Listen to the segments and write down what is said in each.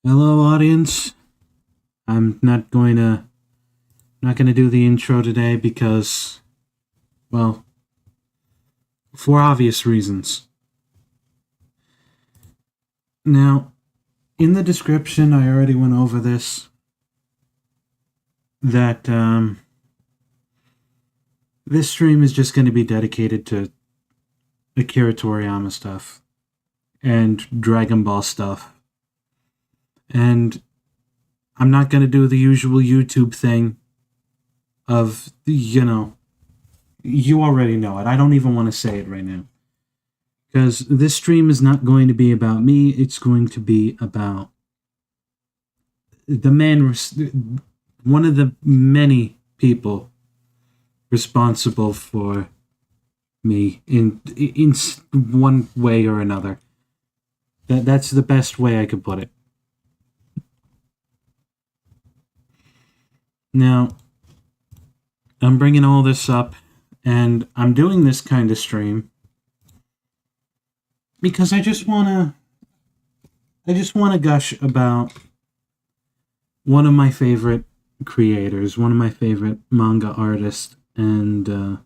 Hello, audience. I'm not going to do the intro today because, well, for obvious reasons. Now, in the description, I already went over this. That this stream is just going to be dedicated to Akira Toriyama stuff and Dragon Ball stuff, and I'm not going to do the usual YouTube thing of you already know it. I don't even want to say it right now. Because this stream is not going to be about me, it's going to be about the man, one of the many people responsible for me in one way or another. That's the best way I could put it. Now, I'm bringing all this up, and I'm doing this kind of stream because I just want to gush about one of my favorite creators, one of my favorite manga artists, and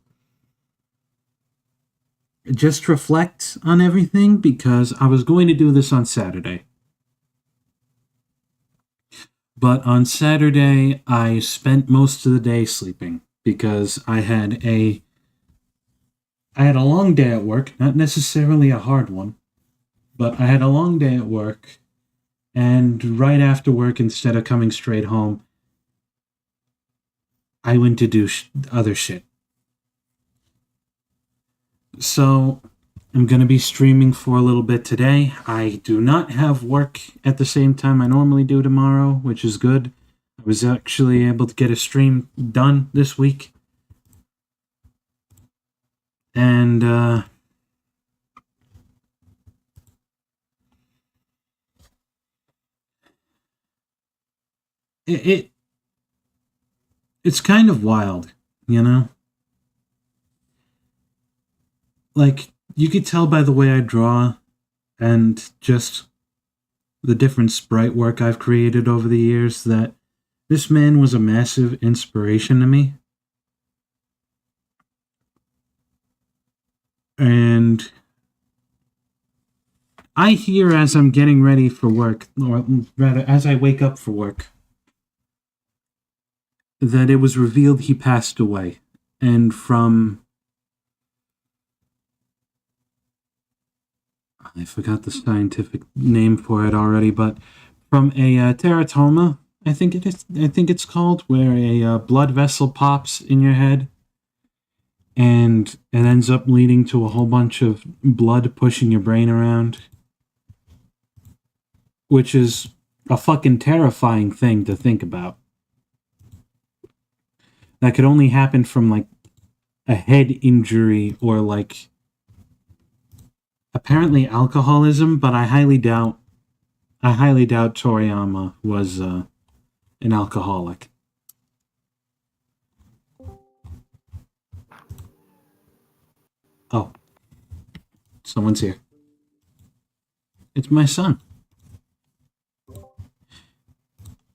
just reflect on everything because I was going to do this on Saturday. But on Saturday, I spent most of the day sleeping because I had a long day at work, not necessarily a hard one, but I had a long day at work, and right after work, instead of coming straight home, I went to do other shit. So, I'm going to be streaming for a little bit today. I do not have work at the same time I normally do tomorrow, which is good. I was actually able to get a stream done this week. And, it's kind of wild, you know? Like, you could tell by the way I draw and just the different sprite work I've created over the years that this man was a massive inspiration to me. And I hear as I'm getting ready for work, or rather, as I wake up for work, that it was revealed he passed away. And from... I forgot the scientific name for it already, but from a teratoma, I think it is. I think it's called, where a blood vessel pops in your head, and it ends up leading to a whole bunch of blood pushing your brain around, which is a fucking terrifying thing to think about. That could only happen from like a head injury or like apparently alcoholism, but I highly doubt Toriyama was an alcoholic. Oh, someone's here. It's my son.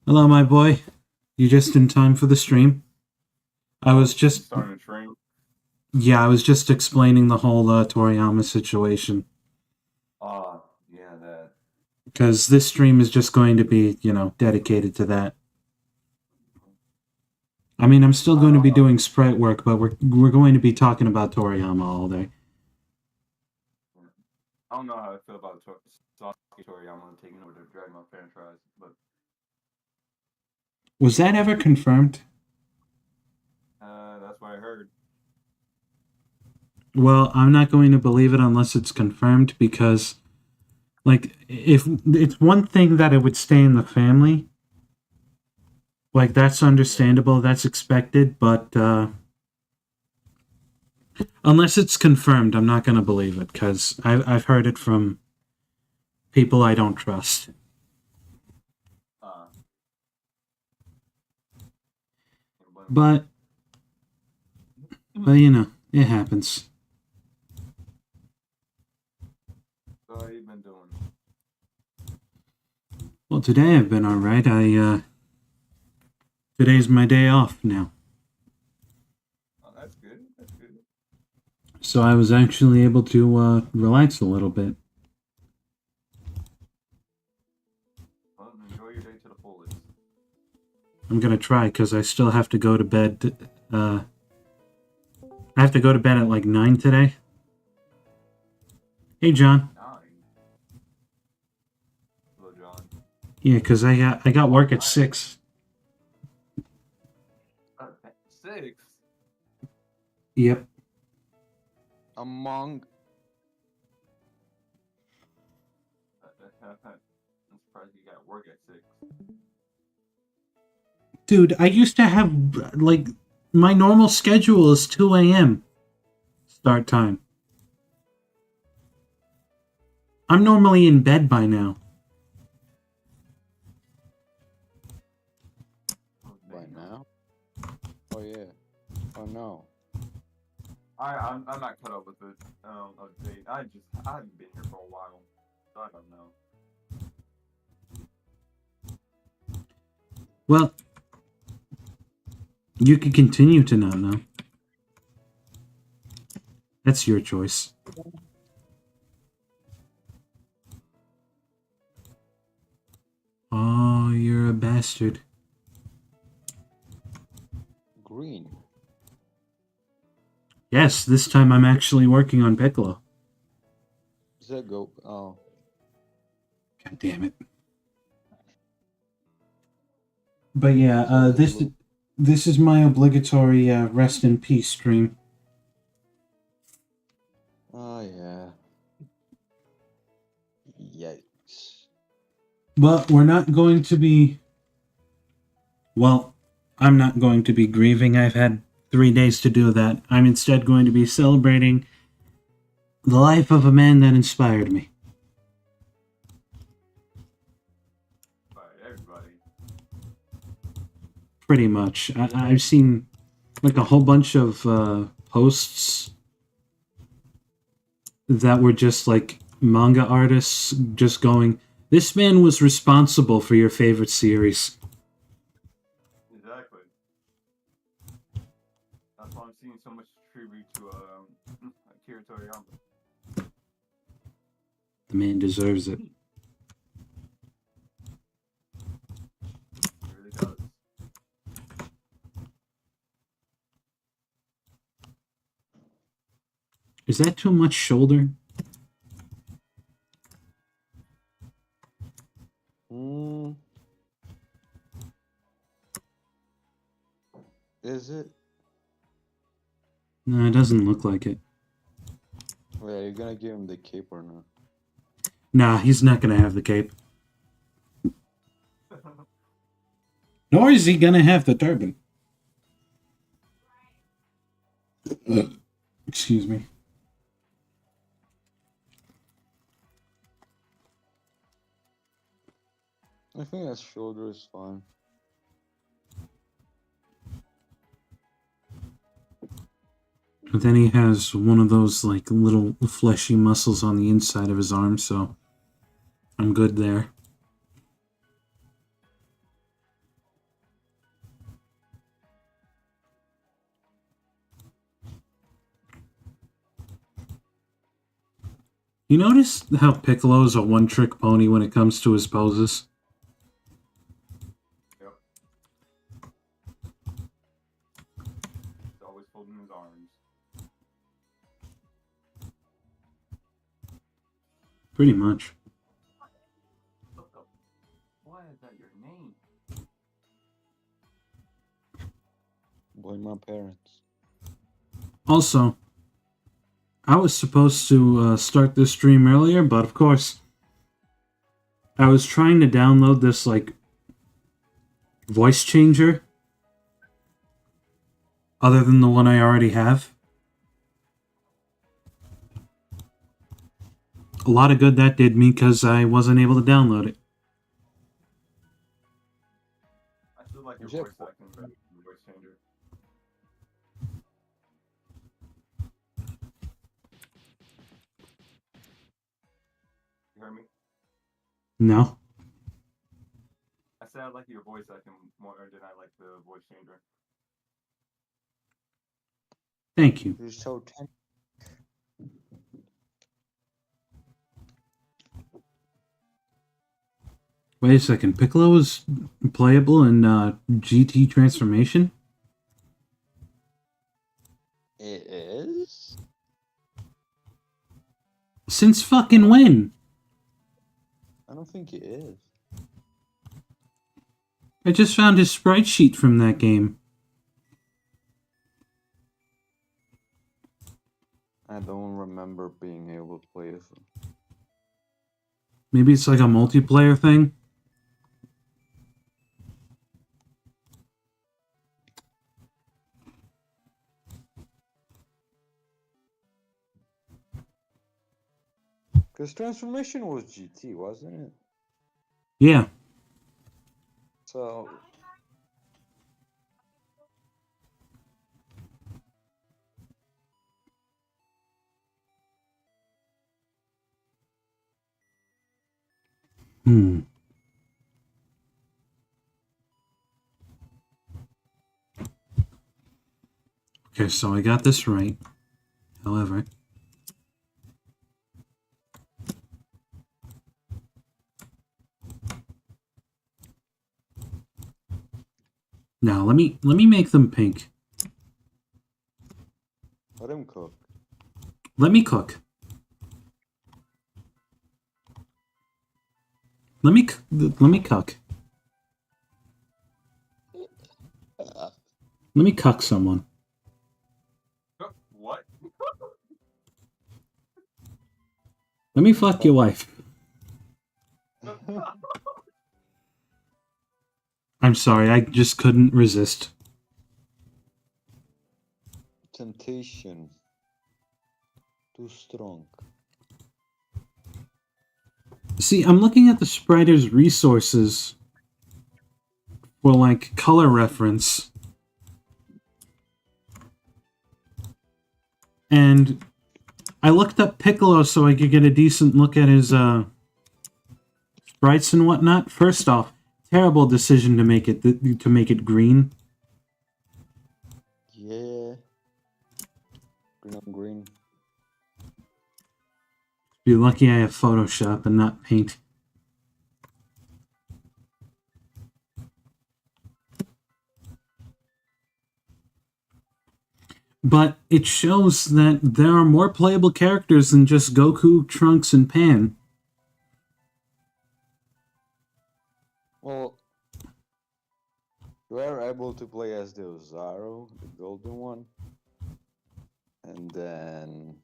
Hello, my boy. You just in time for the stream? I was just starting to train. Yeah, I was just explaining the whole Toriyama situation. Yeah, that. Because this stream is just going to be, dedicated to that. I mean, I'm still going to be doing sprite work, but we're going to be talking about Toriyama all day. I don't know how I feel about Sasuke Toriyama taking over the Dragon Ball franchise, but Was that ever confirmed? that's what I heard. Well, I'm not going to believe it unless it's confirmed because, like, if it's one thing that it would stay in the family, like, that's understandable, that's expected, but unless it's confirmed, I'm not going to believe it because I've heard it from people I don't trust. But it happens. So how you been doing? Well, today I've been alright. Today's my day off now. Oh, that's good. That's good. So I was actually able to relax a little bit. Well, enjoy your day to the fullest. I'm gonna try because I still have to go to bed. I have to go to bed at like 9 today. Hey, John. 9. Hello, John. Yeah, because I got work at 6. 6. Yep. Among I'm surprised you got work at 6. Dude, I used to have, like, my normal schedule is 2 a.m. start time. I'm normally in bed by now. right now. Oh yeah. Oh no. I'm not caught up with the update. I haven't been here for a while, so I don't know. Well, you can continue to not know. That's your choice. Oh, you're a bastard. Green. Yes, this time I'm actually working on Piccolo. Does that go? Oh. God damn it. But yeah, this is my obligatory rest in peace stream. Oh yeah. Yikes. But we're not going to be... Well, I'm not going to be grieving. I've had 3 days to do that. I'm instead going to be celebrating the life of a man that inspired me. But everybody. Pretty much. I've seen like a whole bunch of posts that were just like manga artists just going, this man was responsible for your favorite series. Exactly. That's why I'm seeing so much tribute to Akira Toriyama. The man deserves it. He really does. Is that too much shoulder? Is it? No, it doesn't look like it. Wait, are you gonna give him the cape or not? Nah, he's not gonna have the cape. Nor is he gonna have the turban. Excuse me. I think that shoulder is fine. But then he has one of those like little fleshy muscles on the inside of his arm, so I'm good there. You notice how Piccolo's a one-trick pony when it comes to his poses? Yep. He's always folding his arms. Pretty much. What the? Why is that your name? Blame my parents. Also, I was supposed to start this stream earlier, but of course, I was trying to download this, like, voice changer, other than the one I already have. A lot of good that did me, because I wasn't able to download it. I still like your Is it- voice acting better than your voice changer. You heard me? No. said I like your voice acting more than I like the voice changer. Thank you. You're so ten. Wait a second. Piccolo is playable in GT Transformation? It is? Since fucking when? I don't think it is. I just found his sprite sheet from that game. I don't remember being able to play it. Maybe it's like a multiplayer thing? Because Transformation was GT, wasn't it? Yeah. So... Okay, so I got this right. However... Now, let me make them pink. Let him cook. Let me cook. Let me cook. Let me cuck someone. What? Let me fuck your wife. I'm sorry, I just couldn't resist. Temptation. Too strong. See, I'm looking at the spriter's resources for, like, color reference. And I looked up Piccolo so I could get a decent look at his, sprites and whatnot. First off, terrible decision to make it green. Yeah. Green on green. Be lucky I have Photoshop and not Paint. But it shows that there are more playable characters than just Goku, Trunks, and Pan. Well, you are able to play as the Zaro, the golden one. And then...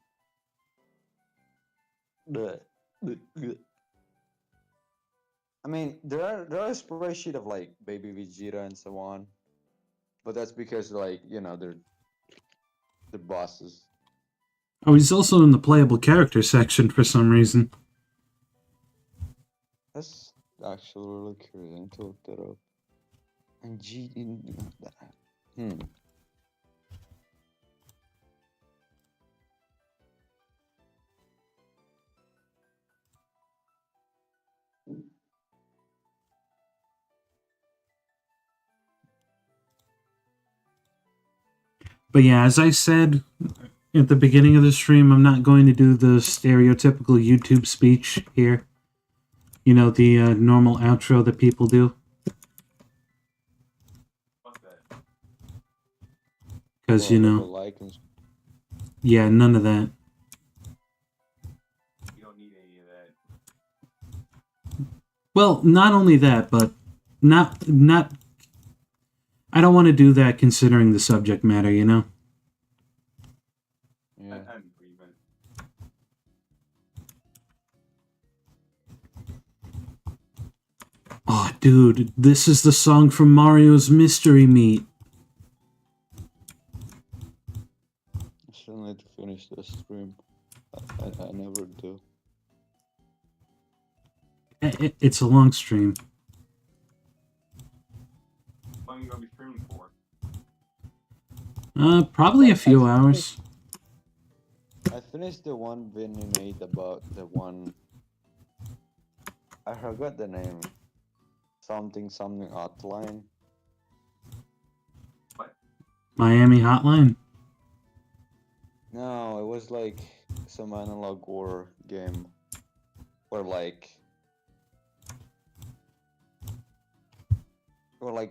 I mean, there are a spreadsheet of like Baby Vegeta and so on, but that's because like they're the bosses. Oh, he's also in the playable character section for some reason. That's actually really curious. I need to look that up. And But yeah, as I said at the beginning of the stream, I'm not going to do the stereotypical YouTube speech here. You know, the normal outro that people do. What's that? Because, you know... Like and... Yeah, none of that. You don't need any of that. Well, not only that, but not... I don't want to do that considering the subject matter, you know? Yeah. I'm agreement. Oh, dude, this is the song from Mario's Mystery Meat. I still need to finish this stream. I never do. It's a long stream. How long are you gonna be streaming for? Probably a few hours. I finished the one Vinny made about the one. I forgot the name. something hotline. Miami Hotline. No, it was like some analog war game where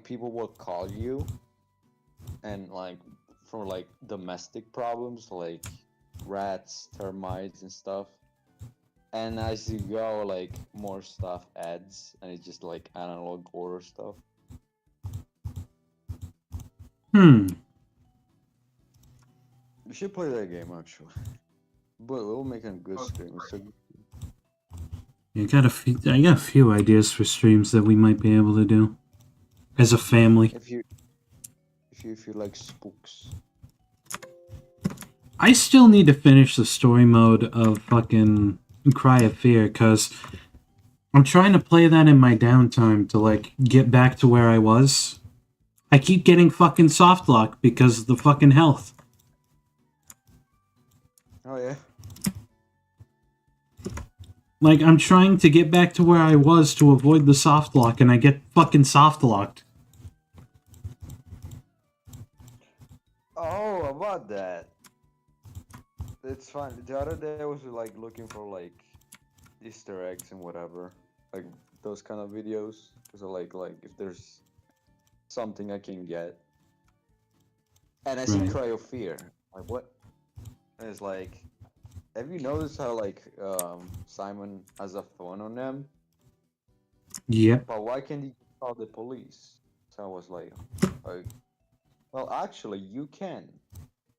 people will call you and like for like domestic problems like rats, termites and stuff. And as you go, like more stuff adds and it's just like analog war stuff. Hmm. We should play that game actually. But we'll make a good stream. So I got a few ideas for streams that we might be able to do as a family. if you like spooks. I still need to finish the story mode of fucking Cry of Fear, because I'm trying to play that in my downtime to, like, get back to where I was. I keep getting fucking soft lock because of the fucking health. Oh yeah. Like, I'm trying to get back to where I was to avoid the soft lock, and I get fucking soft locked. Oh, about that. It's fun. The other day I was like looking for like Easter eggs and whatever, like those kind of videos. Cause I like if there's something I can get, and I see Right. Cry of Fear. Like what? And it's like, have you noticed how like Simon has a phone on them, Yep. but why can't he call the police? So I was like, well, actually, you can.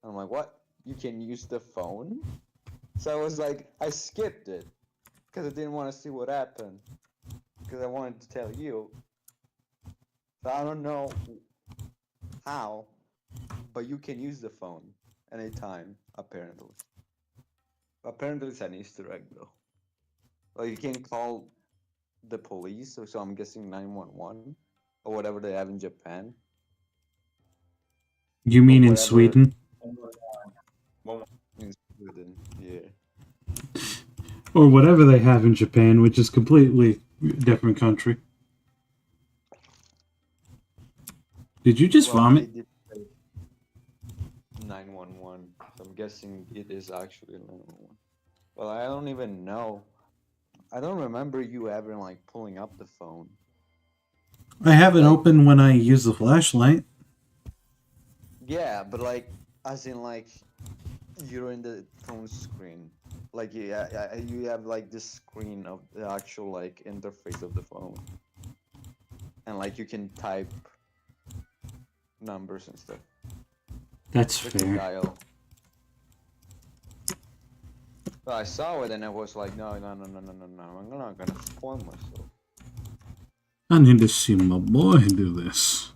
I'm like, what? You can use the phone? So I was like, I skipped it because I didn't want to see what happened because I wanted to tell you. So I don't know how, but you can use the phone anytime, apparently. Apparently, it's an Easter egg, though. Like, you can call the police, so I'm guessing 911 or whatever they have in Japan. You mean in whatever- Sweden? In Sweden, yeah. Or whatever they have in Japan, which is completely different country. Did you just vomit? They did say 911, so I'm guessing it is actually 911. Well, I don't even know. I don't remember you ever like pulling up the phone. I have it open when I use the flashlight. Yeah, but like, as in like, you're in the phone screen. Like, yeah, you have like this screen of the actual like interface of the phone, and like you can type numbers and stuff. That's You can fair. dial. But I saw it and I was like, no, I'm not gonna spoil myself. I need to see my boy do this.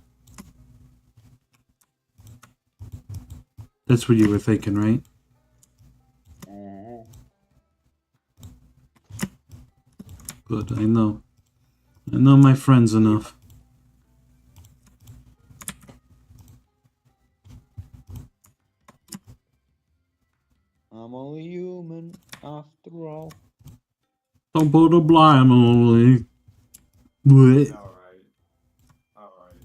That's what you were thinking, right? Good, I know. I know my friends enough. I'm only human after all. Don't put a blame on me. What? Alright. Alright.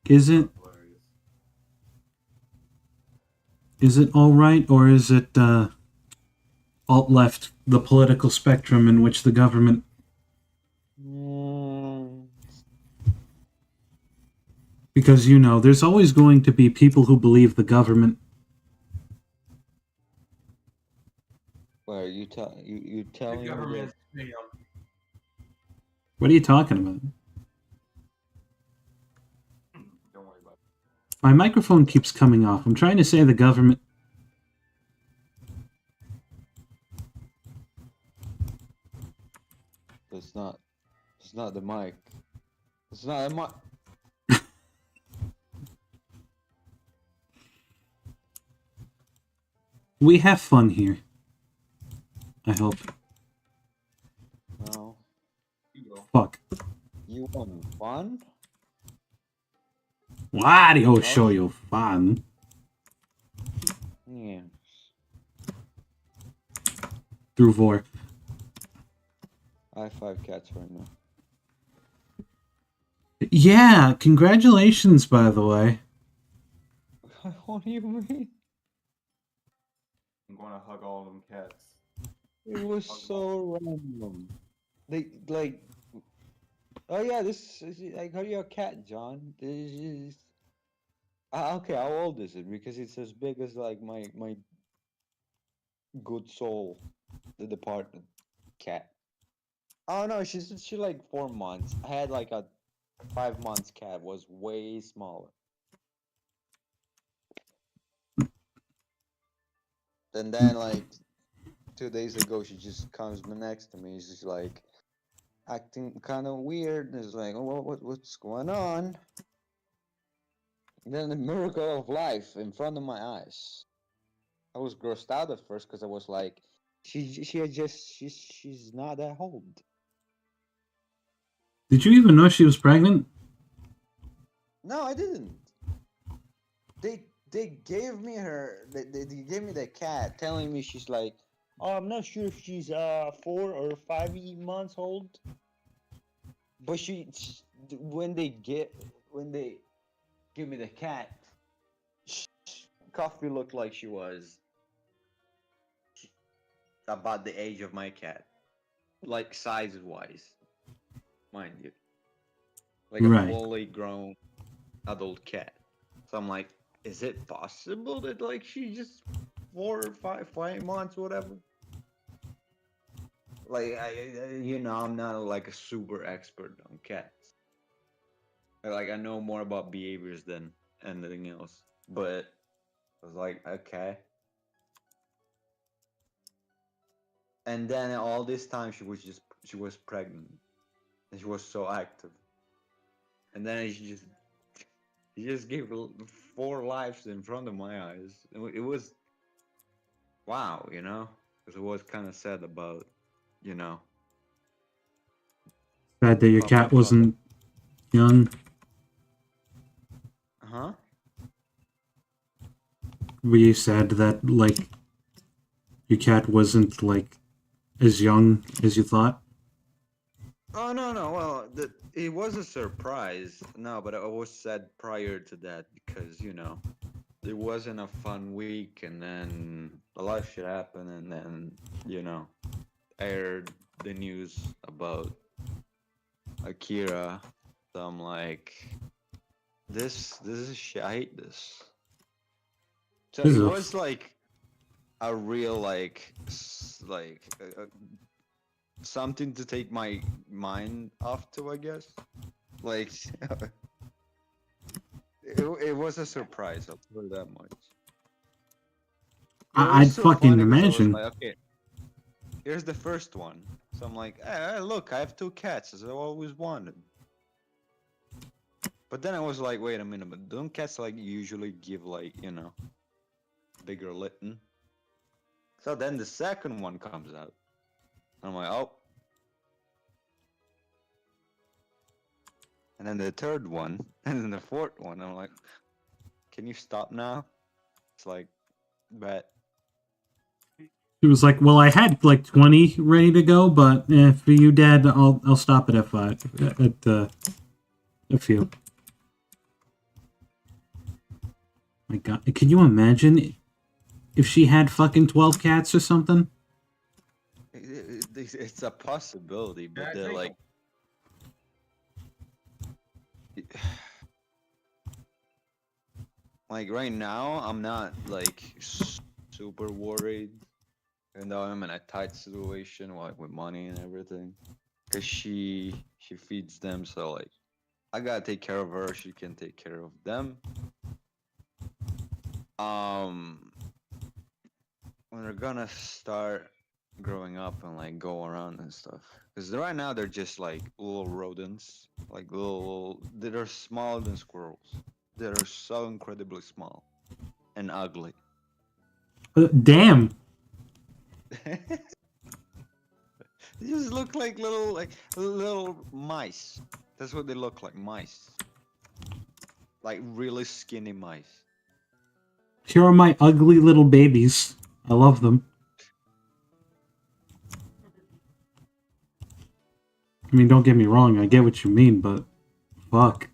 Is it? Hilarious. Is it alright, or is it, alt-left, the political spectrum in which the government... Because, you know, there's always going to be people who believe the government. Where you The telling me that? government's spam. What are you talking about? Don't worry about it. My microphone keeps coming off. I'm trying to say the government... It's not the mic. It's not the mic. We have fun here. I hope. No. You go. Fuck. You want fun? Why do you show you fun? Yeah. Through Vor. I have 5 cats right now. Yeah, congratulations, by the way. What do you mean? I'm gonna hug all them cats. It was so random. They like, oh yeah, this is like, how your cat, John? This is okay. How old is it? Because it's as big as like my good soul, the departed cat. Oh no, she like 4 months. I had like a 5 months cat, was way smaller. And then like 2 days ago, she just comes next to me. She's like acting kind of weird. It's like, oh, what's going on? And then the miracle of life in front of my eyes. I was grossed out at first because I was like, she's not that old. Did you even know she was pregnant? No, I didn't. They gave me they gave me the cat, telling me she's like, oh, I'm not sure if she's 4 or 5 months old. But when they give me the cat, Coffee looked like she was about the age of my cat, like size wise, mind you, like a Right. fully grown adult cat. So I'm like, is it possible that like she just 4 or 5 months, whatever? Like I'm not like a super expert on cats. Like I know more about behaviors than anything else, but I was like, okay. And then all this time she was pregnant, and she was so active. And then she just gave 4 lives in front of my eyes. It was wow, because it was kind of sad about, you know, Sad that your my cat father. wasn't young. Huh? Were you sad that, like, your cat wasn't, like, as young as you thought? Oh no. Well, it was a surprise. No, but I was sad prior to that because it wasn't a fun week, and then a lot of shit happened, and then you know I heard the news about Akira. So I'm like, this is shit. I hate this. So This it is a was like a real something to take my mind off to, I guess. Like it was a surprise. I'll put it that much. It was I'd so fucking funny because I was imagine. like, okay, here's the first one. So I'm like, hey, look, I have 2 cats as I always wanted. But then I was like, wait a minute, but don't cats like usually give like, bigger litten? So then the second one comes out. And I'm like, oh. And then the third one, and then the fourth one. I'm like, can you stop now? It's like, bet. He was like, "Well, I had like 20 ready to go, but for you, Dad, I'll stop it at 5, at a few." My God, can you imagine if she had fucking 12 cats or something? It's a possibility, but they're like, like right now, I'm not like super worried, even though I'm in a tight situation, like with money and everything, because she feeds them, so like I gotta take care of her. She can take care of them. When they're gonna start growing up and like go around and stuff, because right now they're just like little rodents, like little that are smaller than squirrels. That are so incredibly small and ugly. Damn. They just look like little mice. That's what they look like, mice. Like really skinny mice. Here are my ugly little babies. I love them. I mean, don't get me wrong, I get what you mean, but fuck?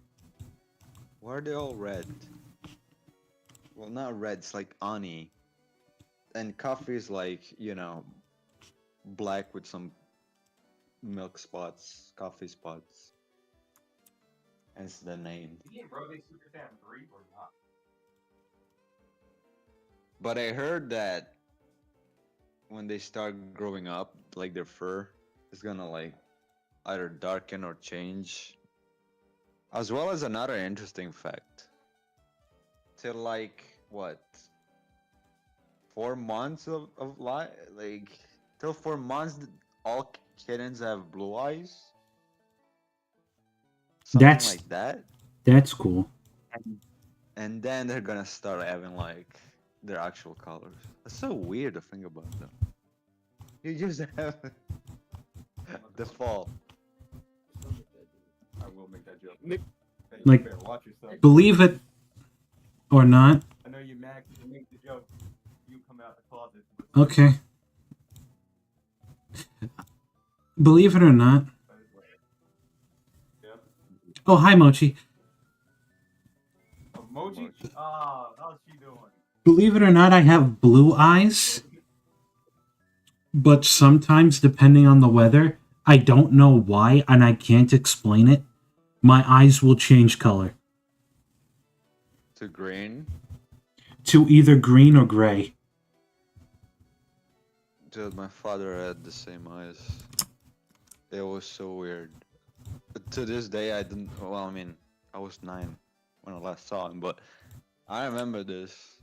Why are they all red? Well, not red. It's like honey, and coffee is like black with some milk spots, coffee spots. Hence the name. Yeah, bro, they Super Saiyan 3 or not? But I heard that when they start growing up, like their fur is gonna like either darken or change. As well as another interesting fact. Till like what? 4 months of life, like till 4 months, all kittens have blue eyes. Something That's like that. that's cool. And then they're gonna start having like their actual colors. It's so weird to think about though. You just have the fall. I will make that joke. Nick- Hey, Like- Bear, watch yourself. Believe it or not. I know you're mad 'cause you make the joke. You come out the closet. Okay. Believe it or not. Yeah. Oh, hi, Mochi. Emoji? Ah, how's she doing? Believe it or not, I have blue eyes. But sometimes, depending on the weather, I don't know why, and I can't explain it. My eyes will change color To green. to either green or gray. Dude, my father had the same eyes. It was so weird. To this day, I didn't. Well, I mean, I was 9 when I last saw him, but I remember this.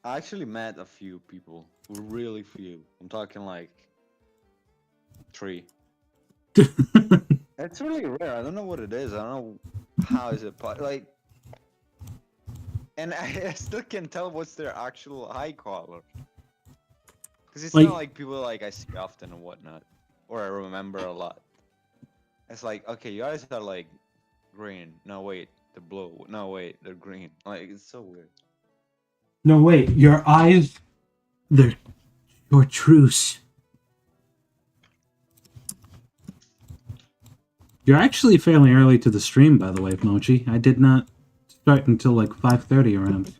I actually met a few people, really few. I'm talking like 3. It's really rare. I don't know what it is. I don't know how is it like. And I still can't tell what's their actual eye color. Because it's Like- not like people like I see often and whatnot, or I remember a lot. It's like, okay, your eyes are like green. No, wait, they're blue. No, wait, they're green. Like, it's so weird. No, wait, your eyes, they're chartreuse. You're actually fairly early to the stream, by the way, Mochi. I did not start until like 5:30 around.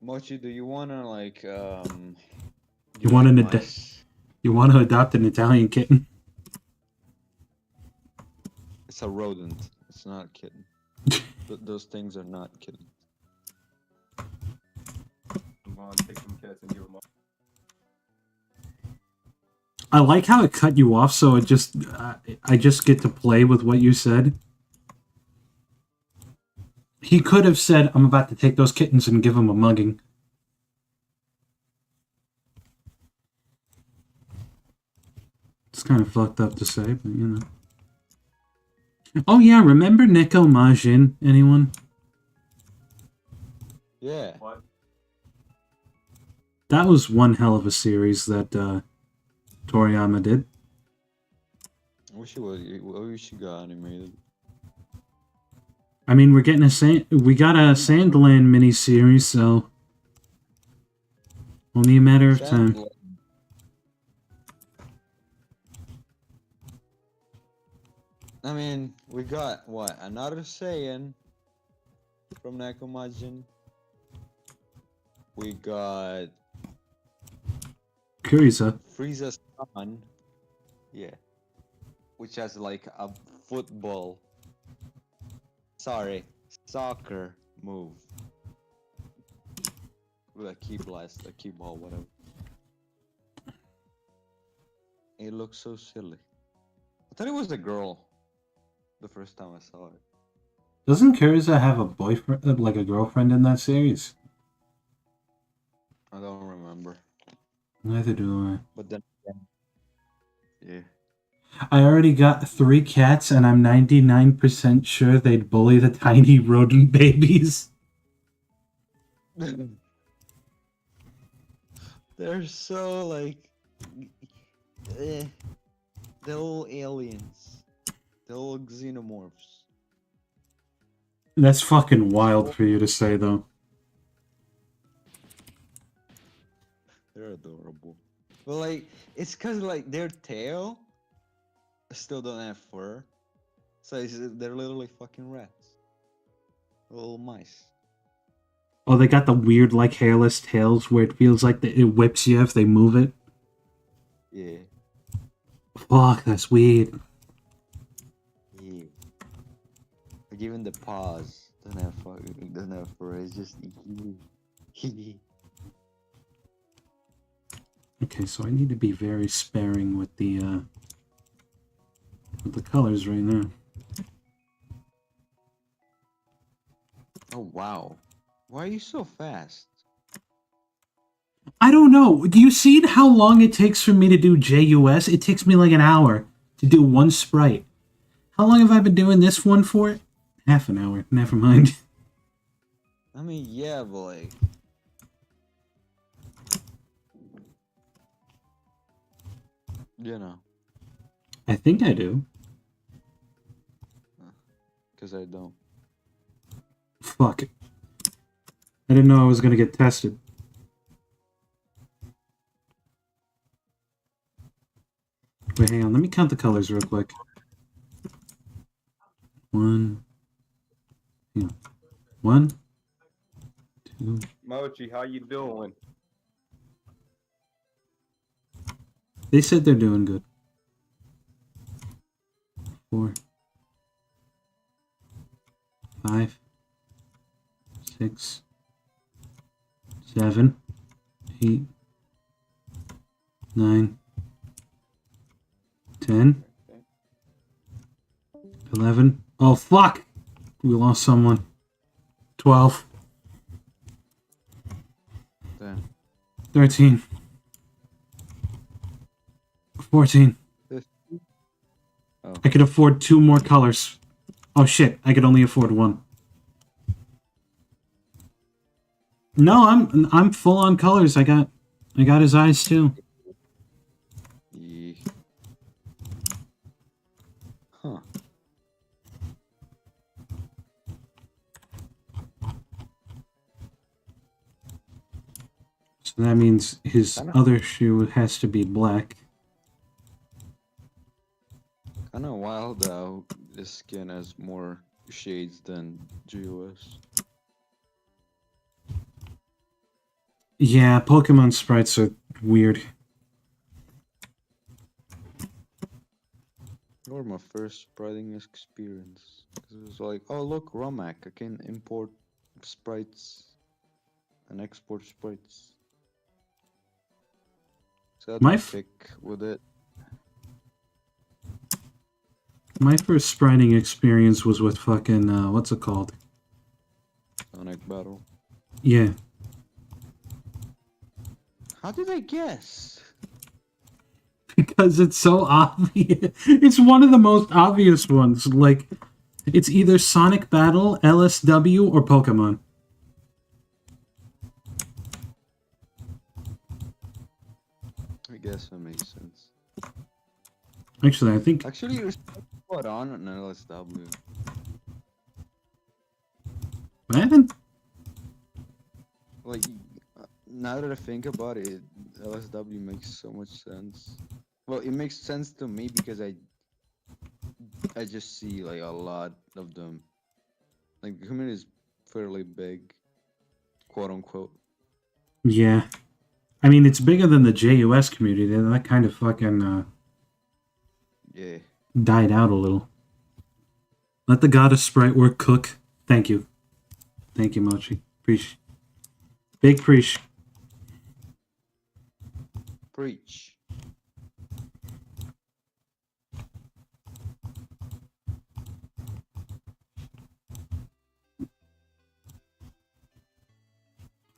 Mochi, do you wanna like You want an mice? You want to adopt an Italian kitten? It's a rodent. It's not a kitten. Those things are not kittens. I'm gonna take some cats and give them up. I like how it cut you off, so I just get to play with what you said. He could have said, "I'm about to take those kittens and give them a mugging." It's kind of fucked up to say, but you know. Oh yeah, remember Neko Majin? Anyone? Yeah. What? That was one hell of a series that Toriyama did. I wish it got animated. I mean, we got a Sandland miniseries, so only a matter of time. Sandland. I mean, we got what? Another Saiyan from Nekomajin. We got Kuriza. Frieza's son. Yeah. Which has like a football. Sorry, soccer move. With a key blast, a key ball, whatever. It looks so silly. I thought it was a girl the first time I saw it. Doesn't Kuriza have a boyfriend, like a girlfriend in that series? I don't remember. Neither do But then again, yeah. I. I already got 3 cats, and I'm 99% sure they'd bully the tiny rodent babies. They're so like they're all aliens. They're all xenomorphs. That's fucking wild for you to say, though. They're adorable. But like it's cause like their tail still don't have fur. So they're literally fucking rats. Little mice. Oh, they got the weird, like, hairless tails where it feels like it whips you if they move it. Yeah. Fuck, that's weird. Yeah. Like even the paws doesn't have fur. It's just Okay, so I need to be very sparing with the colors right now. Oh wow. Why are you so fast? I don't know. Do you see how long it takes for me to do JUS? It takes me like an hour to do one sprite. How long have I been doing this one for? Half an hour. Never mind. I mean, yeah, but like, you know, I think I do. because I don't. Fuck. I didn't know I was gonna get tested. Wait, hang on. Let me count the colors real quick. One. Hang on. 1, 2. Mochi, how you doing? They said they're doing good. 4, 5, 6, 7, 8, 9, 10, 11. Oh, fuck! We lost someone. 12, Damn. 13, 14. Oh. I could afford 2 more colors. Oh shit, I could only afford 1. No, I'm full on colors. I got his eyes too. Yeah. Huh. So that means his Kinda- other shoe has to be black. Kinda wild though. This skin has more shades than GOS. Yeah, Pokemon sprites are weird. Or my first spriting experience. 'Cause it was like, oh look, Romac, I can import sprites and export sprites. So I had My to pick with it. My first spriting experience was with fucking what's it called? Sonic Battle. Yeah. How did I guess? Because it's so obvious. It's one of the most obvious ones. Like, it's either Sonic Battle, LSW, or Pokemon. I guess that makes sense. Actually, I think Actually, you're spot on an LSW. I haven't. Like, now that I think about it, LSW makes so much sense. Well, it makes sense to me because I just see like a lot of them. Like the community is fairly big, quote unquote. Yeah. I mean, it's bigger than the JUS community. That kind of fucking Yeah. died out a little. Let the god of Spritework cook. Thank you. Thank you, Mochi. Preach. Big preach. Preach.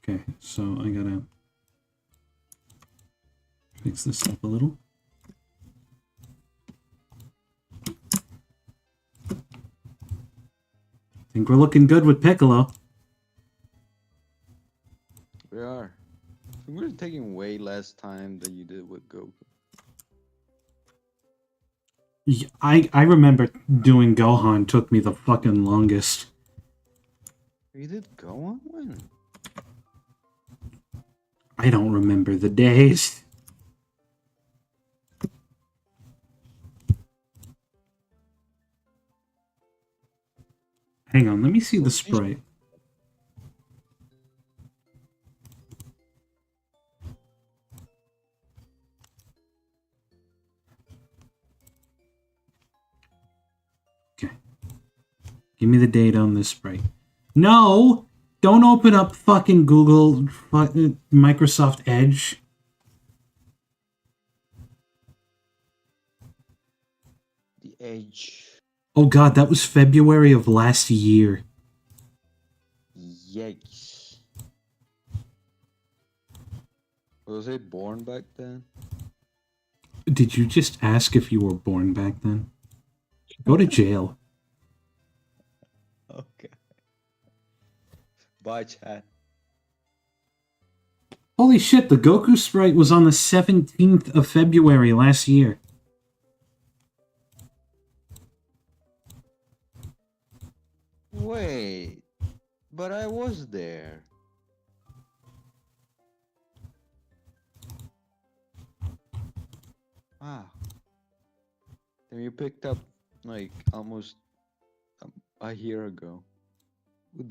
Okay, so I gotta fix this up a little. I think we're looking good with Piccolo. We are. I think we're taking way less time than you did with Goku. I remember doing Gohan took me the fucking longest. You did Gohan when? I don't remember the days. Hang on, let me see the So Sprite. Okay. Give me the date on this Sprite. No! Don't open up fucking Google, Microsoft Edge. the Edge. Oh god, that was February of last year. Yikes. Was I born back then? Did you just ask if you were born back then? Go to jail. Okay. Bye, chat. Holy shit, the Goku Sprite was on the 17th of February last year. Wait, but I was there. Ah. Then you picked up like almost a year ago with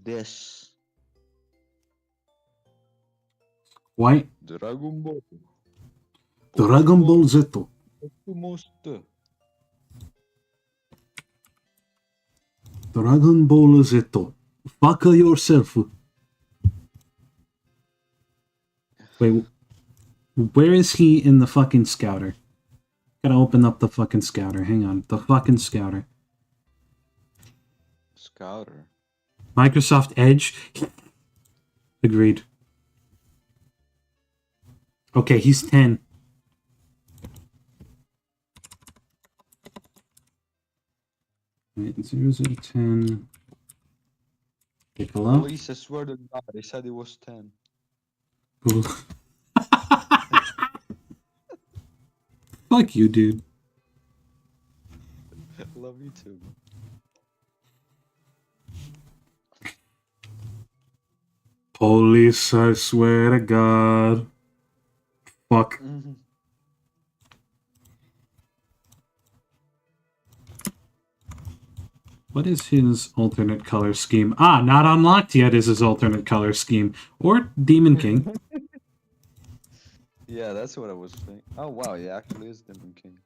this Why? Dragon Ball. Dragon Ball Z. Monster. Dragon Ball Z. Fuck yourself. Wait, where is he in the fucking scouter? Gotta open up the fucking scouter. Hang on. The fucking scouter. Scouter. Microsoft Edge. Agreed. Okay, he's 10. Wait, 0, 0, 10. Piccolo. Police, I swear to God, they said it was 10. Ooh. Fuck you, dude. Love you too. Police, I swear to God. Fuck. Mhm. What is his alternate color scheme? Ah, not unlocked yet is his alternate color scheme. Or Demon King. Yeah, that's what I was thinking. Oh wow, he actually is Demon King.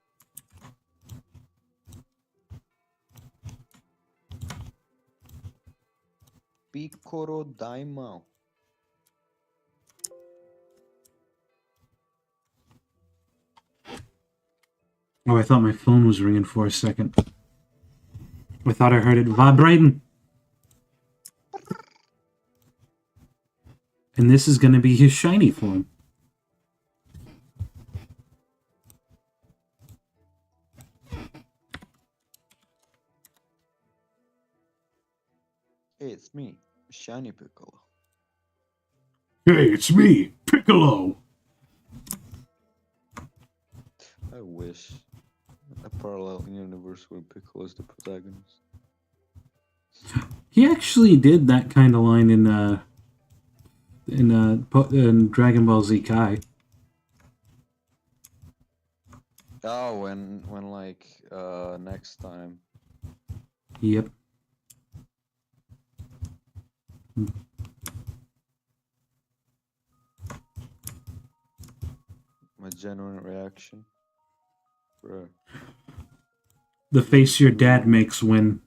Piccolo Daimao. Oh, I thought my phone was ringing for a second. I thought I heard it vibrating. And this is going to be his shiny form. Hey, it's me, Shiny Piccolo. Hey, it's me, Piccolo. I wish a parallel universe where Piccolo is the protagonist. He actually did that kind of line in Dragon Ball Z Kai. Oh, when like next time. Yep. My genuine reaction. Bro. The face your dad makes when...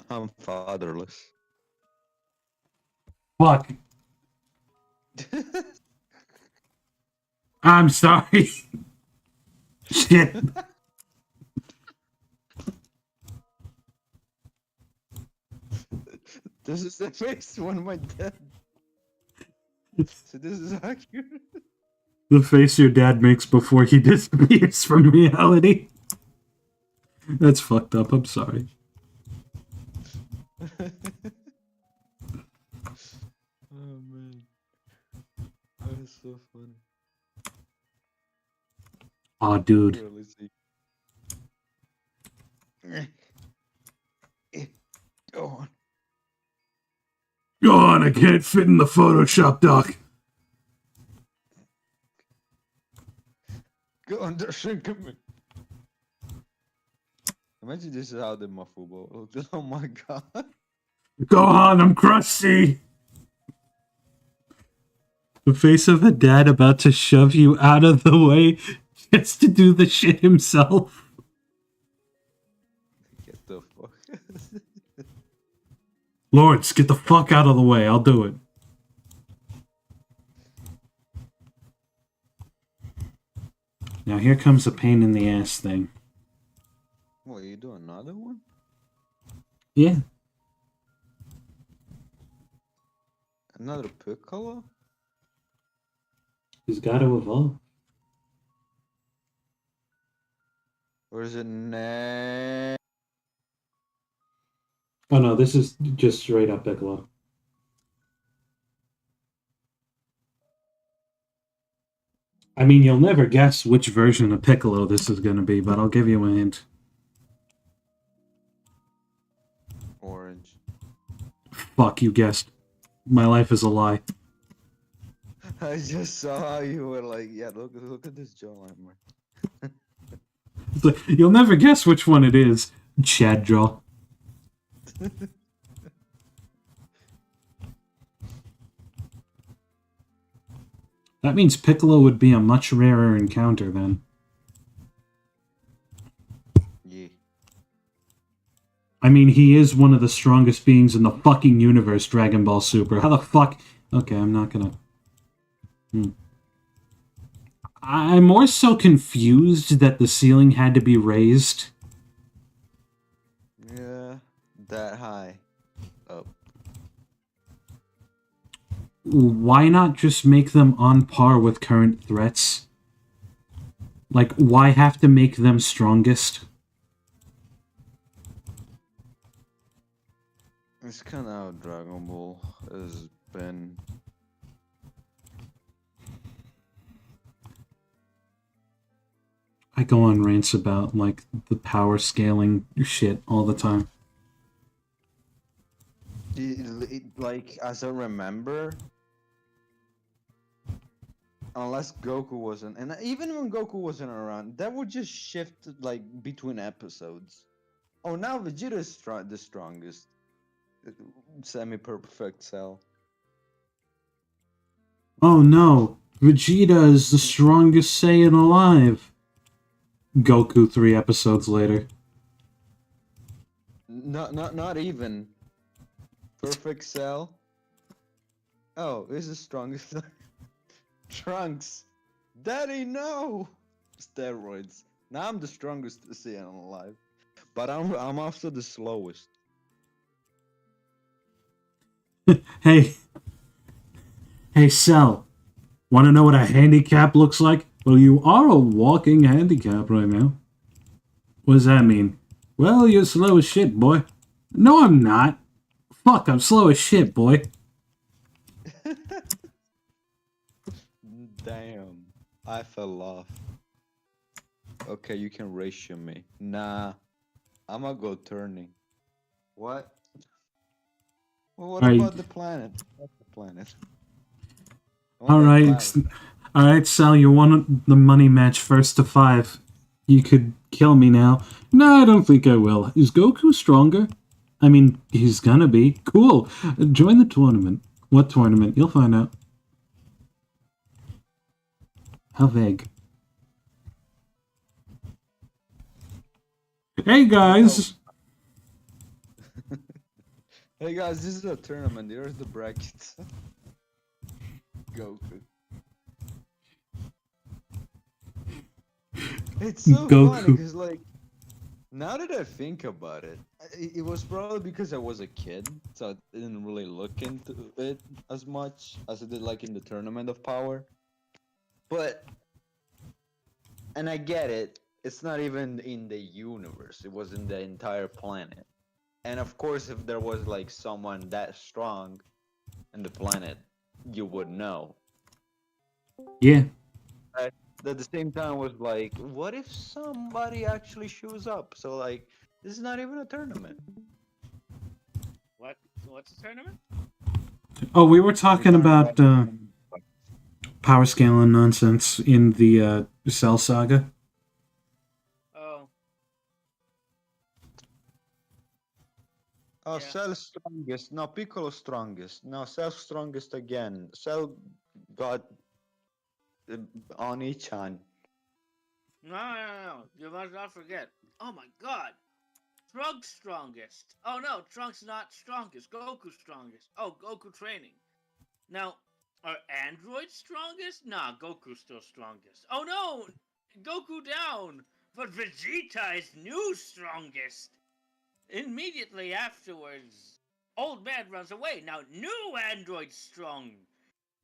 I'm fatherless. Fuck. I'm sorry. Shit. This is the face when my dad. So this is accurate. The face your dad makes before he disappears from reality. That's fucked up. I'm sorry. Oh man, that is so funny. Aw, dude. Really see. Go on. Go on, I can't fit in the Photoshop doc. Go on, Darshan, come here. Imagine this is how the Mafubo looked. Oh my god. Gohan, I'm crusty! The face of a dad about to shove you out of the way just to do the shit himself. Get the fuck. Lawrence, get the fuck out of the way. I'll do it. Now here comes a pain in the ass thing. What, you do another one? Yeah. Another Piccolo? He's got to evolve. Or is it next? Oh no, this is just straight up Piccolo. I mean, you'll never guess which version of Piccolo this is going to be, but I'll give you a hint. Orange. Fuck, you guessed. My life is a lie. I just saw how you were like, yeah, look at this jawline, man. It's like, you'll never guess which one it is. Chad jaw. That means Piccolo would be a much rarer encounter then. Yeah. I mean, he is one of the strongest beings in the fucking universe, Dragon Ball Super. How the fuck... Okay, I'm not gonna... I'm more so confused that the ceiling had to be raised. Yeah, that high. Up. Why not just make them on par with current threats? Like, why have to make them strongest? It's kind of how Dragon Ball has been. I go on rants about, like, the power scaling shit all the time. Like, as I remember, unless Goku wasn't, and even when Goku wasn't around, that would just shift, like, between episodes. Oh, now Vegeta is the strongest. Semi-perfect cell. Oh no, Vegeta is the strongest Saiyan alive. Goku 3 episodes later. Not even. Perfect cell. Oh, is the strongest. Trunks. Daddy, no. Steroids. Now I'm the strongest Saiyan alive, but I'm also the slowest. Hey, Cell. Want to know what a handicap looks like? Well, you are a walking handicap right now. What does that mean? Well, you're slow as shit, boy. No, I'm not. Fuck, I'm slow as shit, boy. Damn, I fell off. Okay, you can ratio me. Nah, I'ma go turning. What? Well, what Alright. about the planet? What's the planet? Alright, Sal, you won the money match first to 5. You could kill me now. No, I don't think I will. Is Goku stronger? I mean, he's gonna be. Cool. Join the tournament. What tournament? You'll find out. How vague. Hey, guys! Hey guys, this is a tournament. Here's the brackets. Goku. It's so funny because, like, now that I think about it, it was probably because I was a kid, so I didn't really look into it as much as I did, like, in the Tournament of Power. But, and I get it, it's not even in the universe, it was in the entire planet. And of course, if there was, like, someone that strong in the planet, you would know. Yeah. At the same time was like, what if somebody actually shows up? So, like, this is not even a tournament. What's a tournament? Oh, we were talking about power scaling nonsense in the Cell Saga. Oh, Oh, Yeah. Cell strongest. No, Piccolo strongest. No, Cell strongest again. Cell got uh, Oni-chan. no. You must not forget. Oh my god. Trunks strongest. Oh no, Trunks not strongest. Goku strongest. Oh, Goku training. Now, are androids strongest? Nah, Goku's still strongest. Oh no! Goku down! But Vegeta is new strongest! Immediately afterwards, Old Man runs away. Now, new androids strong.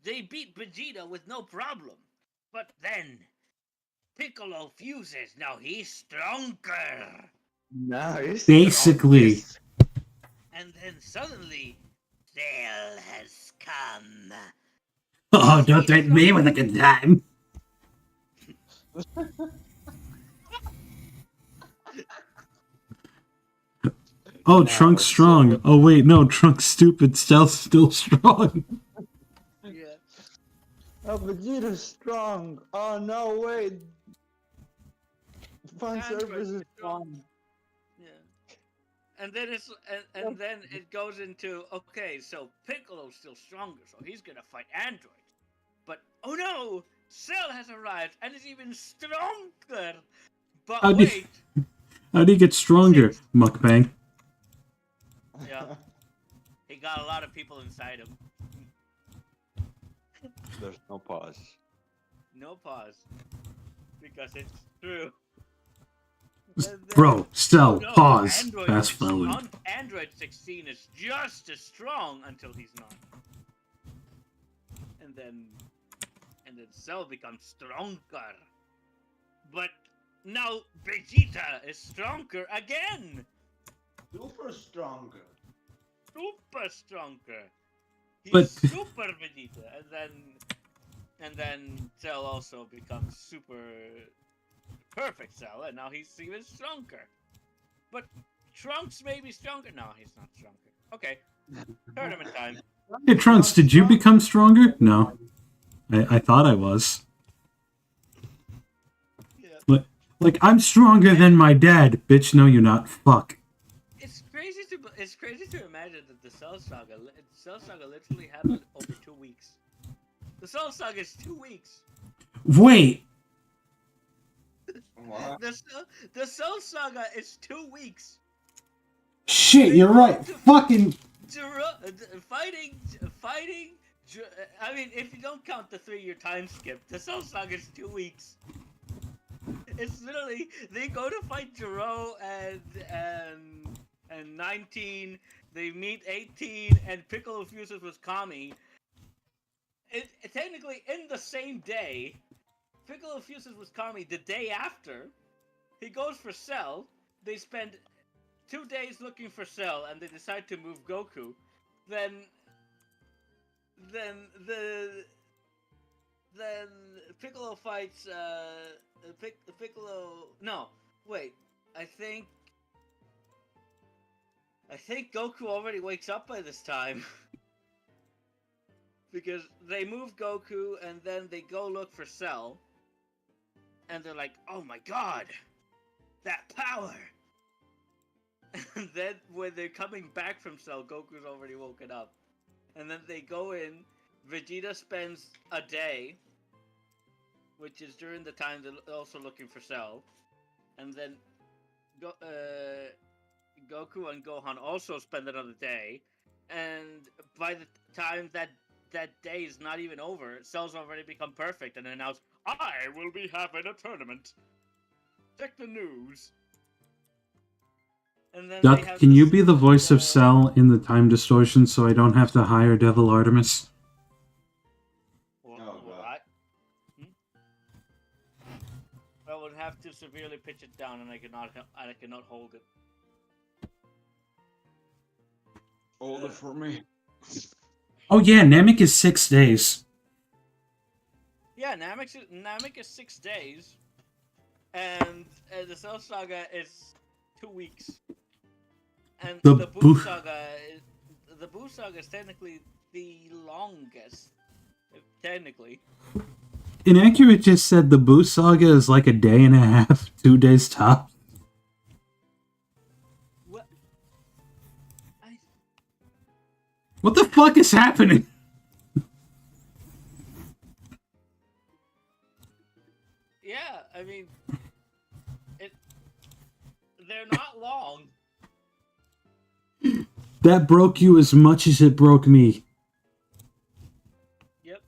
They beat Vegeta with no problem. But then, Piccolo fuses. Now he's stronger. Nice. Basically. And then suddenly, Cell has come. Oh, don't threaten me with a good time. Oh, Trunks strong. Oh wait, no, Trunks stupid. Cell's still strong. Yeah. Oh, Vegeta's strong. Oh no, wait. Fan Android service is is strong. strong. Yeah. And then and then it goes into okay, so Piccolo's still stronger, so he's gonna fight androids. But oh no, Cell has arrived and is even stronger. But How do you- wait, How do you get stronger, mukbang? yeah, he got a lot of people inside him. There's no pause. No pause, because it's true. And then- Bro, Cell, no, pause, Android fast 16 forward. Android 16 is just as strong until he's not. And then Cell becomes stronger. But now Vegeta is stronger again. Super stronger. Super stronger. He's But- super Vegeta, and then Cell also becomes super perfect Cell, and now he's even stronger. But Trunks may be stronger. No, he's not stronger. Okay, tournament time. Hey, Trunks, did you become stronger? No. I thought I was. Yeah. Like, I'm stronger than my dad. Bitch, no, you're not. Fuck. It's crazy to imagine that the Cell Saga literally happened over 2 weeks. The Cell Saga is 2 weeks. Wait. What? The Cell Saga is 2 weeks. Shit, you're right. Fucking. Fighting. I mean, if you don't count the 3-year time skip, the Cell Saga is 2 weeks. It's literally they go to fight Jiro and 19. They meet 18, and Piccolo fuses with Kami. Technically in the same day. Piccolo fuses with Kami the day after. He goes for Cell. They spend 2 days looking for Cell, and they decide to move Goku. Then Piccolo fights Piccolo. No, wait. I think Goku already wakes up by this time. Because they move Goku and then they go look for Cell. And they're like, oh my god! That power! And then when they're coming back from Cell, Goku's already woken up. And then they go in, Vegeta spends a day, which is during the time they're also looking for Cell. And then Goku and Gohan also spend another day. And by the time that day is not even over, Cell's already become perfect and announced, I will be having a tournament. Check the news. And then they Duck, have can you this- be the voice of Cell in the time distortion so I don't have to hire Devil Artemis? What? Oh, God. I would have to severely pitch it down, and I cannot hold it. Hold it for me. Oh yeah, Namek is 6 days. Yeah, Namek is 6 days, and the Cell Saga is 2 weeks, and The the Boo- Buu Saga is technically the longest, Technically. Inaccurate just said the Boo Saga is like a day and a half, 2 days top. What? I What the fuck is happening? yeah, I mean, they're not long. That broke you as much as it broke me. Yep.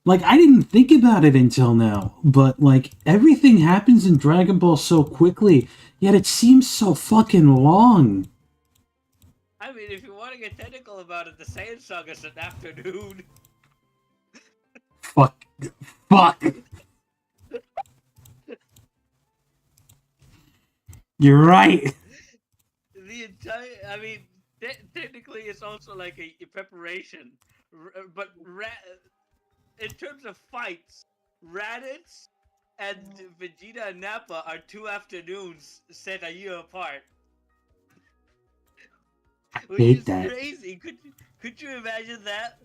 Like, I didn't think about it until now, but, like, everything happens in Dragon Ball so quickly, yet it seems so fucking long. I mean, if you want to get technical about it, the Saiyan Saga's an afternoon. Fuck. Fuck. You're right. The entire, I mean, technically it's also like a preparation, but in terms of fights, Raditz and Vegeta and Nappa are 2 afternoons set a year apart. Which Hate is that. crazy. Could you imagine that?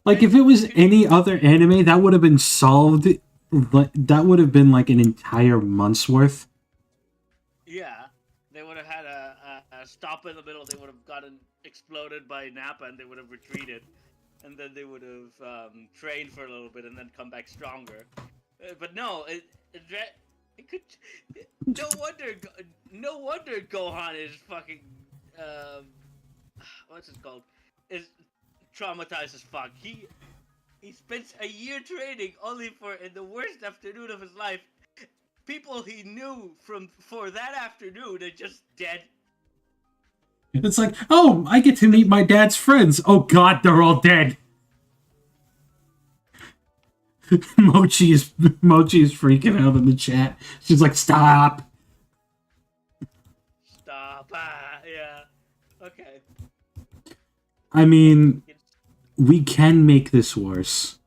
Like, if it was any other anime, that would have been solved. That would have been like an entire month's worth. Yeah, they would have had a stop in the middle. They would have gotten exploded by Nappa, and they would have retreated, and then they would have trained for a little bit, and then come back stronger. But no, it could. No wonder Gohan is fucking. What's it called? Is traumatized as fuck. He spends a year training only for, in the worst afternoon of his life, people he knew for that afternoon are just dead. It's like, oh, I get to meet my dad's friends. Oh god, they're all dead. Mochi is freaking out in the chat. She's like, stop. Stop. Yeah. Okay. I mean, we can make this worse.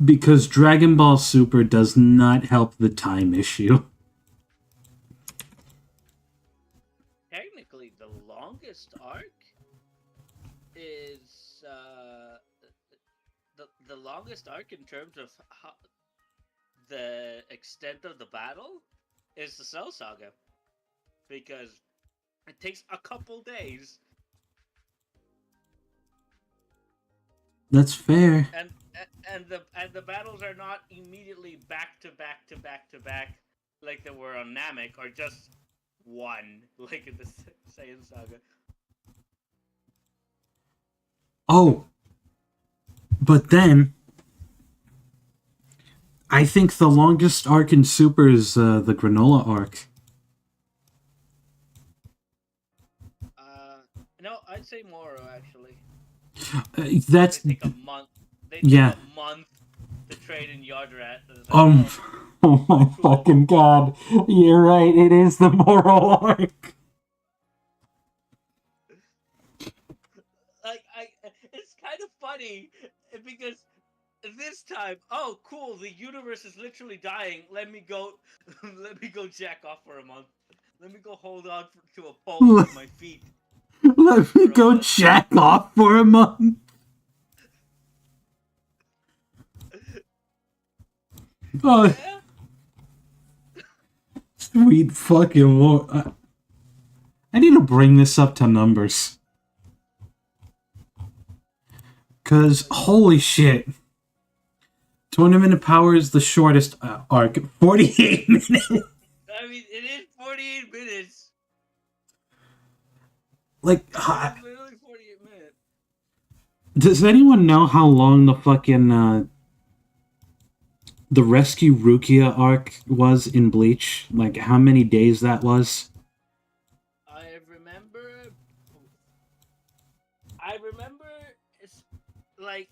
Because Dragon Ball Super does not help the time issue. Technically, the longest arc is the longest arc in terms of the extent of the battle is the Cell Saga, because it takes a couple days. That's fair. And the battles are not immediately back to back to back to back like they were on Namek, or just one like in the Saiyan Saga. Oh. But then, I think the longest arc in Super is the Granola arc. No, I'd say Moro actually. That's They take a month. They take yeah. a month to trade in Yardrat. Oh my fucking god! You're right. It is the moral arc. Like it's kind of funny because this time, oh cool, the universe is literally dying. Let me go, let me go jack off for a month. Let me go hold on to a pole with my feet. Let me go jack off for a month. Oh, Yeah? sweet fucking war. I need to bring this up to numbers. Cause holy shit. Tournament of Power is the shortest arc. 48 minutes. I mean, it is 48 minutes. Like, It's literally 48 minutes. does anyone know how long the fucking the Rescue Rukia arc was in Bleach? Like, how many days that was? I remember it's like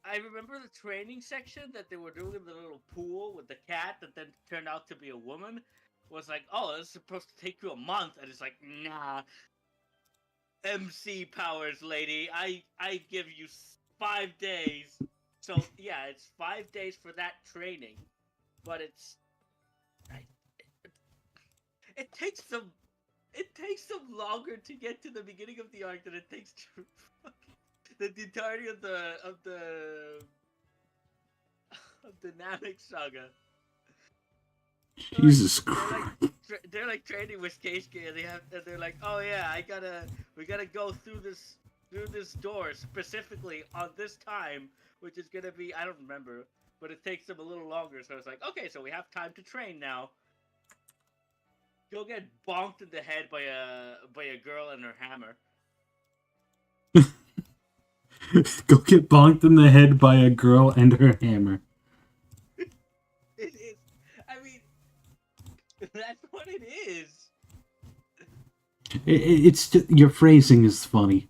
I remember the training section that they were doing in the little pool with the cat that then turned out to be a woman was like, oh, it's supposed to take you a month, and it's like, nah, MC powers, lady. I give you 5 days. So yeah, it's 5 days for that training, but it takes them. it takes them longer to get to the beginning of the arc than it takes to the entirety of the Namek saga. Jesus They're Christ. like they're like training with Keisuke, and they're like, oh yeah, we gotta go through this door specifically on this time, which is gonna be, I don't remember, but it takes them a little longer. So it's like, okay, so we have time to train now. Go get bonked in the head by a girl and her hammer. Go get bonked in the head by a girl and her hammer. It is. I mean, that's what it is. It's just, your phrasing is funny.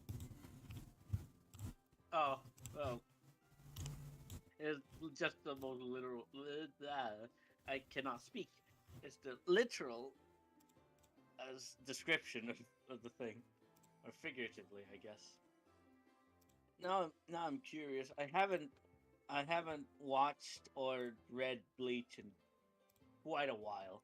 Oh. It's just the most literal. I cannot speak. It's the literal as description of the thing, or figuratively, I guess. Now I'm curious. I haven't watched or read Bleach in quite a while.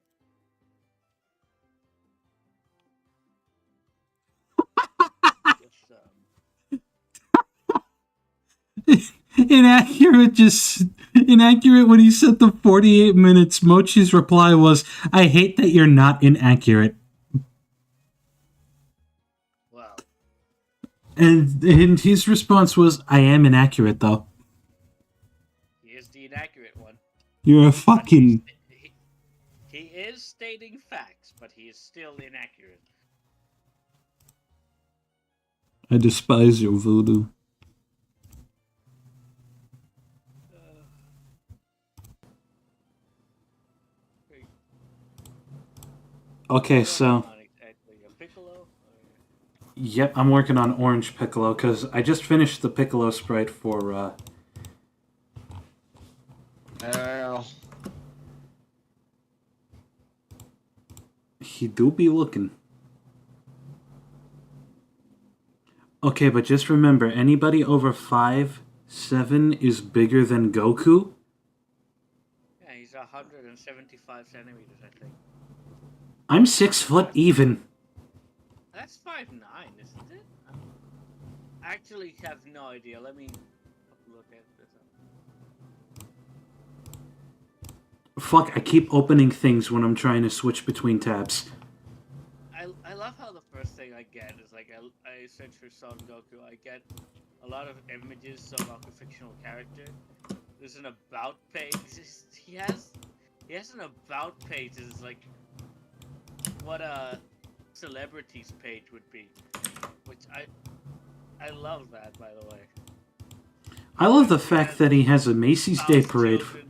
Just, Inaccurate when he said the 48 minutes. Mochi's reply was, I hate that you're not inaccurate. well, And his response was, I am inaccurate though. he is the inaccurate one. You're a But fucking... he is stating facts, but he is still inaccurate. I despise your voodoo. Okay, so... Not exactly a Piccolo. Or... Yep, I'm working on Orange Piccolo, because I just finished the Piccolo sprite for, He do be looking. Okay, but just remember, anybody over 5'7" is bigger than Goku? Yeah, he's 175 centimeters, I think. I'm 6 foot even. That's 5'9", isn't it? I actually have no idea. Let me look at this. Fuck, I keep opening things when I'm trying to switch between tabs. I love how the first thing I get is like I search for Son Goku. I get a lot of images about the fictional character. There's an about page. He has an about page. Is like what a celebrities page would be, which I love that, by the way. I love the fact that he has a Macy's Day Parade. Children.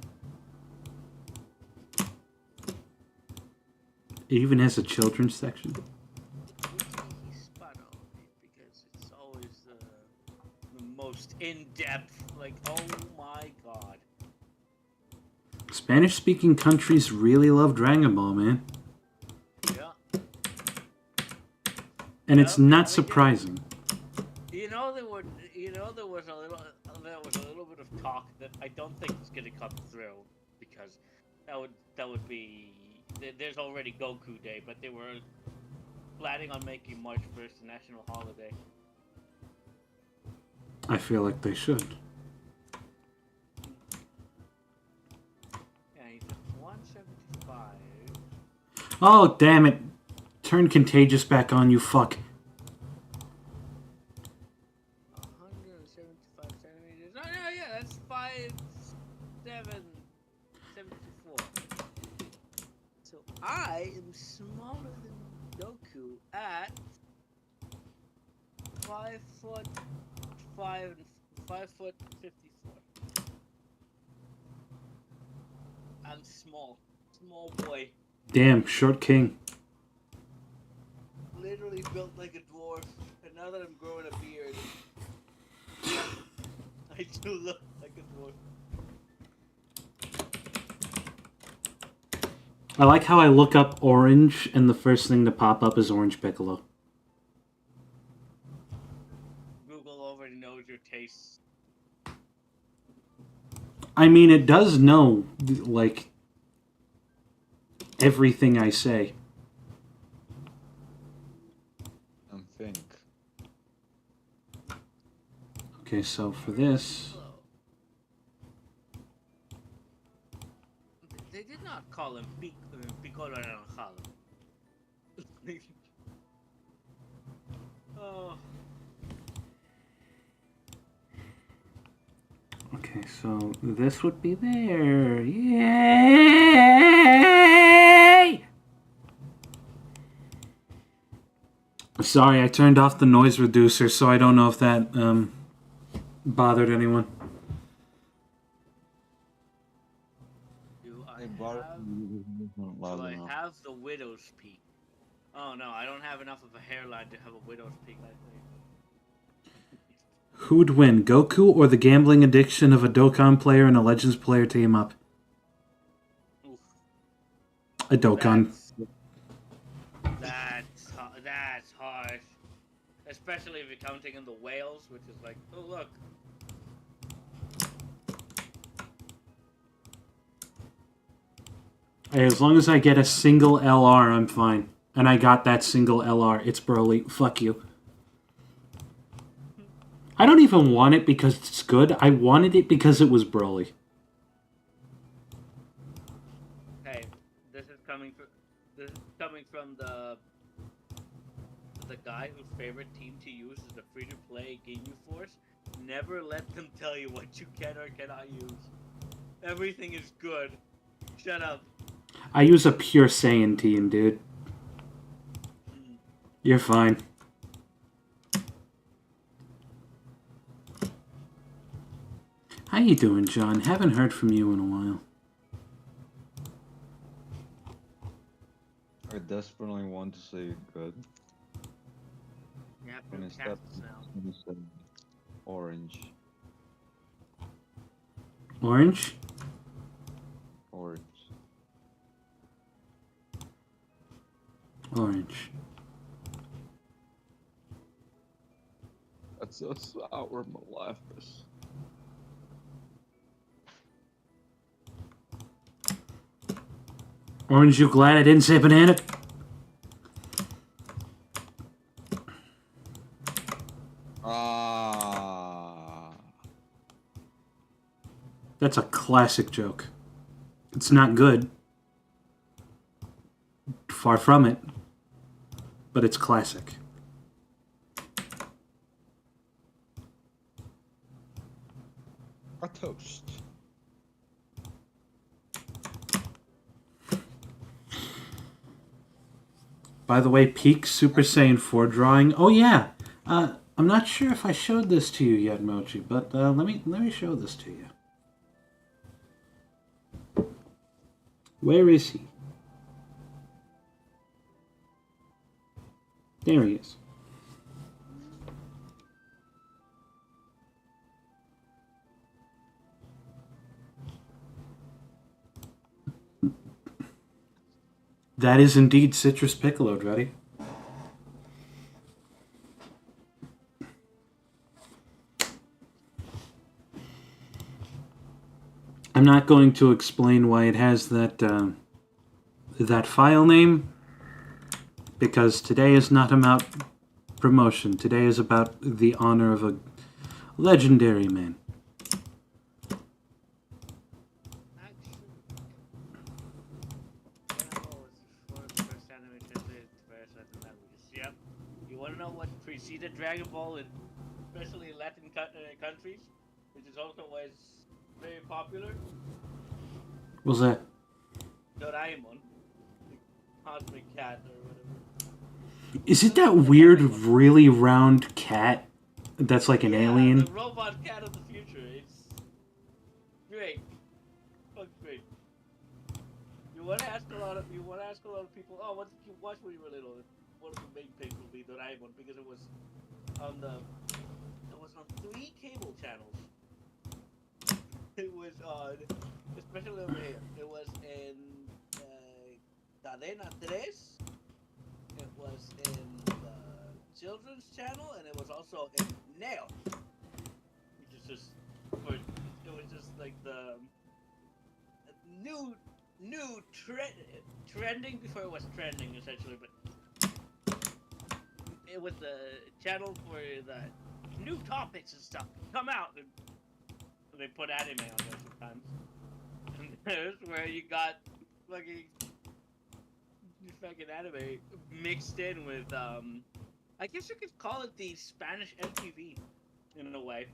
It even has a children's section. He's spot on, because it's always the most in-depth, like, oh my god. Spanish-speaking countries really love Dragon Ball, man. Yeah. And it's Yep, not they do. surprising. There was a little bit of talk that I don't think is gonna come through, because that would be, there's already Goku Day, but they were planning on making March 1st a national holiday. I feel like they should. Yeah, he's at 175. Oh, damn it. Turn Contagious back on, you fuck. 175 centimeters. Oh, yeah, that's 5'7", 74. So I am smaller than Goku at 5'5" and 5'54". I'm small boy. Damn, short king. Literally built like a dwarf, and now that I'm growing a beard, I do look like a dwarf. I like how I look up orange and the first thing to pop up is Orange Piccolo. Google already knows your tastes. I mean, it does know, like, everything I say. Okay, so for this, They did not call him Piccolo Naranjado. Oh, okay, so this would be there. Yay! Sorry, I turned off the noise reducer, so I don't know if that bothered anyone. do I Hey, Bart, have? not loud Do I enough. have the widow's peak? Oh no, I don't have enough of a hairline to have a widow's peak. I think. Who'd win, Goku or the gambling addiction of a Dokkan player and a Legends player team up? Oof, A Dokkan. that's harsh. Especially if you're counting in the whales, which is like, oh look, Hey, as long as I get a single LR, I'm fine. And I got that single LR. It's Broly. Fuck you. I don't even want it because it's good. I wanted it because it was Broly. hey, this is coming from the guy whose favorite team to use is the free-to-play Ginyu Force. Never let them tell you what you can or cannot use. Everything is good. Shut up. I use a pure Saiyan team, dude. Mm. You're fine. How you doing, John? Haven't heard from you in a while. I desperately want to say good. You have And to instead, cast now. you said orange. Orange? Orange. Orange. That's so sour, molasses. Orange, you glad I didn't say banana? Ah. That's a classic joke. It's not good. Far from it. But it's classic. A toast. By the way, peak Super Saiyan 4 drawing. Oh yeah. I'm not sure if I showed this to you yet, Mochi, but let me show this to you. Where is he? There he is. That is indeed Citrus Piccolo, ready? I'm not going to explain why it has that that file name, because today is not about promotion. Today is about the honor of a legendary man. Yep. You want to know what preceded Dragon Ball, especially in Latin countries, which is also why it's very popular? What's that? Doraemon, the cosmic cat or whatever. Is it that weird, really round cat that's like an alien? The robot cat of the future. It's great. Fuck great. You want to ask a lot of people. Oh, what did you watch when you were little? One of the main things will be Doraemon because it was on 3 cable channels. It was on, especially over here. It was in Cadena 3. It was in the children's channel, and it was also in Neo, which is just it was just like the new trending before it was trending essentially, but it was the channel for the new topics and stuff come out. And they put anime on there sometimes. And there's where you got fucking anime mixed in with I guess you could call it the Spanish MTV in a way,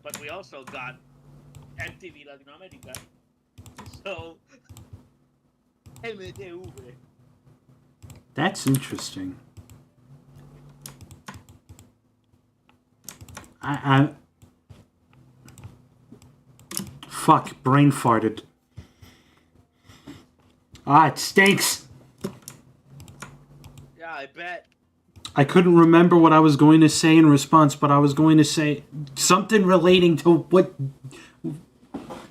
but we also got MTV Latinoamérica. So MTV. That's interesting. I fuck, brain farted. Ah, it stinks. Yeah, I bet. I couldn't remember what I was going to say in response, but I was going to say something relating to what...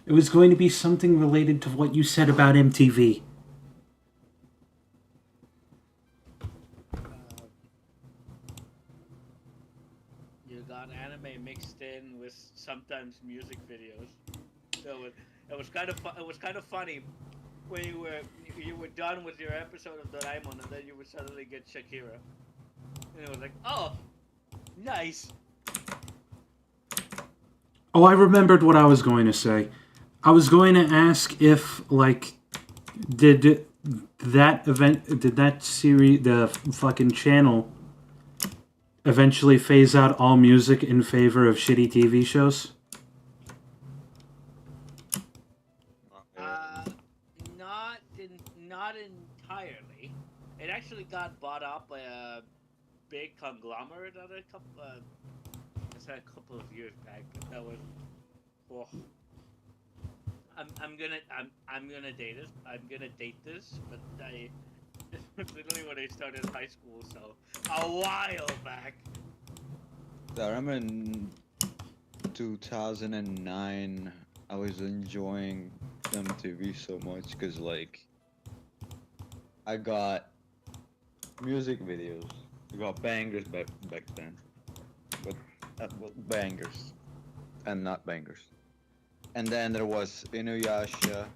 It was going to be something related to what you said about MTV. You got anime mixed in with sometimes music videos. So it was kind of funny when you were done with your episode of Doraemon and then you would suddenly get Shakira. And it was like, oh, nice. Oh, I remembered what I was going to say. I was going to ask if, like, did that series, the fucking channel, eventually phase out all music in favor of shitty TV shows? Not entirely. It actually got bought up by a big conglomerate a couple of years back. But that was, oh. I'm gonna date this. I'm gonna date this, but it's literally when I started high school, so a while back. I remember in 2009, I was enjoying MTV so much because, like, I got music videos. I got bangers back then, but bangers and not bangers. And then there was Inuyasha.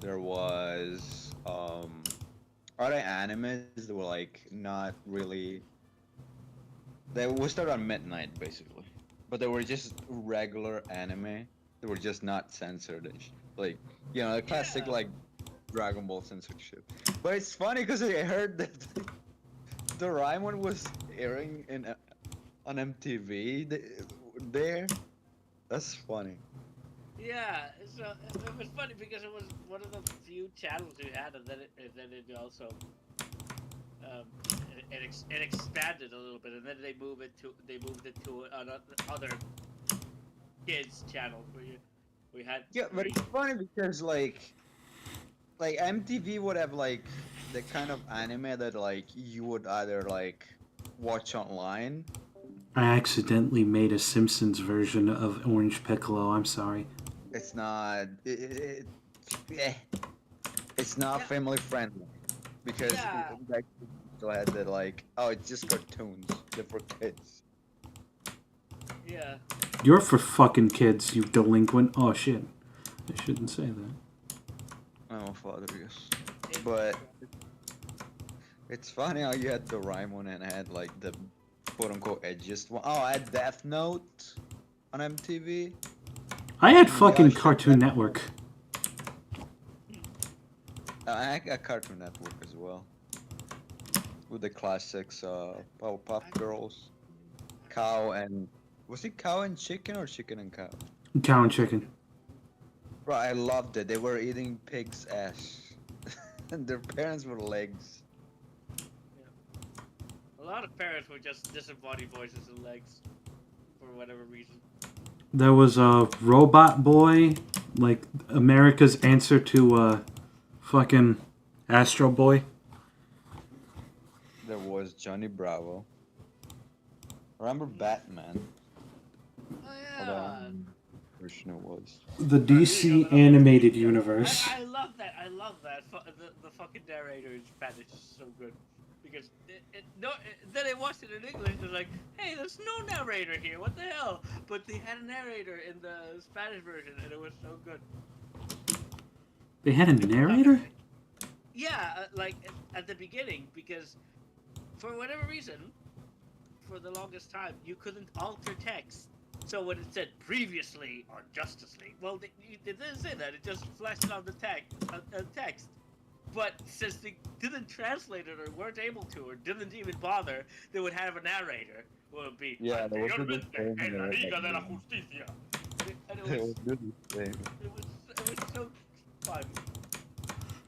There was other animes that were like not really. They would start on midnight basically, but they were just regular anime. They were just not censored, and like the classic like Dragon Ball censorship. But it's funny because I heard that Doraemon was airing on MTV there. That's funny. Yeah, so it was funny because it was one of the few channels we had, and then it also it expanded a little bit, and then they moved it to another kids channel where we had. Yeah, but it's funny because like MTV would have like the kind of anime that like you would either like watch online. I accidentally made a Simpsons version of Orange Piccolo. I'm sorry. It's not. It's not family friendly because like still had that like it's just cartoons. They're for kids. Yeah. You're for fucking kids, you delinquent. Oh shit. I shouldn't say that. I'm a father, yes. But it's funny how you had Doraemon and I had like the quote unquote edgiest one. Oh, I had Death Note on MTV. I had fucking Cartoon Network. I got Cartoon Network as well. With the classics, Powerpuff Girls, Cow and... Was it Cow and Chicken or Chicken and Cow? Cow and Chicken. Bro, I loved it. They were eating pig's ass. And their parents were legs. Yeah. A lot of parents were just disembodied voices and legs. For whatever reason. There was a Robot Boy, like America's answer to fucking Astro Boy. There was Johnny Bravo. Remember Batman? Oh yeah. Version it was. The DC animated universe. I love that. I love that. The fucking narrator in Spanish is so good. Because then I watched it in English and was like, hey, there's no narrator here. What the hell? But they had a narrator in the Spanish version, and it was so good. They had a narrator? Yeah, like at the beginning, because for whatever reason, for the longest time, you couldn't alter text. So when it said previously on Justice League, well, it didn't say that. It just flashed on the text. But since they didn't translate it or weren't able to or didn't even bother, they would have a narrator who would be Yeah, they would do the "Anteriormente same en la there, Liga but de la yeah. Justicia." And They would do the same. it was so fun.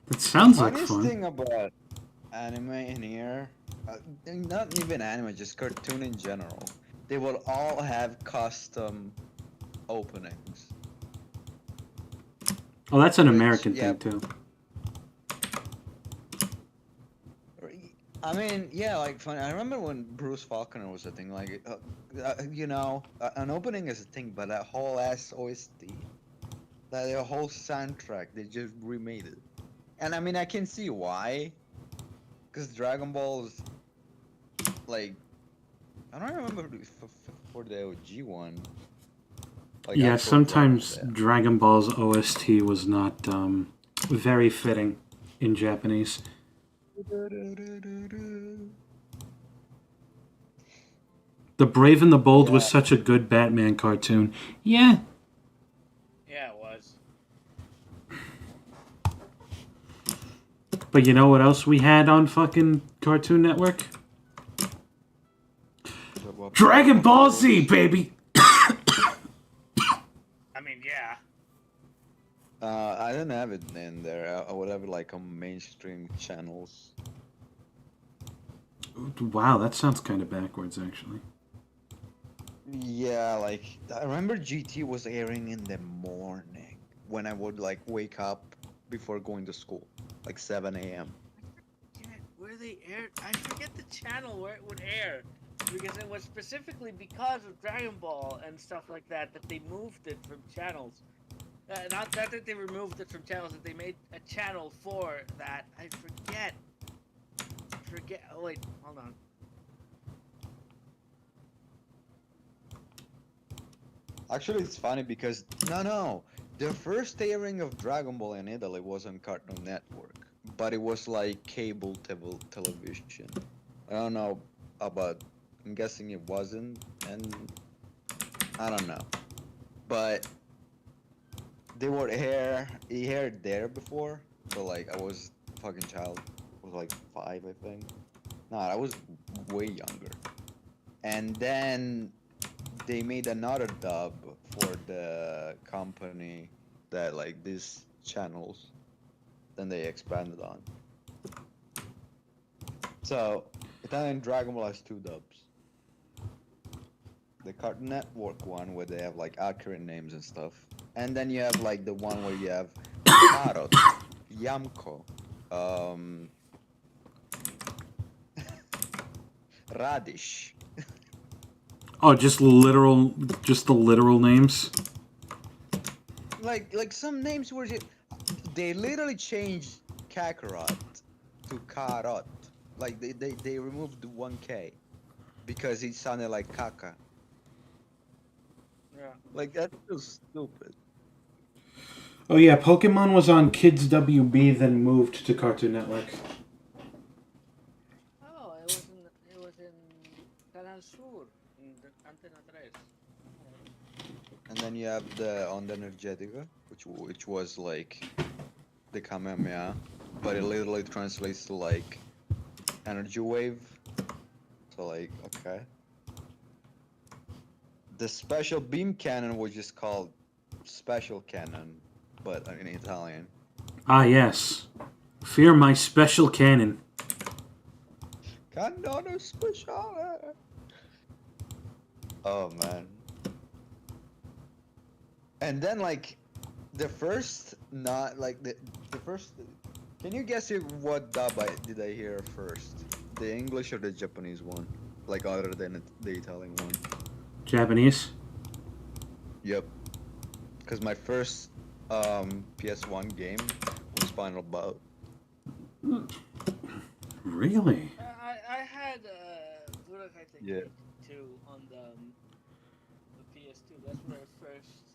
It sounds like Funniest fun. thing about anime in here, not even anime, just cartoon in general, they will all have custom openings. Oh, that's an Which, American yeah. thing too. I mean, yeah, like funny. I remember when Bruce Faulkner was a thing. Like, an opening is a thing, but that whole ass OST, that whole soundtrack, they just remade it. And I mean, I can see why, because Dragon Ball's like, I don't remember for the OG one. Like, Yeah, actual Dragon sometimes Ball, yeah. Dragon Ball's OST was not very fitting in Japanese. The Brave and the Bold was Yeah. such a good Batman cartoon. Yeah. Yeah, it was. But you know what else we had on fucking Cartoon Network? Dragon Ball Z, baby! I mean, yeah. I didn't have it in there. I would have it like on mainstream channels. Wow, that sounds kind of backwards, actually. Yeah, like I remember GT was airing in the morning when I would like wake up before going to school, like 7 a.m. Yeah, where they aired. I forget the channel where it would air. Because it was specifically because of Dragon Ball and stuff like that that they moved it from channels. Not that they removed it from channels, that they made a channel for that. I forget. Oh, wait, hold on. Actually, it's funny because no, the first airing of Dragon Ball in Italy was on Cartoon Network, but it was like cable television. I don't know about. I'm guessing it wasn't, and I don't know, but they would air. He aired there before, so like I was a fucking child. I was like 5, I think. No, I was way younger. And then they made another dub for the company that like these channels. Then they expanded on. So Italian Dragon Ball has 2 dubs. The Cartoon Network one where they have like accurate names and stuff, and then you have like the one where you have Carrot, Yamko, Radish. Oh, just the literal names? Like some names were they literally changed Kakarot to Carrot. Like they removed the 1K because it sounded like caca. Yeah. Like that's so stupid. Oh yeah, Pokemon was on Kids WB, then moved to Cartoon Network. Oh, it was in Canal Sur, in the Antena 3. And then you have the Onda Energetica, which was like the Kamehameha, but it literally translates to like energy wave. So like okay. The special beam cannon was just called special cannon, but in Italian. Ah yes. Fear my special cannon. Cannone speciale. Oh man. And then like the first not like the first can you guess what dub did I hear first? The English or the Japanese one? Like other than the Italian one? Japanese? Yep. Because my first PS1 game was Final Bout. Really? I had Budokai Tenkaichi Yeah. 2 on the PS2. That's where I first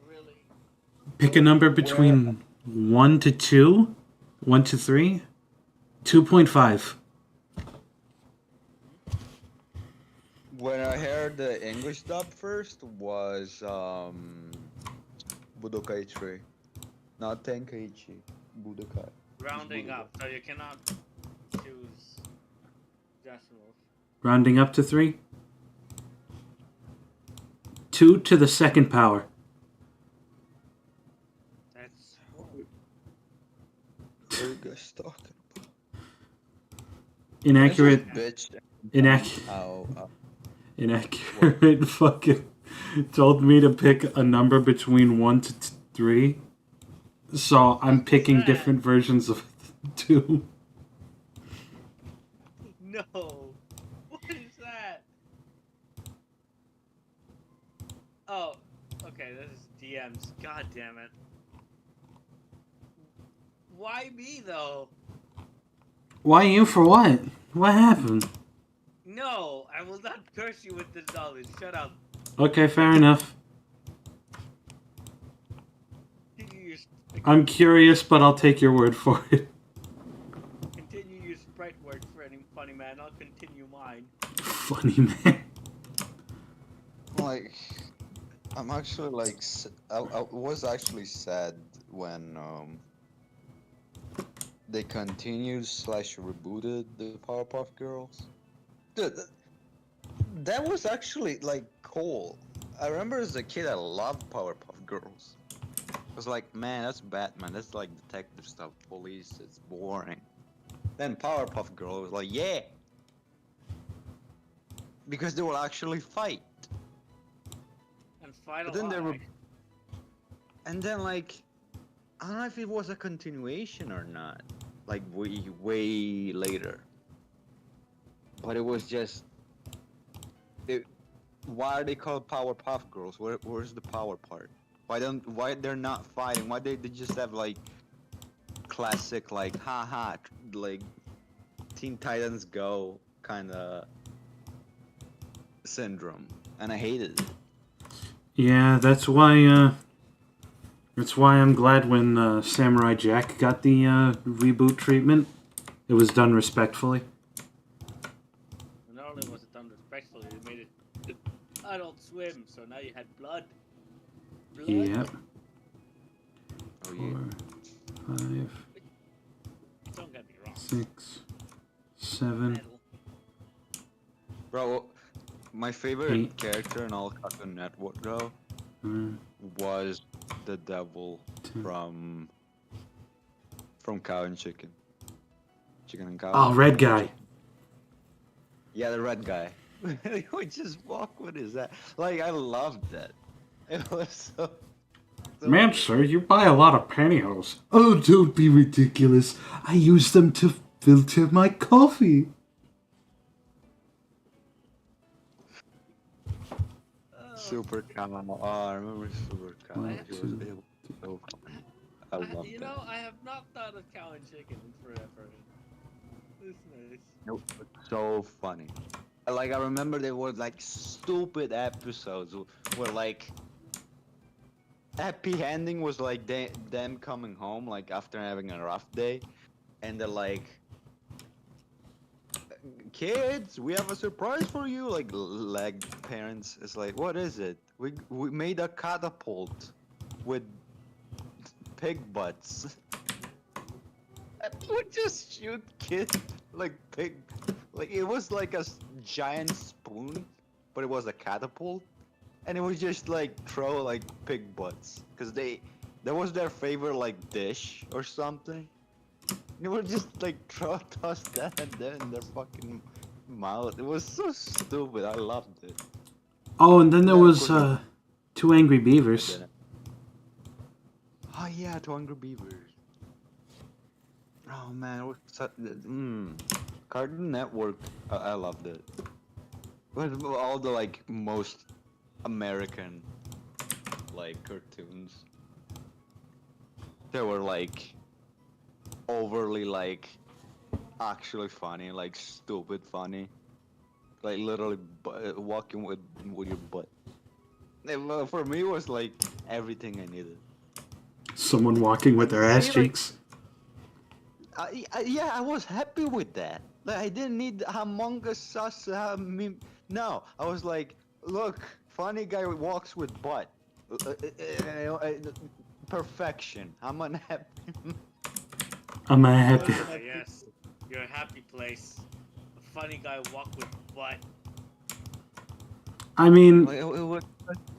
really. Pick a number between 1 to 2? 1 to 3? 2.5. when I heard the English dub first was Budokai 3. Not Tenkaichi. Budokai. Rounding Budokai. up, so you cannot choose decimals. Rounding up to 3. 2 to the second power. That's What are you guys talking about? Inaccurate. Bitch. Inaccurate. Inaccurate. Fucking told me to pick a number between 1 to 3. So I'm picking different versions of 2. no. What is that? Oh, okay. This is DMs. God damn it. Why me though? Why you for what? What happened? No, I will not curse you with this knowledge. Shut up. Okay, fair enough. Continue your, I'm curious, but I'll take your word for it. continue your Spritework for any funny man. I'll continue mine. Funny man. Like, I'm actually like, I was actually sad when they continued / rebooted the Powerpuff Girls. Dude, that was actually like cool. I remember as a kid I loved Powerpuff Girls. I was like, man, that's Batman. That's like detective stuff. Police, it's boring. Then Powerpuff Girl was like, yeah, because they will actually fight. And fight a But then lot. there were, and then like, I don't know if it was a continuation or not. Like way later. But it was just, why are they called Powerpuff Girls? Where's the power part? Why they're not fighting? Why they just have like classic like haha like Teen Titans Go kind of syndrome, and I hated it. Yeah, that's why I'm glad when Samurai Jack got the reboot treatment. It was done respectfully. Not only was it done respectfully, they made it Adult Swim, so now you had blood. Blood? Yep. Oh yeah. 4, 5, Don't get me wrong. 6, 7. Metal. Bro, my favorite 8. character in all Cartoon Network though was the devil 10. from Cow and Chicken. Chicken and Cow. Oh, red guy. Yeah, the red guy. Which is fuck. What is that? Like, I loved that. It was so. Man, sir, you buy a lot of pantyhose. Oh, don't be ridiculous. I use them to filter my coffee. Super Cow. Oh, I remember Super Cow. One, It was two. so funny. I loved You that. know, I have not thought of Cow and Chicken in forever. It's nice. Nope. So funny. Like, I remember there were like stupid episodes where like happy ending was like them coming home like after having a rough day, and they're like, kids, we have a surprise for you. Like parents is like, what is it? We made a catapult with pig butts. We just shoot kids like pig. Like, it was like a giant spoon, but it was a catapult, and it was just like throw like pig butts, cause that was their favorite like dish or something. They would just like toss that and then in their fucking mouth. It was so stupid. I loved it. Oh, and then there Yeah, of was course. 2 Angry Beavers. Oh yeah, to Angry Beavers. Oh man, it was such, Cartoon Network. I loved it. With all the like most American like cartoons, they were like overly like actually funny, like stupid funny, like literally walking with your butt. For me, it was like everything I needed. Someone walking with their ass See, like, cheeks. Yeah, I was happy with that. Like, I didn't need Among Us, No, I was like, look, funny guy walks with butt. Perfection. I'm unhappy. I'm happy. Yes, you're a happy place. A funny guy walk with butt. I mean, Like, it was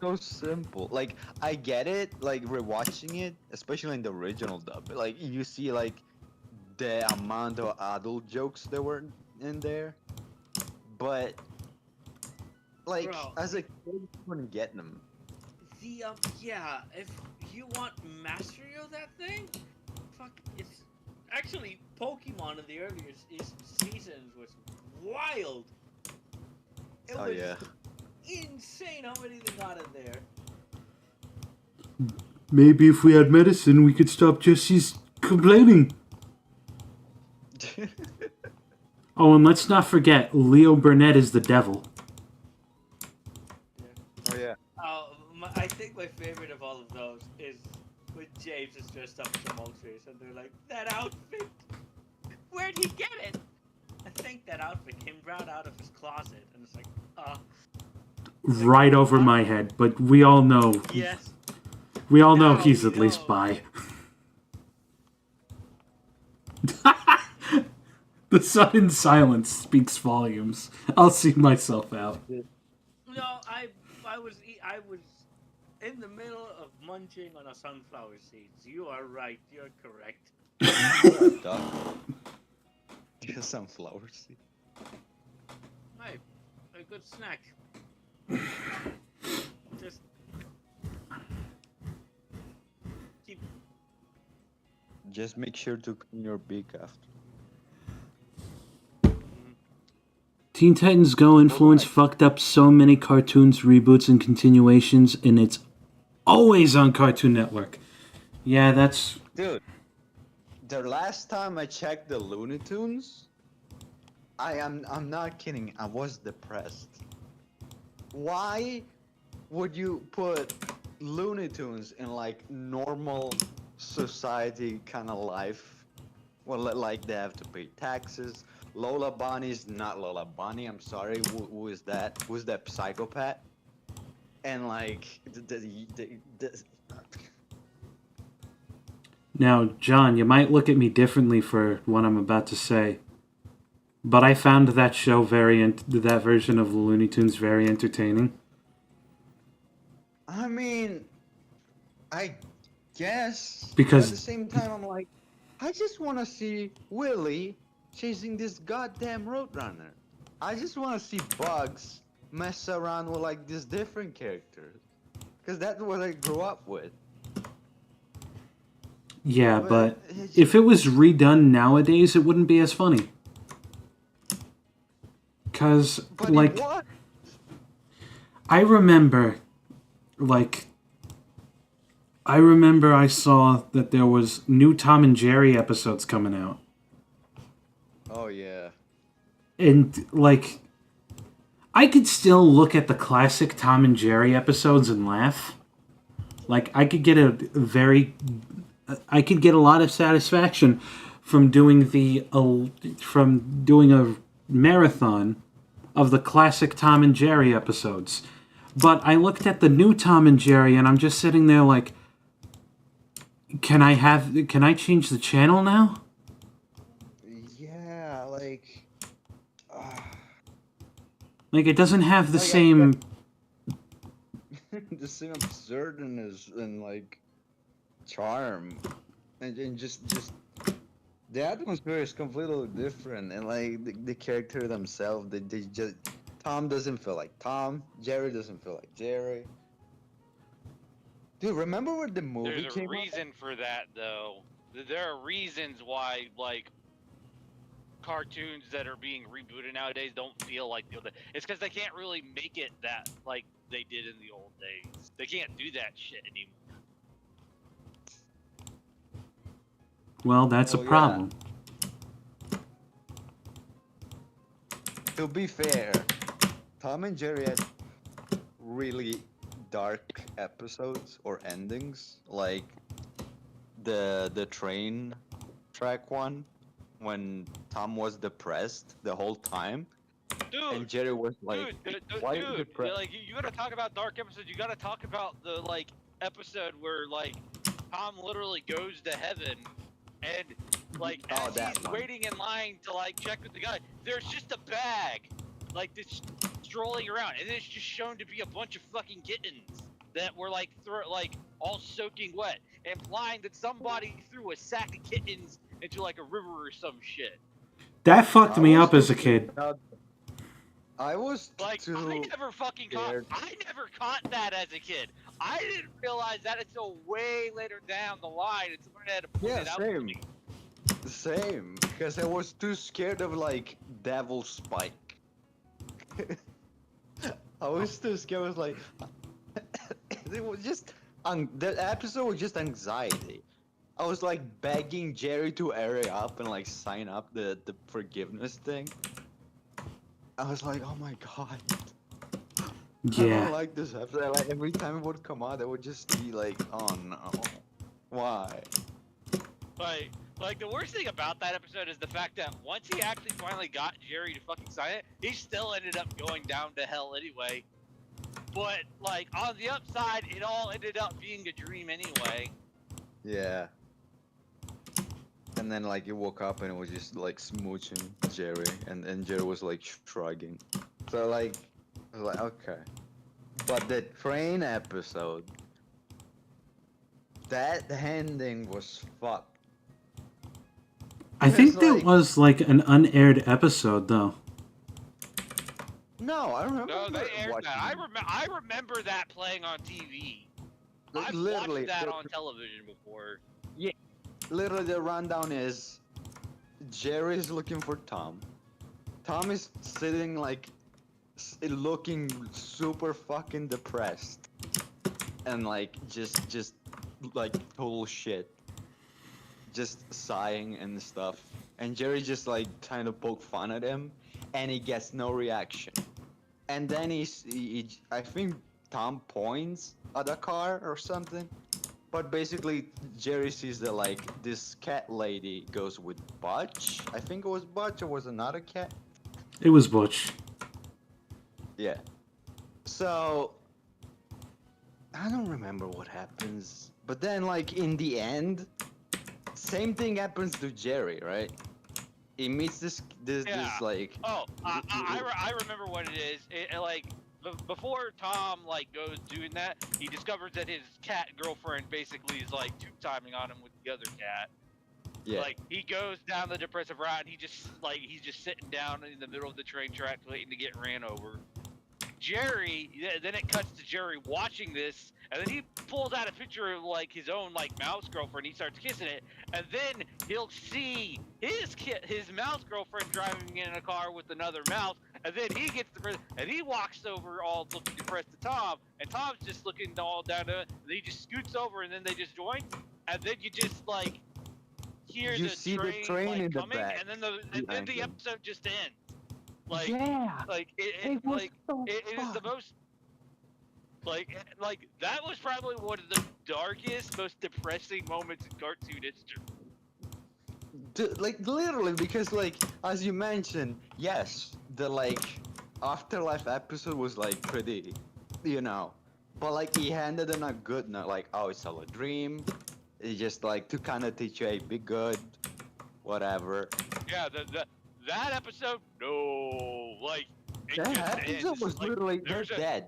so simple. Like, I get it, like, rewatching it, especially in the original dub. Like, you see, like, the amount of adult jokes that were in there. But, like, Bro, as a kid, you couldn't get them. yeah, if you want mastery of that thing, fuck, it's actually Pokemon in the earlier seasons was wild. It Oh, was yeah. insane how many they got in there. maybe if we had medicine, we could stop Jesse's complaining. Oh, and let's not forget, Leo Burnett is the devil. Oh, yeah. I think my favorite of all of those is when James is dressed up as a Moltres and they're like, that outfit, where'd he get it? I think that outfit came right out of his closet, and it's like, Right over my head, but we all know. yes. We all know Now he's we at least know. bi. The sudden silence speaks volumes. I'll see myself out. No, I was in the middle of munching on a sunflower seeds. You are right. You're correct. Just some flowers. Hey, a good snack. Just keep. Just make sure to clean your beak after. Teen Titans Go influence fucked up so many cartoons, reboots, and continuations, and it's always on Cartoon Network. Yeah, that's... Dude, the last time I checked the Looney Tunes, I'm not kidding, I was depressed. Why would you put Looney Tunes in like normal society kind of life? Well, like they have to pay taxes. Lola Bunny's not Lola Bunny, I'm sorry. Who is that? Who's that psychopath? And like Now, John, you might look at me differently for what I'm about to say, but I found that show that version of the Looney Tunes very entertaining. I mean, I guess. Because- But at the same time, I'm like, I just want to see Willie chasing this goddamn Roadrunner. I just want to see Bugs mess around with like these different characters, because that's what I grew up with. Yeah, but it's if it was redone nowadays, it wouldn't be as funny. Because, But like, what? I remember I saw that there was new Tom and Jerry episodes coming out. Oh yeah. And, like, I could still look at the classic Tom and Jerry episodes and laugh. Like, I could get a lot of satisfaction from doing a marathon of the classic Tom and Jerry episodes. But I looked at the new Tom and Jerry and I'm just sitting there like, can I change the channel now? Yeah, like. Like, it doesn't have the Like, same... the same absurdness and like charm, and just the atmosphere is completely different, and like the character themselves, they just Tom doesn't feel like Tom, Jerry doesn't feel like Jerry. Dude, remember where the movie There's a came out? reason for that, though. There are reasons why, like, cartoons that are being rebooted nowadays don't feel like the old days. It's because they can't really make it that like they did in the old days. They can't do that shit anymore. Well, that's Oh, a yeah. problem. To be fair, Tom and Jerry had really dark episodes or endings, like the train track one, when Tom was depressed the whole time, Dude, and Jerry was like, "Why are you dude, depressed?" like you gotta talk about dark episodes. You gotta talk about the like episode where like Tom literally goes to heaven, and like as that he's one. waiting in line to like check with the guy, there's just a bag like this strolling around, and it's just shown to be a bunch of fucking kittens that were like all soaking wet, implying that somebody threw a sack of kittens into like a river or some shit. That fucked I me was up as a too kid. scared. I was Like too. I never fucking scared. I never caught that as a kid. I didn't realize that until way later down the line, and someone had to point Yeah, it out to same. me. Same, because I was too scared of like Devil Spike. I was too scared. I was like, it was just the episode was just anxiety. I was like begging Jerry to hurry up and like sign up the forgiveness thing. I was like, oh my god, I don't Yeah. like this episode. Like every time it would come out, I would just be like, oh no, why? Like the worst thing about that episode is the fact that once he actually finally got Jerry to fucking sign it, he still ended up going down to hell anyway. But like on the upside, it all ended up being a dream anyway. Yeah. And then like you woke up and it was just like smooching Jerry, and Jerry was like shrugging. So like, I was like, okay. But the train episode, that ending was fucked. I think It's that like- was like an unaired episode, though. No, I remember. No, they aired watching that. it. I remember that playing on TV. Like, I've literally, watched that the- on television before. Literally, the rundown is Jerry is looking for Tom. Tom is sitting like looking super fucking depressed and like just like total shit, just sighing and stuff. And Jerry just like trying to poke fun at him, and he gets no reaction. And then I think Tom points at a car or something. But basically, Jerry sees that like this cat lady goes with Butch. I think it was Butch or was another cat. It was Butch. Yeah. So I don't remember what happens. But then like in the end, same thing happens to Jerry, right? He meets this Yeah. like Oh, I remember what it is. Like before Tom like goes doing that, he discovers that his cat girlfriend basically is like two-timing on him with the other cat. yeah. Like he goes down the depressive route, and he's just sitting down in the middle of the train tracks waiting to get ran over. Jerry, then it cuts to Jerry watching this, and then he pulls out a picture of like his own like mouse girlfriend. He starts kissing it, and then he'll see his mouse girlfriend driving in a car with another mouse, and then he gets and he walks over all looking depressed to Tom, and Tom's just looking all down to it, and he just scoots over, and then they just join, and then you just like hear You the see the train, train like, in the coming, back and then the behind them. episode just ends. Like, yeah. like It was like so it is the fun. most like that was probably one of the darkest, most depressing moments in cartoon history. Like literally, because like as you mentioned, yes, the like afterlife episode was like pretty, but like he ended on a good note, like, oh, it's all a dream. It's just like to kind of teach you, hey, be good, whatever. Yeah, that episode, no, like it That just episode ends. was Like, literally they're there's dead.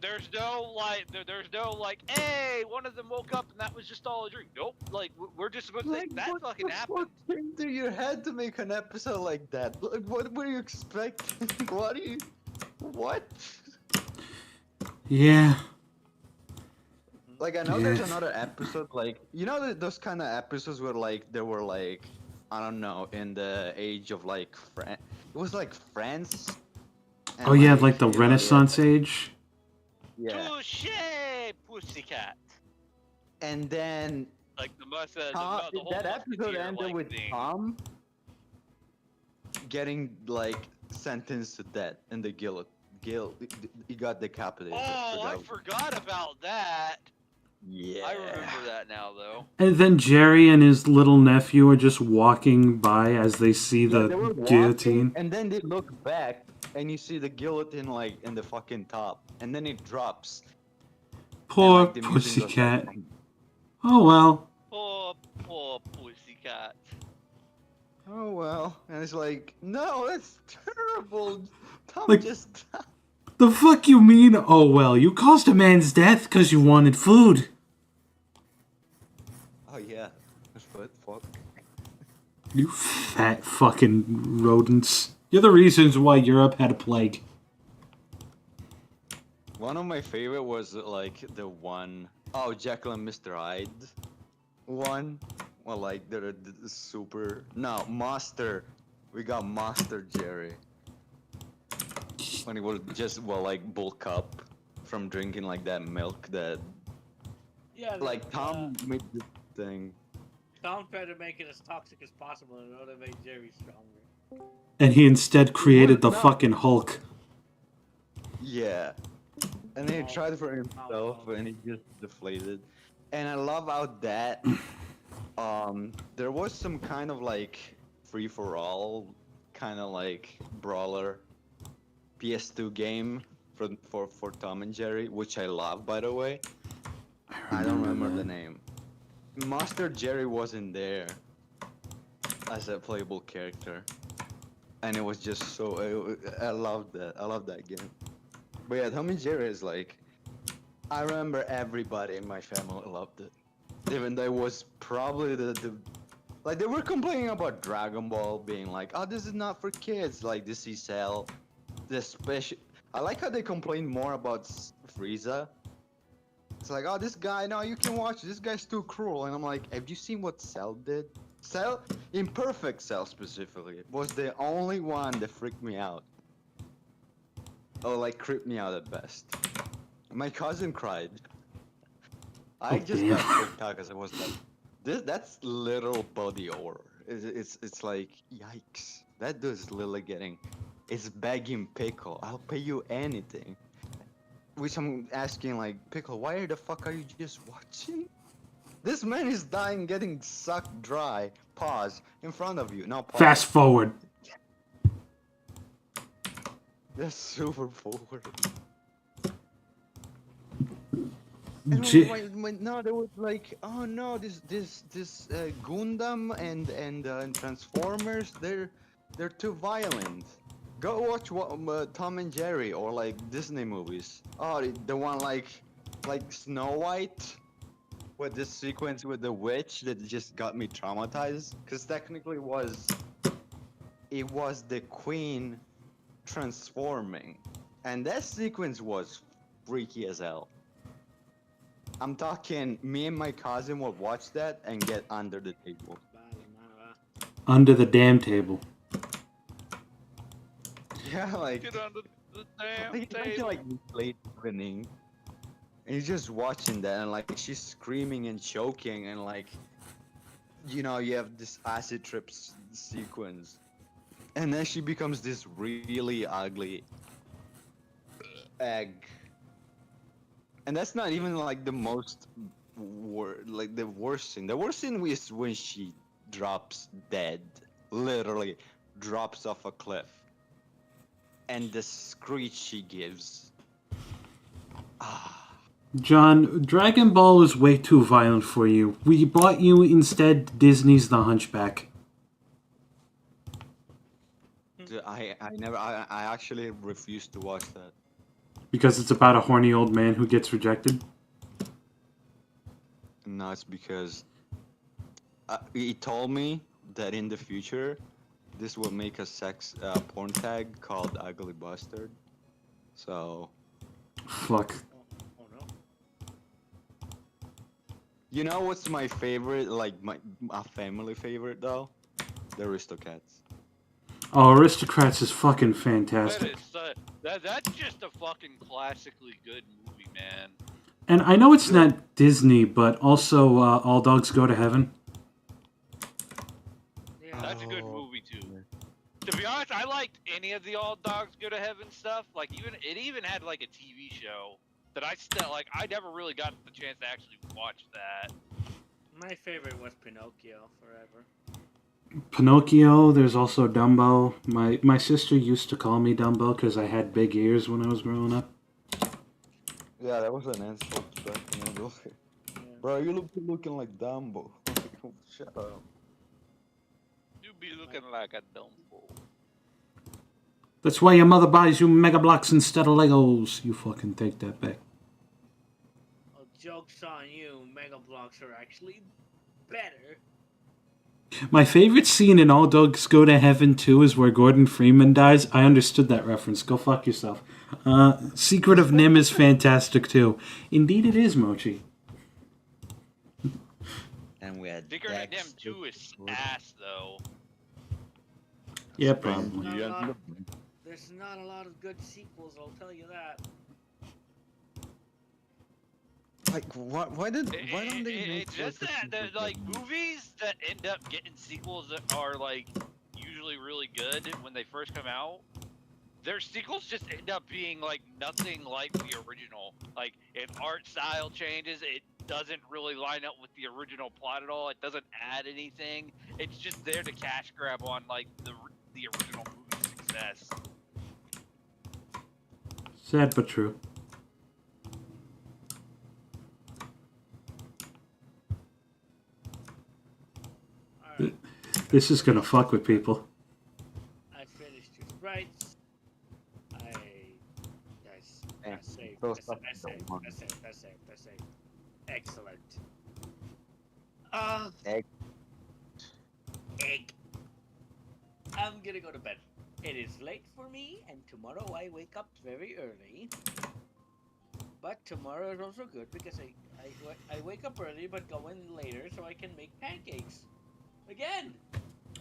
there's no like, hey, one of them woke up and that was just all a dream. Nope, like we're just supposed to think that what fucking the happened. fuck came through your head to make an episode like that? Like, what were you expecting? What? Yeah. Like, I know there's Yeah. another episode, like, those kind of episodes where, like, they were, like, I don't know, in the age of, like, it was, like, France. and, Oh yeah, like the you know, Renaissance age. Yeah. Touche, pussycat. And then Like the Tom, the whole that episode musketeer, ended like, with thing. Tom getting, like, sentenced to death in the he got decapitated. Oh, I forgot about that. Yeah. I remember that now, though. And then Jerry and his little nephew are just walking by as they see Yeah, the they were walking, guillotine. and then they look back, and you see the guillotine like in the fucking top, and then it drops. Poor and, like, the music goes pussycat. like, Oh well. Poor pussycat. oh well, and it's like, no, that's terrible. Tom Like- just. The fuck you mean? Oh well, you caused a man's death because you wanted food. Oh yeah, what fuck? You fat fucking rodents. You're the reasons why Europe had a plague. One of my favorite was like the one oh Jekyll and Mr. Hyde one. Well, like the super no Master. We got Master Jerry when he was just like bulk up from drinking like that milk that Yeah, like Tom made this thing. Tom tried to make it as toxic as possible in order to make Jerry stronger. And he instead created the No. fucking Hulk. Yeah. And then he Oh, tried it for himself oh. and he just deflated. And I love how that there was some kind of like free for all kind of like brawler PS2 game for Tom and Jerry, which I love by the way. I don't remember the name. Master Jerry wasn't there as a playable character. And it was just so I loved that. I love that game. But yeah, Tom and Jerry is like, I remember everybody in my family loved it. Even though it was probably the like they were complaining about Dragon Ball being like, oh, this is not for kids. Like this is Cell, the special. I like how they complain more about Frieza. It's like, oh, this guy, no, you can watch. This guy's too cruel. And I'm like, have you seen what Cell did? Cell, Imperfect Cell specifically, was the only one that freaked me out. Or like creeped me out at best. My cousin cried. I just got freaked out because I was like, that's literal body horror. It's like, yikes. That dude's literally getting, it's begging Pickle, I'll pay you anything. Which I'm asking like, Pickle, why the fuck are you just watching? This man is dying, getting sucked dry, pause, in front of you, now pause. Fast forward. Just super forward. J- No, there was like, oh no, this Gundam and Transformers, they're too violent. Go watch Tom and Jerry or like Disney movies. Oh, the one like Snow White, with this sequence with the witch that just got me traumatized. Cause technically it was the queen transforming, and that sequence was freaky as hell. I'm talking, me and my cousin would watch that and get under the table. Under the damn table. Yeah, like, Get under the damn like imagine table. like late evening, and you're just watching that, and like she's screaming and choking, and like, you know, you have this acid trips sequence, and then she becomes this really ugly egg. And that's not even like the most like the worst scene. The worst scene is when she drops dead, literally drops off a cliff, and the screech she gives. Ah, John, Dragon Ball is way too violent for you. We bought you instead Disney's The Hunchback. I actually refuse to watch that. Because it's about a horny old man who gets rejected? No, it's because he told me that in the future, this will make a sex porn tag called Ugly Bastard. So, Fuck. Oh no. you know what's my favorite, like my family favorite though? The Aristocats. Oh, Aristocrats is fucking That fantastic. is that's just a fucking classically good movie, man. And I know it's not Disney, but also All Dogs Go to Heaven. Yeah. That's a good Oh, movie too. To be honest, I liked any of the All Dogs Go to Heaven stuff. Like it even had like a TV show that I still like. I never really got the chance to actually watch that. My favorite was Pinocchio forever. Pinocchio. There's also Dumbo. My sister used to call me Dumbo because I had big ears when I was growing up. Yeah, that was an insult back in the day. Yeah. Bro, you looking like Dumbo. Shut up. You be looking like a Dumbo. That's why your mother buys you Mega Blocks instead of Legos. You fucking take that back. Well, joke's on you. Mega Blocks are actually better. My favorite scene in All Dogs Go to Heaven 2 is where Gordon Freeman dies. I understood that reference. Go fuck yourself. Secret of Nim is fantastic too. Indeed it is, Mochi. And we had Secret of Dex. Nim 2 is ass though. Yeah, There's probably. not, a lot of, there's not a lot of good sequels, I'll tell you that. Like, why don't they make It's just like, that like movies that end up getting sequels that are like usually really good when they first come out, their sequels just end up being like nothing like the original. Like, if art style changes, it doesn't really line up with the original plot at all. It doesn't add anything. It's just there to cash grab on like the original movie's success. Sad but true. Alright, This is gonna fuck with people. I finished two Sprites. Guys, Yeah, I saved. those I stuff saved. don't I saved. I saved. I saved. Excellent. Egg. Egg. I'm gonna go to bed. It is late for me, and tomorrow I wake up very early. But tomorrow is also good because I wake up early but go in later so I can make pancakes. Again!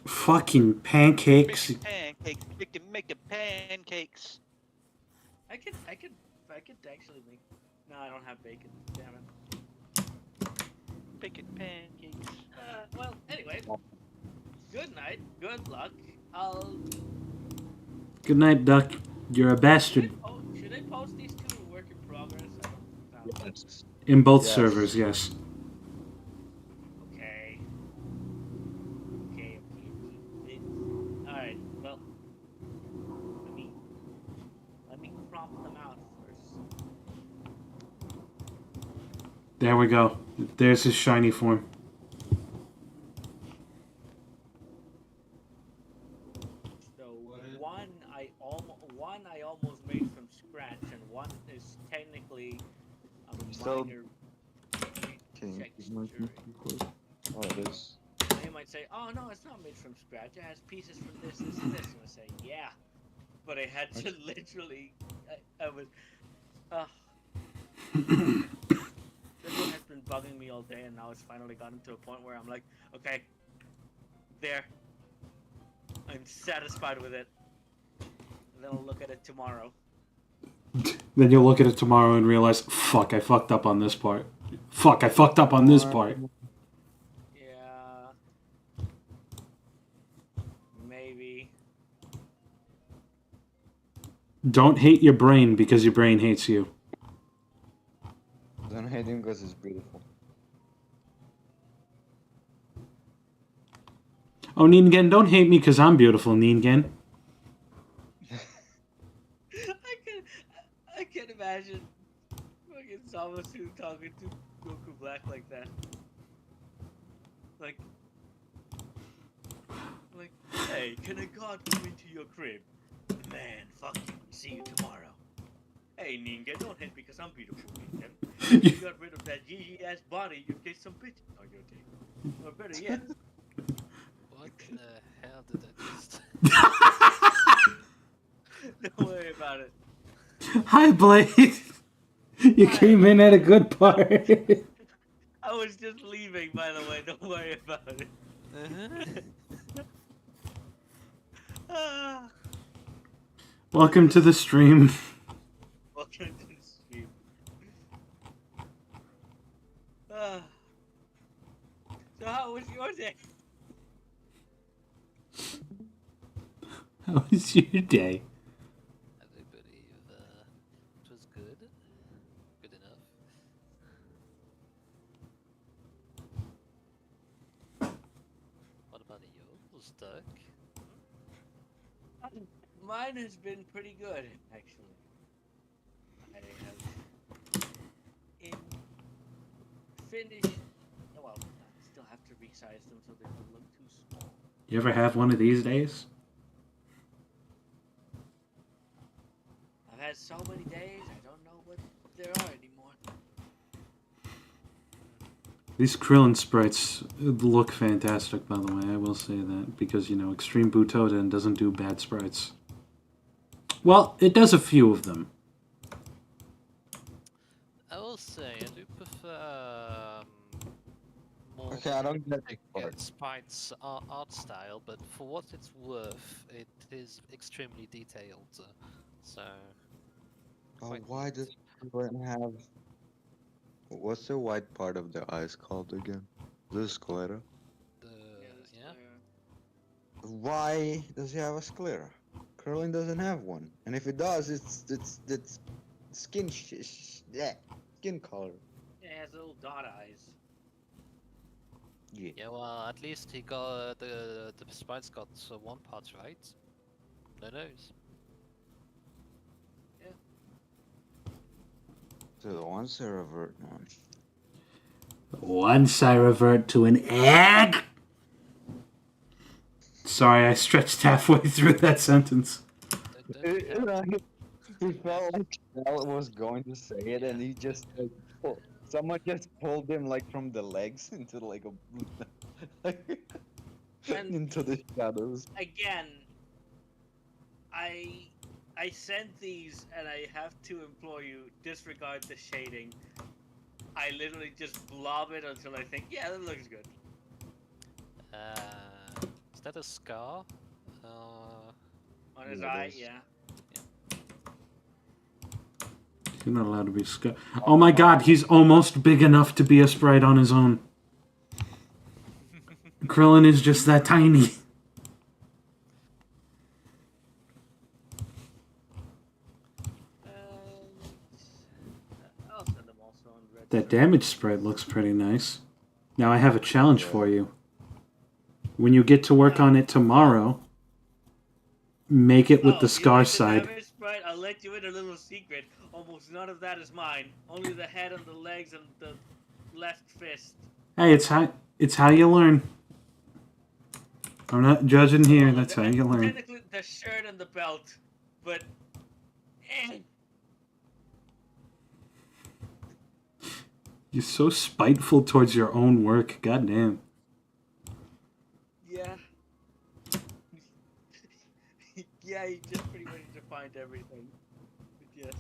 Fucking pancakes. Pancakes, making pancakes. I could actually make. No, I don't have bacon. Damn it. Making pancakes. Well, anyway. Good night. Good luck. Good night, Duck. You're a bastard. Should I post these two in work in progress? I don't know. Yes. In both Yes. servers, yes. Okay. Alright, well. Let me prompt them out first. There we go. There's his shiny form. So one I almost made from scratch, and one is technically a So- minor Can you texture. give me quick? Oh, it is. Now you might say, "Oh no, it's not made from scratch. It has pieces from this, this, and this." And I say, "Yeah," but I had to literally. I was. This one has been bugging me all day, and now it's finally gotten to a point where I'm like, "Okay, there. I'm satisfied with it." And then I'll look at it tomorrow. Then you'll look at it tomorrow and realize, fuck, I fucked up on this part. Fuck, I fucked up on this part. Yeah. Maybe. Don't hate your brain because your brain hates you. Don't hate him because it's beautiful. Oh, Ningen, don't hate me because I'm beautiful, Ningen. I can't imagine fucking Zamasu talking to Goku Black like that. Like, hey, can a god come into your crib? Man, fuck you. See you tomorrow. Hey, Ningen, don't hate because I'm beautiful, Ningen. You got rid of that Gigi ass body, you get some bitches on your dick. Or better yet, What the hell did I just... don't worry about it. Hi, Blade. You came in at a good part. I was just leaving, by the way. Don't worry about it. Ah, Welcome to the stream. welcome to the stream. Ah. So how was your day? How was your day? I believe it was good. Good enough. What about bloody yours, Doug. Mine has been pretty good, actually. I have finished. Well, I still have to resize them so they don't look too small. You ever have one of these days? I've had so many days, I don't know what there are anymore. These Krillin sprites look fantastic, by the way. I will say that because Extreme Butoden doesn't do bad sprites. Well, it does a few of them. I will say I do prefer more Okay, I don't get the like, part. Sprite's art style, but for what it's worth, it is extremely detailed. So. Oh, quite why neat. does Krillin have? What's the white part of the eyes called again? The sclera. Yeah. Why does he have a sclera? Krillin doesn't have one, and if it does, it's skin skin color. Yeah, it has little dot eyes. Yeah. Yeah, well, at least he got the Sprite's got one part right. No nose. So once I revert one. Once I revert to an egg. Sorry, I stretched halfway through that sentence. He felt like Shell was going to say it, and he just someone just pulled him like from the legs into like a And- into the shadows. Again, I sent these, and I have to implore you, disregard the shading. I literally just blob it until I think, yeah, that looks good. Is that a scar? On his Yeah, it eye, is. yeah. He's not allowed to be Oh my god, he's almost big enough to be a sprite on his own. Krillin is just that tiny. I'll send them also on red. That damage sprite looks pretty nice. Now I have a challenge for you. When you get to work on it tomorrow, make it with the scar side. Sprite, I'll let you in a little secret. Almost none of that is mine. Only the head and the legs and the left fist. Hey, it's how you learn. I'm not judging here. That's how you learn. Technically, the shirt and the belt, but. You're so spiteful towards your own work. Goddamn. Yeah. Yeah, you just pretty much defined everything. But yes.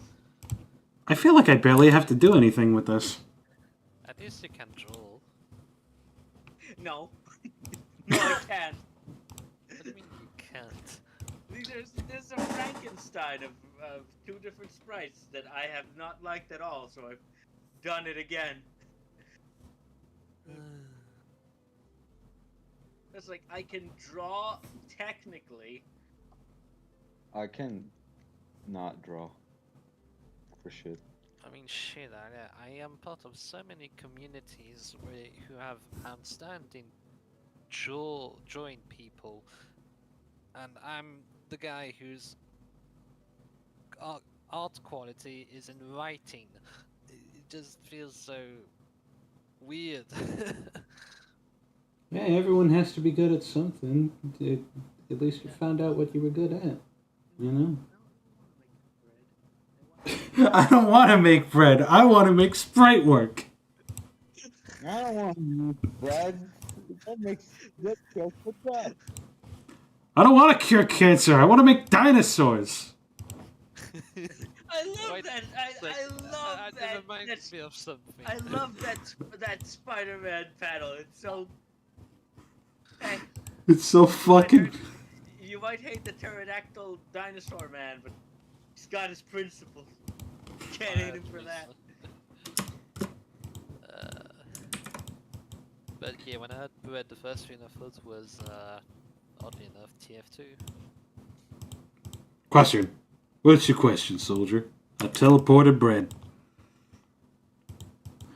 I feel like I barely have to do anything with this. At least you can draw. No. No, I can't. What do you mean you can't? There's a Frankenstein of two different sprites that I have not liked at all, so I've done it again. It's like I can draw technically. I can not draw for shit. I mean, shit, I am part of so many communities who have outstanding drawing people, and I'm the guy whose art quality is in writing. It just feels so weird. Yeah, everyone has to be good at something. At least you found out what you were good at. You know? I don't want to make bread. I want to make Spritework. I don't want to make bread. That makes good for bread. I don't want to cure cancer. I want to make dinosaurs. I love Wait, that. I love that. It reminds me of something. I love that Spider-Man panel. It's so. Hey, It's so fucking. you might hate the pterodactyl dinosaur man, but he's got his principles. You can't hate him for that. But yeah, when I had bread, the first thing I thought was, oddly enough, TF2. Question. What's your question, soldier? I teleported bread.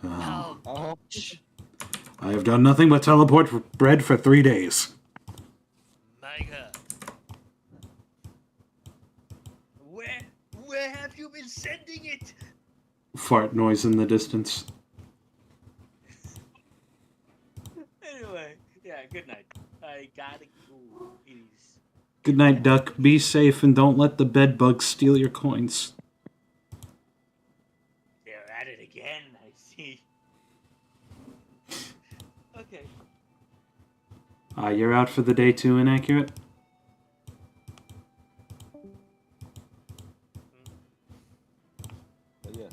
How Oh. much? I have done nothing but teleport bread for 3 days. fart noise in the distance. Anyway, yeah, good night. I gotta go. It is. Good night, Duck. Be safe and don't let the bed bugs steal your coins. They're at it again, I see. Okay. You're out for the day too, Inaccurate? Yes.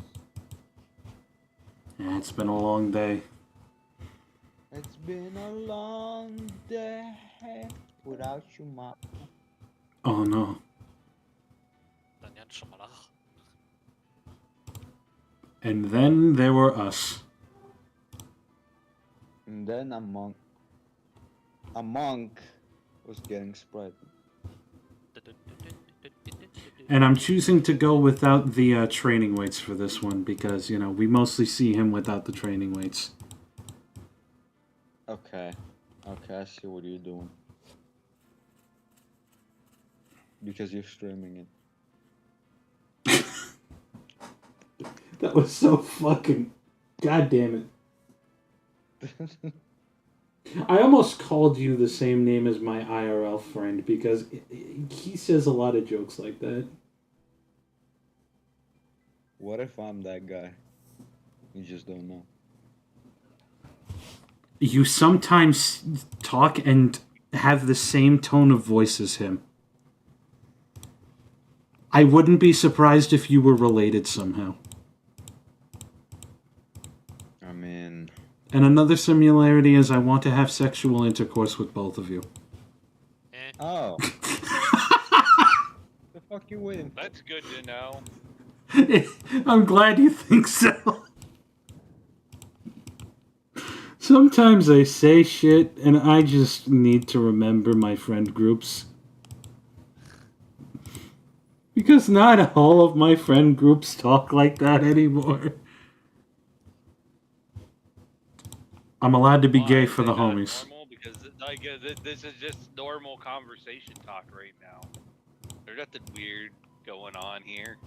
Yeah, it's been a long day. It's been a long day without you, ma. Oh no. And then there were us. And then a monk was getting Sprite. And I'm choosing to go without the training weights for this one because, you know, we mostly see him without the training weights. Okay. Okay, I see what you're doing. Because you're streaming it. That was so fucking... God damn it. I almost called you the same name as my IRL friend because he says a lot of jokes like that. What if I'm that guy? You just don't know. You sometimes talk and have the same tone of voice as him. I wouldn't be surprised if you were related somehow. I mean... And another similarity is I want to have sexual intercourse with both of you. Oh. The fuck you waiting for? That's good to know. I'm glad you think so. Sometimes I say shit and I just need to remember my friend groups. Because not all of my friend groups talk like that anymore. I'm allowed to be Why gay is for it the not homies. normal? Because like this is just normal conversation talk right now. There's nothing weird going on here.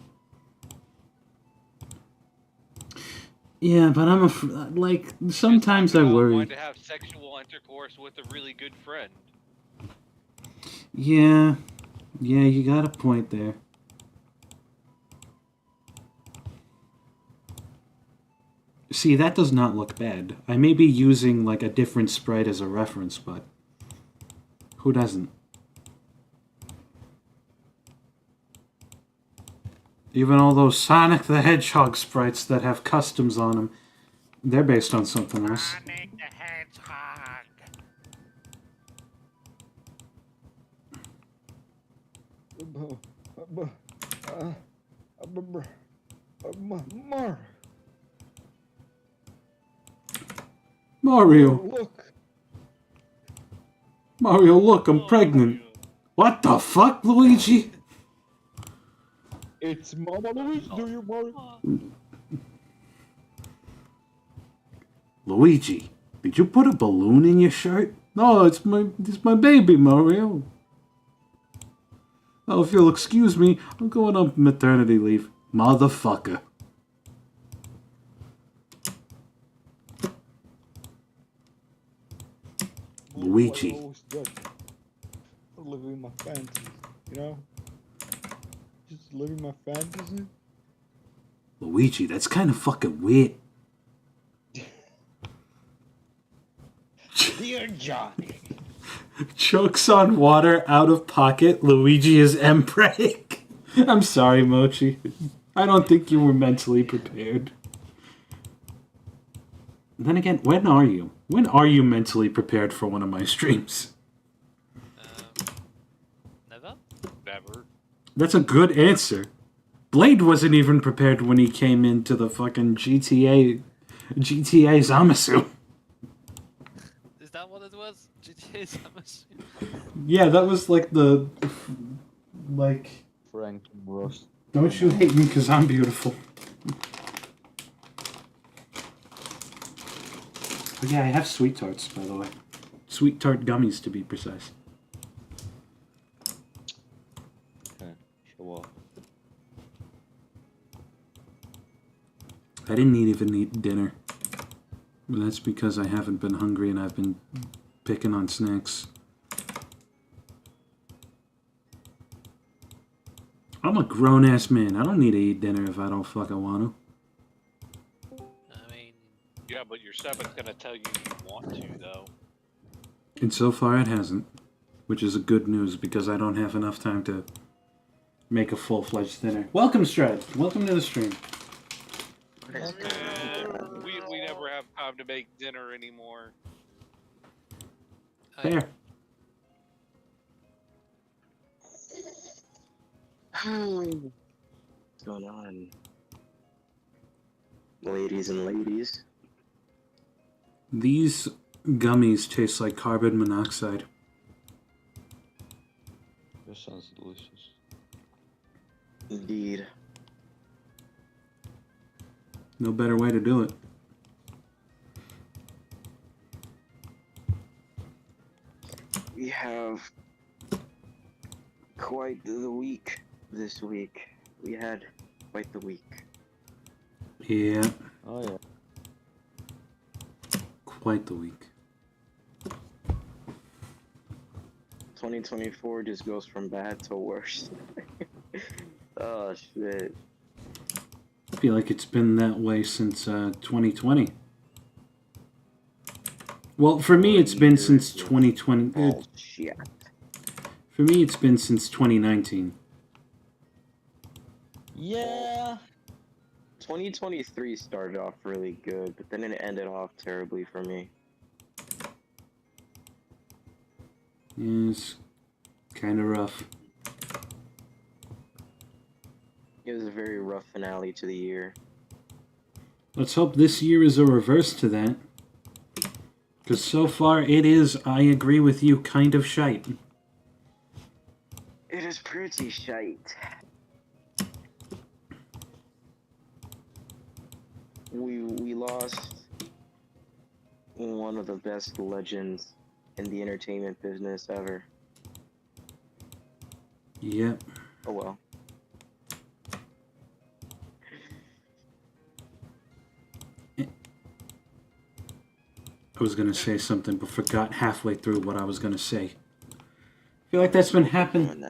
Yeah, but like, sometimes I Just worry. wanted to have sexual intercourse with a really good friend. Yeah, you got a point there. See, that does not look bad. I may be using, like, a different sprite as a reference, but who doesn't? Even all those Sonic the Hedgehog sprites that have customs on them, they're based on something else. Sonic the Hedgehog. Mario! Look! Mario, look, I'm pregnant! What the fuck, Luigi? It's Mama Luigi, do you Mario? Luigi, did you put a balloon in your shirt? No, it's my baby, Mario. Oh, if you'll excuse me, I'm going on maternity leave. Motherfucker. Luigi. Living my fantasy, you know? Just living my fantasy. Luigi, that's kind of fucking weird. Dear Johnny. Chokes on water out of pocket. Luigi is embrake. I'm sorry, Mochi. I don't think you were mentally prepared. Then again, when are you? When are you mentally prepared for one of my streams? Never? Never. That's a good answer. Blade wasn't even prepared when he came into the fucking GTA Zamasu. Is that what it was? GTA Samus? Yeah, that was like the... Like... Frank Roast. Don't you hate me because I'm beautiful. But yeah, I have sweet tarts, by the way. Sweet tart gummies, to be precise. Okay, show off. I didn't even eat dinner. But that's because I haven't been hungry and I've been picking on snacks. I'm a grown-ass man. I don't need to eat dinner if I don't fucking want to. I mean, Yeah, but your stomach's gonna tell you want to, though. And so far it hasn't. Which is a good news because I don't have enough time to make a full-fledged dinner. Welcome, Stride. Welcome to the stream. We never have time to make dinner anymore. There. What's going on? Ladies and ladies. These gummies taste like carbon monoxide. That sounds delicious. Indeed. No better way to do it. We have quite the week this week. We had quite the week. Yeah, Oh yeah. quite the week. 2024 just goes from bad to worse. Oh shit. I feel like it's been that way since 2020. Well, for me, it's been since 2020. Oh shit. For me, it's been since 2019. Yeah. 2023 started off really good, but then it ended off terribly for me. It's kind of rough. It was a very rough finale to the year. Let's hope this year is a reverse to that. Because so far, it is, I agree with you, kind of shite. It is pretty shite. We lost one of the best legends in the entertainment business ever. Yep. Oh well. I was gonna say something, but forgot halfway through what I was gonna say. I feel like that's been happening.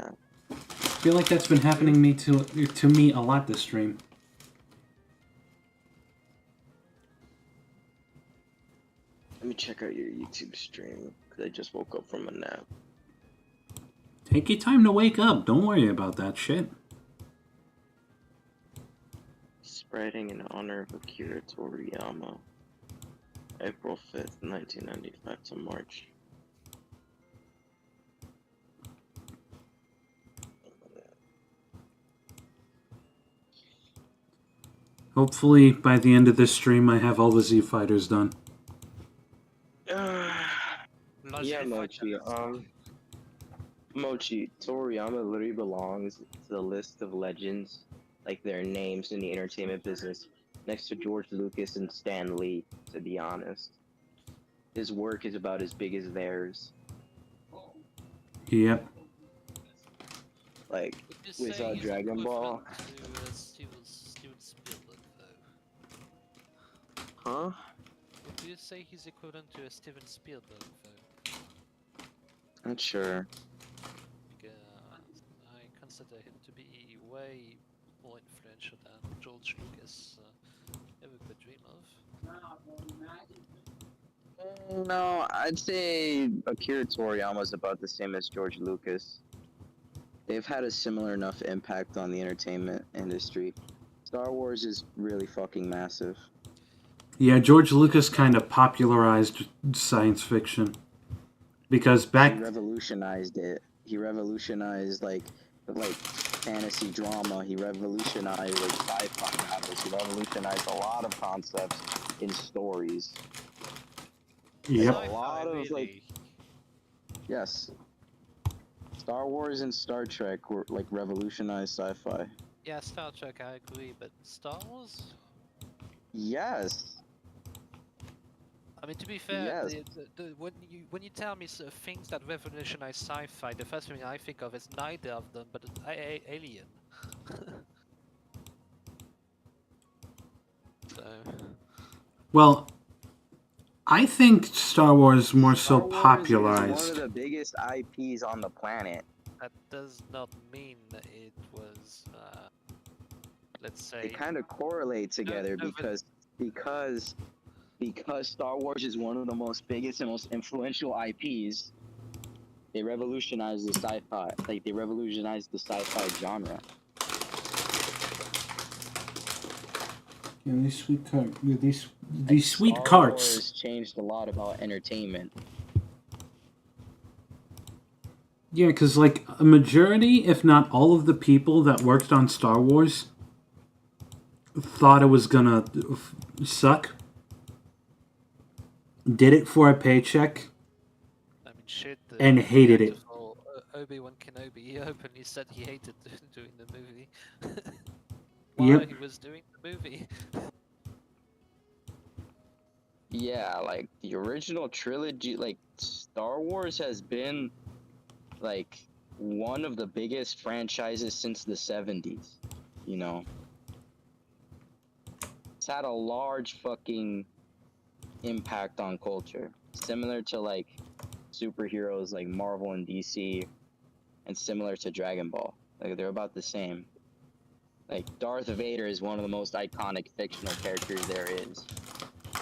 I feel like that's been happening to me a lot this stream. Let me check out your YouTube stream, because I just woke up from a nap. Take your time to wake up. Don't worry about that shit. Spreading in honor of Akira Toriyama. April 5th, 1995 to March. Hopefully, by the end of this stream, I have all the Z Fighters done. Yeah, Mochi. Mochi, Toriyama literally belongs to the list of legends, like their names in the entertainment business, next to George Lucas and Stan Lee, to be honest. His work is about as big as theirs. Yep. Like, would you with say he's Dragon Ball. equivalent to Steven Spielberg, though? Huh? Would you say he's equivalent to a Steven Spielberg, though? Not sure. Because I consider him to be way more influential than George Lucas ever could dream of. No, I'd say Akira Toriyama is about the same as George Lucas. They've had a similar enough impact on the entertainment industry. Star Wars is really fucking massive. Yeah, George Lucas kind of popularized science fiction. Because back... He revolutionized it. He revolutionized, like fantasy drama. He revolutionized, like, sci-fi battles. He revolutionized a lot of concepts in stories. Yep. A lot of, like... Yes. Star Wars and Star Trek were, like, revolutionized sci-fi. Yeah, Star Trek, I agree, but Star Wars? Yes. I mean, to be fair, Yes. when you tell me things that revolutionize sci-fi, the first thing I think of is neither of them, but Alien. So Well, I think Star Wars more so Star Wars is popularized. one of the biggest IPs on the planet. that does not mean that it was, let's say, They kind of correlate together no, but- because Star Wars is one of the most biggest and most influential IPs. They revolutionized the sci-fi, like they revolutionized the sci-fi genre. Yeah, these sweet carts. These Like, sweet Star carts. Wars changed a lot about entertainment. Yeah, because like a majority, if not all of the people that worked on Star Wars thought it was gonna suck. Did it for a paycheck I mean, shit. and hated it. beautiful Obi-Wan Kenobi, he openly said he hated doing the movie. While Yep. he was doing the movie. Yeah, like the original trilogy, like Star Wars has been like one of the biggest franchises since the 70s, you know. It's had a large fucking impact on culture, similar to like superheroes like Marvel and DC, and similar to Dragon Ball. Like they're about the same. Like Darth Vader is one of the most iconic fictional characters there is.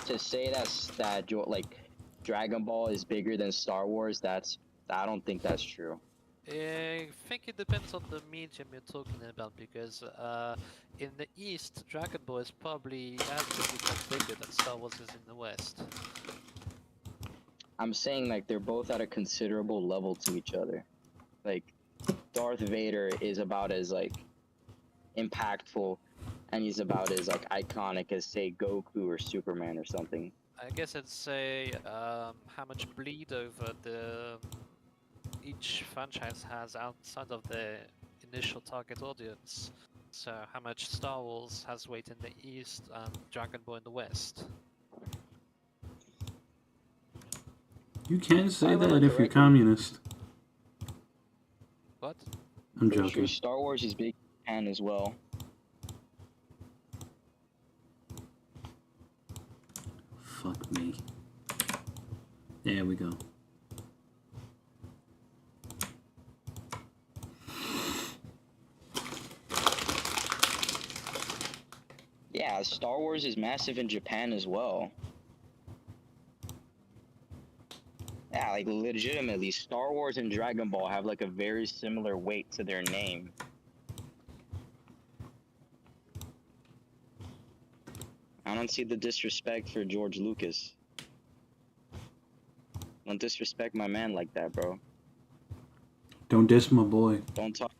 To say that like Dragon Ball is bigger than Star Wars, I don't think that's true. I think it depends on the medium you're talking about, because in the East, Dragon Ball is probably arguably bigger than Star Wars is in the West. I'm saying like they're both at a considerable level to each other. Like Darth Vader is about as like impactful and he's about as like iconic as say Goku or Superman or something. I guess I'd say how much bleed over each franchise has outside of the initial target audience. So how much Star Wars has weight in the East and Dragon Ball in the West. You can say I that remember if you're correctly. communist. What? I'm Pretty joking. sure Star Wars is big in Japan as well. Fuck me. There we go. Yeah, Star Wars is massive in Japan as well. Yeah, like legitimately, Star Wars and Dragon Ball have like a very similar weight to their name. I don't see the disrespect for George Lucas. Don't disrespect my man like that, bro. Don't diss my boy. Don't talk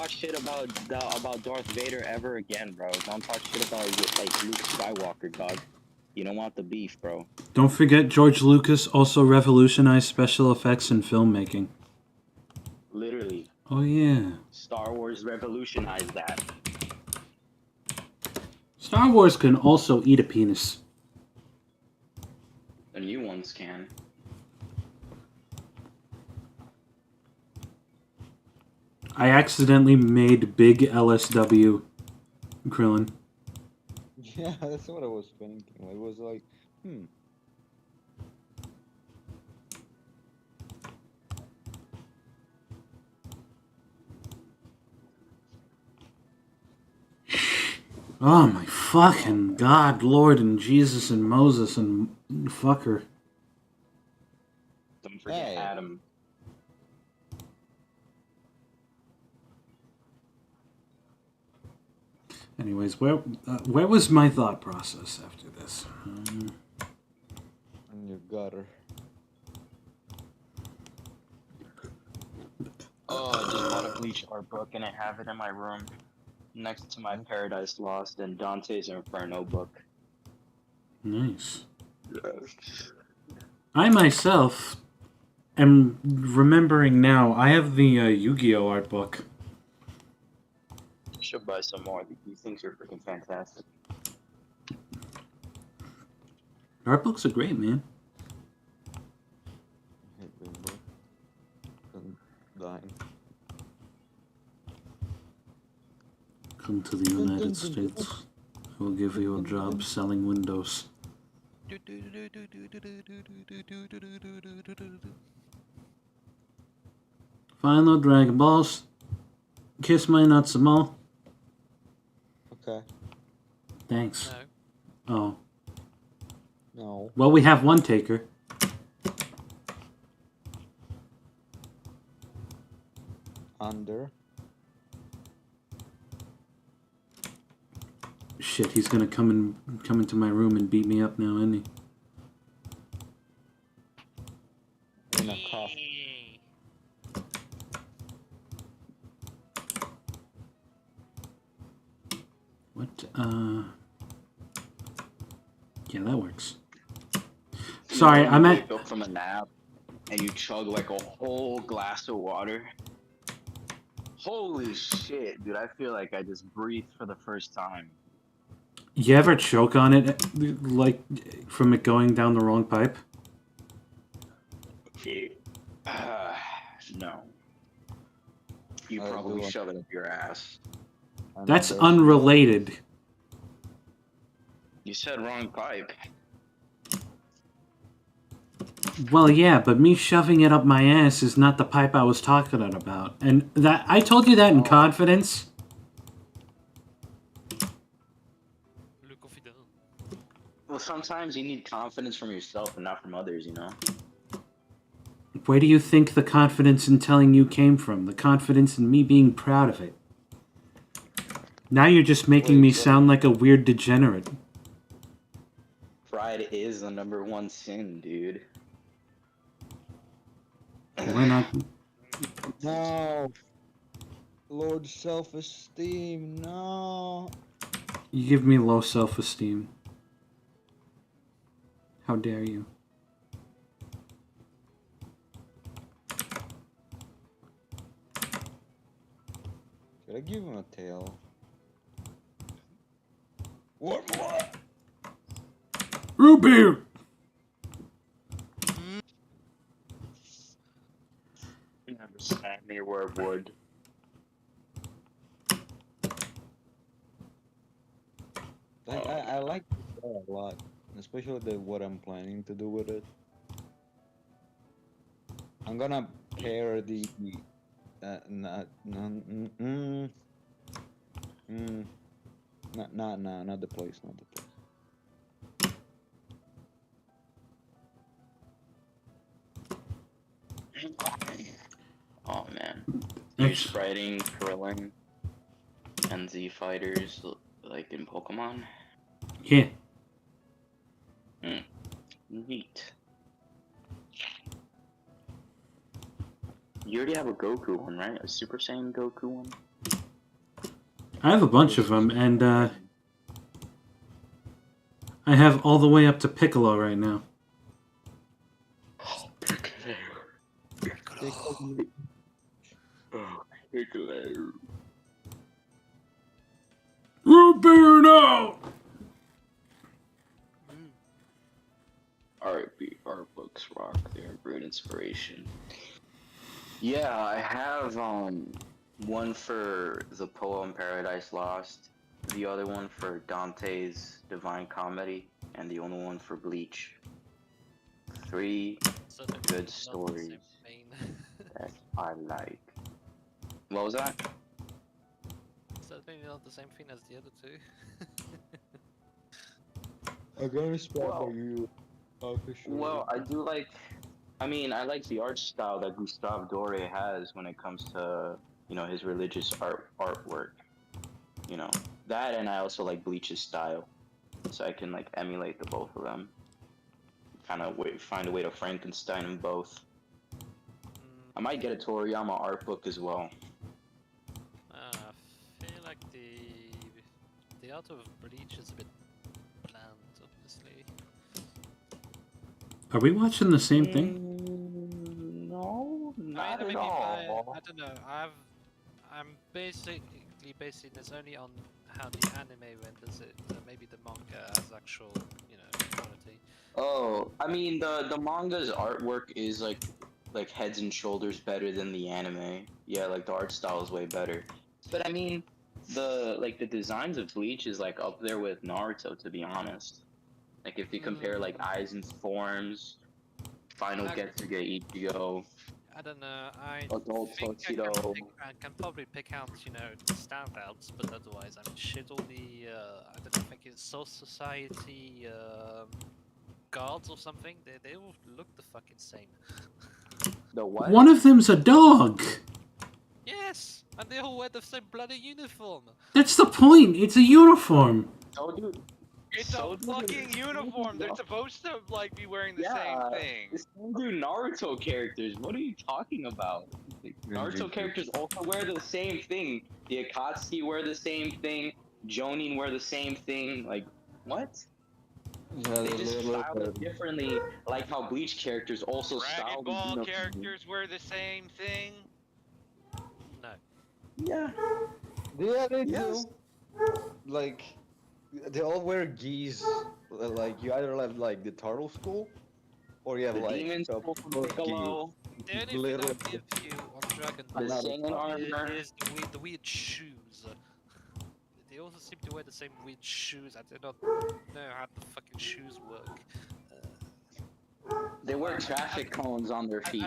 shit about Darth Vader ever again, bro. Don't talk shit about like Luke Skywalker, dog. You don't want the beef, bro. Don't forget George Lucas also revolutionized special effects in filmmaking. Literally, Oh yeah. Star Wars revolutionized that. Star Wars can also eat a penis. The new ones can. I accidentally made big LSW Krillin. Yeah, that's what I was thinking. It was like, Oh my fucking God, Lord and Jesus and Moses and fucker. Don't forget Hey. Adam. Anyways, where was my thought process after this? in your gutter. Oh, I just bought a Bleach art book and I have it in my room next to my Paradise Lost and Dante's Inferno book. Nice. I myself am remembering now. I have the Yu-Gi-Oh art book. Should buy some more. These things are freaking fantastic. Art books are great, man. I hate them, bro. I'm dying. Come to the United States. We'll give you a job selling windows. Final Dragon Balls. Kiss my nuts some more. Okay. Thanks. No. Oh. No. Well, we have one taker. Under. Shit, he's gonna come into my room and beat me up now, isn't he? In a cuff. What? Yeah, that works. Sorry, You I'm at. wake up from a nap and you chug like a whole glass of water. Holy shit, dude! I feel like I just breathed for the first time. You ever choke on it, like from it going down the wrong pipe? No. You I probably do. shove it up your ass. That's unrelated. You said wrong pipe. Well, yeah, but me shoving it up my ass is not the pipe I was talking about. And that I told you that in confidence. Well, sometimes you need confidence from yourself and not from others, you know? Where do you think the confidence in telling you came from? The confidence in me being proud of it. Now you're just making me sound like a weird degenerate. Pride is the #1 sin, dude. We're not. No. Lord self-esteem. No. You give me low self-esteem. How dare you? Should I give him a tail? What more? Root beer! Never sat near where it would. I like it a lot, especially what I'm planning to do with it. I'm gonna pair the not the place, not the place. Oh man. You're spriting, Krillin, and Z fighters like in Pokemon? Yeah. Neat. You already have a Goku one, right? A Super Saiyan Goku one? I have a bunch of them, and I have all the way up to Piccolo right now. Piccolo. Root beer now! Art books rock. They're a great inspiration. Yeah, I have one for the poem Paradise Lost, the other one for Dante's Divine Comedy, and the only one for Bleach. 3 good stories that I like. What was that? Certainly not the same thing as the other two. I'm gonna start by you. Well, I do like. I mean, I like the art style that Gustave Doré has when it comes to, you know, his religious artwork. You know, that, and I also like Bleach's style, so I can like emulate the both of them. Kind of find a way to Frankenstein them both. I might get a Toriyama art book as well. I feel like the art of Bleach is a bit bland, honestly. Are we watching the same thing? No, not at maybe all. I don't know. I'm basically basing this only on how the anime renders it. Maybe the manga has actual, you know, quality. Oh, I mean the manga's artwork is like heads and shoulders better than the anime. Yeah, like the art style is way better. But I mean, the designs of Bleach is like up there with Naruto, to be honest. Like if you compare like Aizen's forms, Final I- Getsuga Ichigo, I don't know. I Adult think Tuxedo. I can probably pick out, the standouts, but otherwise, I mean, shit, all the I don't know, I think it's Soul Society guards or something. They all look the fucking same. The what? One of them's a dog. Yes, and they all wear the same bloody uniform. That's the point. It's a uniform. So dude, It's so a dude, fucking uniform. They're supposed to like be wearing the same yeah, thing. the same do Naruto characters. What are you talking about? Naruto characters also wear the same thing. The Akatsuki wear the same thing. Jonin wear the same thing. Like, what? Yeah, They the just little, style it differently, like how Bleach characters also Dragon style the Ball uniform. characters wear the same thing. No. Yeah. Yeah, they Yes. do. Like, they all wear geese. Like, you either have like the turtle school, or you have The like Demon a Soul from porky. Piccolo. The only thing Literal- I'll give you on Dragon The Ball Saiyan armor. is the weird shoes. They also seem to wear the same weird shoes. I do not know how the fucking shoes work. They wear traffic cones on their feet.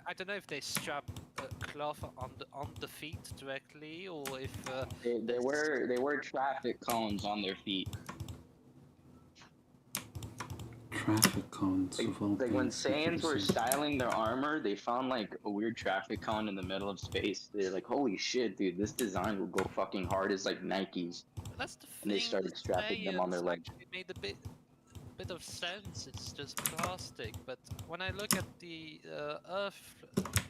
I don't know if they strap cloth on the feet directly, or if They wear traffic cones on their feet. Traffic cones of all Like when things that Saiyans you were see. styling their armor, they found like a weird traffic cone in the middle of space. They're like, holy shit, dude, this design will go fucking hard as like Nikes. that's the And they thing. started the strapping them on their Saiyans legs. actually made a bit of sense. It's just plastic. But when I look at the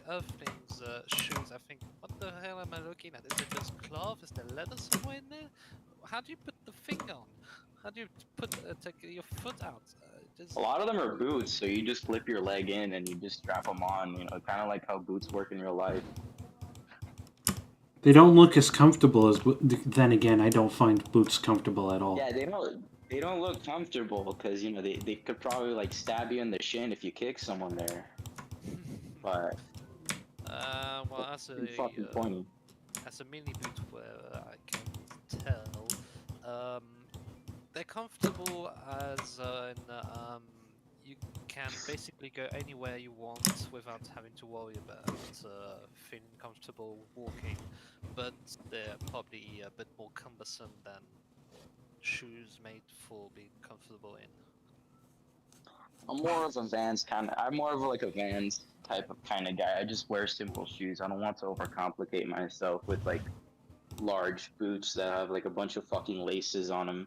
Earthlings shoes, I think, what the hell am I looking at? Is it just cloth? Is there leather somewhere in there? How do you put the thing on? How do you take your foot out? A lot of them are boots, so you just flip your leg in and you just strap them on. You know, kind of like how boots work in real life. They don't look as comfortable as. Then again, I don't find boots comfortable at all. Yeah, they don't look comfortable because you know they could probably like stab you in the shin if you kick someone there. But Well, as it's fucking pointy. as a mini boot wearer, I can tell. They're comfortable as you can basically go anywhere you want without having to worry about feeling comfortable walking, but they're probably a bit more cumbersome than shoes made for being comfortable in. I'm more of a like a Vans type of kind of guy. I just wear simple shoes. I don't want to overcomplicate myself with like large boots that have like a bunch of fucking laces on them.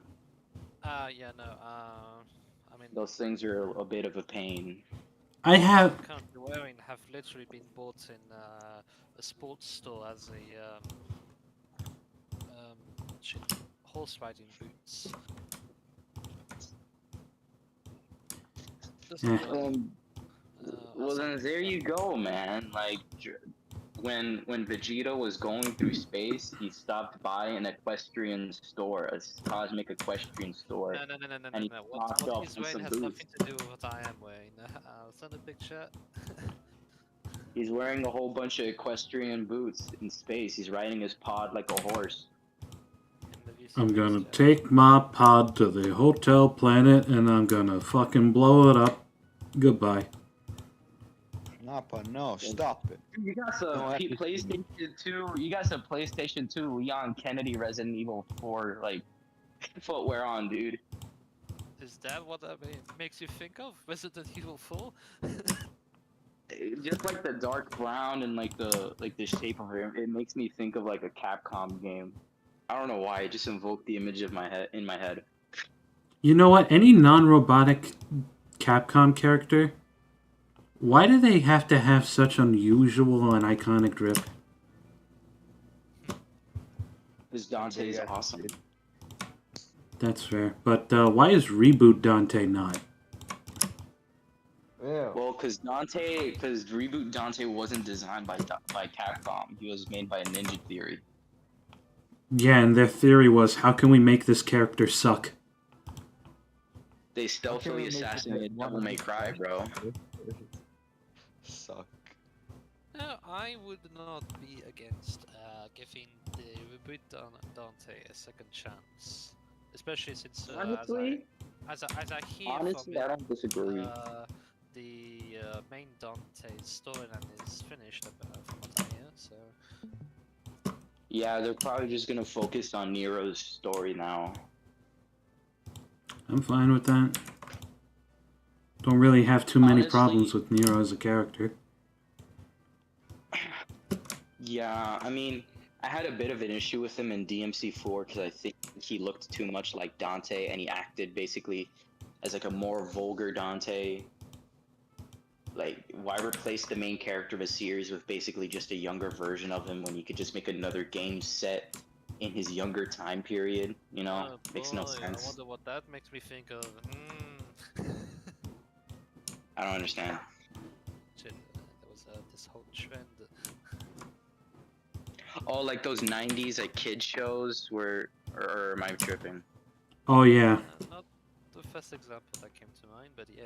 Yeah, no, I mean, Those things are a bit of a pain. I have. the kind you're wearing have literally been bought in a sports store as shit, horse riding boots. Doesn't Yeah. work. Well, then there you go, man. Like when Vegeta was going through space, he stopped by an equestrian store, a cosmic equestrian store. No, no, no, no, no, and no, he no. popped What off he's with wearing some has boots. nothing to do with what I am wearing. Send a picture. He's wearing a whole bunch of equestrian boots in space. He's riding his pod like a horse. I'm gonna take my pod to the hotel planet and I'm gonna fucking blow it up. Goodbye. Nappa, no, stop it. You got some No, I- PlayStation 2. You got some PlayStation 2 Leon Kennedy Resident Evil 4 like footwear on, dude. Is that what that makes you think of? Resident Evil 4? Just like the dark brown and like the shape of it, it makes me think of like a Capcom game. I don't know why. It just invoked the image of my head in my head. You know what? Any non-robotic Capcom character, why do they have to have such unusual and iconic drip? Because Dante is awesome. That's fair. But why is Reboot Dante not? Yeah. Well, because Reboot Dante wasn't designed by Capcom. He was made by Ninja Theory. Yeah, and their theory was, how can we make this character suck? They stealthily assassinated Devil May Cry, bro. Suck. No, I would not be against giving the reboot Dante a second chance, especially since Honestly, as I hear honestly, from I it, don't disagree. the main Dante storyline is finished from what I hear. So Yeah, they're probably just gonna focus on Nero's story now. I'm fine with that. Don't really have too many problems Honestly, with Nero as a character. yeah, I mean, I had a bit of an issue with him in DMC4 because I think he looked too much like Dante, and he acted basically as like a more vulgar Dante. Like, why replace the main character of a series with basically just a younger version of him when you could just make another game set in his younger time period? You know, oh makes no boy, I sense. wonder what that makes me think of. I don't understand. Shit, there was this whole trend. Oh, like those '90s like kid shows where, or am I tripping? Oh yeah, Not the first example that came to mind, but yeah.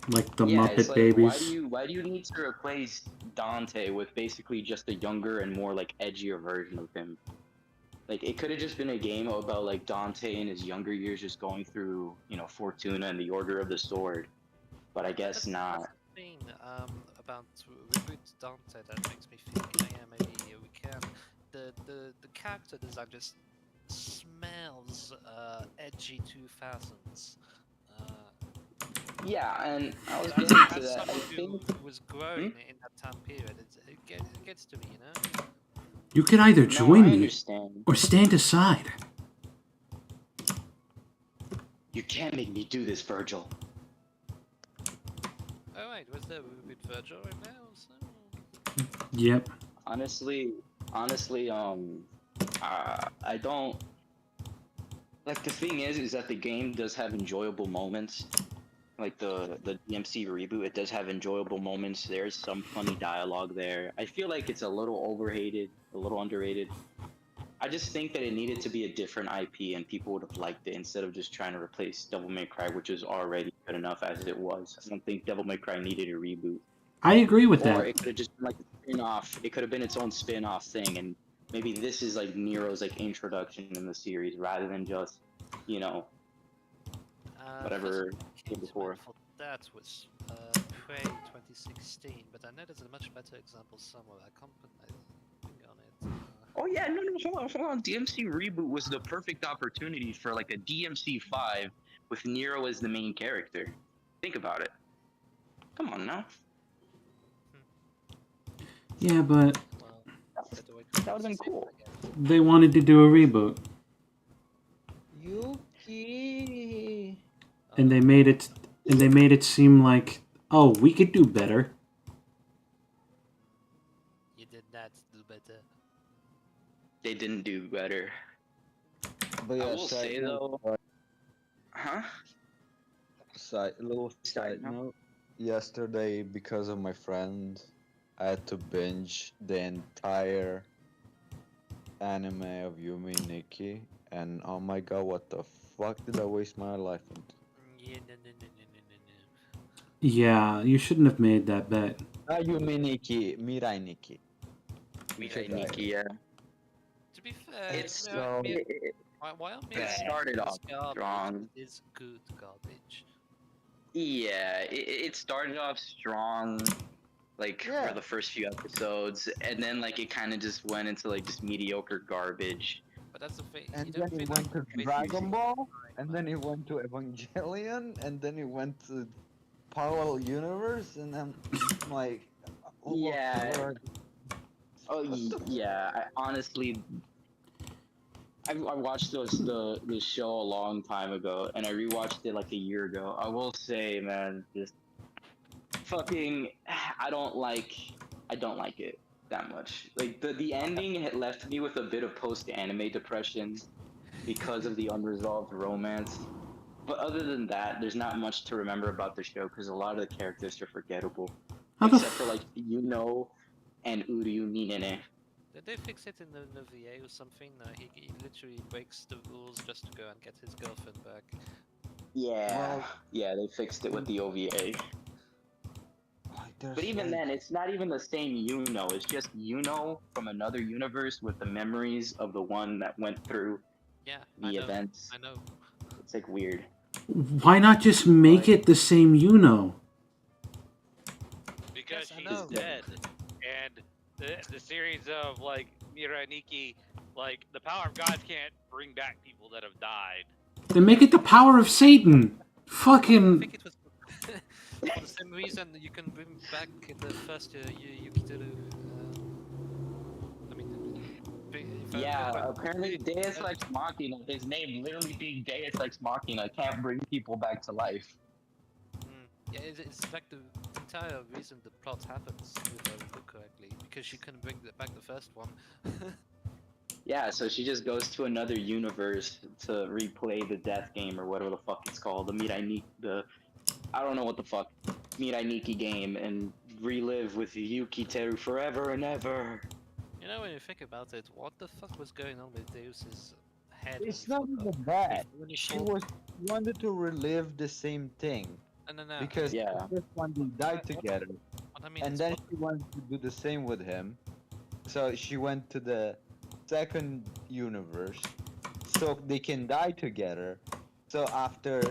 like the Yeah, it's Muppet like Babies. why do you need to replace Dante with basically just a younger and more like edgier version of him? Like it could have just been a game about like Dante in his younger years just going through, you know, Fortuna and the Order of the Sword. But I guess That's not. the thing about reboot Dante that makes me think, oh yeah, maybe we can. The character design just smells edgy 2000s. Yeah, and I was But getting to as that. I someone think who was grown in that time period, it gets to me, you know. You could either no, I join me understand. or stand aside. You can't make me do this, Virgil. Oh wait, was there reboot Virgil right now? So... Yep. Honestly, I don't like the thing is that the game does have enjoyable moments. Like the DMC reboot, it does have enjoyable moments. There's some funny dialogue there. I feel like it's a little overhated, a little underrated. I just think that it needed to be a different IP and people would have liked it instead of just trying to replace Devil May Cry, which was already good enough as it was. I don't think Devil May Cry needed a reboot. I agree with Or that. it could have just been like a spin-off. It could have been its own spin-off thing, and maybe this is like Nero's like introduction in the series rather than just, you know, whatever came before. For that was Prey 2016, but I know there's a much better example somewhere. I can't put my finger on it. Oh yeah, no, hold on. DMC reboot was the perfect opportunity for like a DMC 5 with Nero as the main character. Think about it. Come on now. Yeah, but Well, That would have been cool. they wanted to do a reboot, Yuki. and they made it seem like, oh, we could do better. You did not do better. They didn't do better. But yeah, I will say though. Huh? Little Side side note. note. Yesterday, because of my friend, I had to binge the entire anime of Yumi and Nikki, and oh my god, what the fuck did I waste my life on? Yeah, no. Yeah, you shouldn't have made that bet. Not Yumi Nikki, Mirai Nikki. Mirai Nikki, yeah. To be fair, It's so- while it started off strong. It is good garbage. Yeah, it started off strong, like Yeah. for the first few episodes, and then like it kind of just went into like just mediocre garbage. But that's the thing. And you then don't it feel went to like wasting Dragon Ball, time, and man. then it went to Evangelion, and then it went to Parallel Universe, and I'm like, oh, Yeah. Lord. Oh yeah, honestly, I watched the show a long time ago, and I rewatched it like a year ago. I will say, man, just fucking, I don't like it that much. Like the ending had left me with a bit of post-anime depression because of the unresolved romance. But other than that, there's not much to remember about the show because a lot of the characters are forgettable, How the except for like and Uryu Ninene. Did they fix it in the VA or something? He literally breaks the rules just to go and get his girlfriend back. Yeah, Well- yeah, they fixed it with the OVA. Like, there's But even like- then, it's not even the same Yuno. It's just Yuno from another universe with the memories of the one that went through Yeah, the events. I know. It's like weird. Why not just make it the same Because Yes, I she's know. dead, and the series of like Miraniki, like the power of gods can't bring back people that have died. Then make it the power of Satan. I Fucking. think it was for the same reason you can bring back the first Yukiteru. I mean, if I Yeah, remember, apparently Deus Ex Machina, his name literally being Deus Ex Machina, can't bring people back to life. Yeah, it's like the entire reason the plot happens, if I remember correctly, because she couldn't bring back the first one. Yeah, so she just goes to another universe to replay the death game or whatever the fuck it's called, I don't know what the fuck, Mirai Nikki game, and relive with Yukiteru forever and ever. You know, when you think about it, what the fuck was going on with Deus's head? It's when not he fought even her? that. When he She fought- wanted to relive the same thing No. because Yeah. the first one they died together, What I mean and is then what she wanted to do the same with him. So she went to the second universe, so they can die together. So after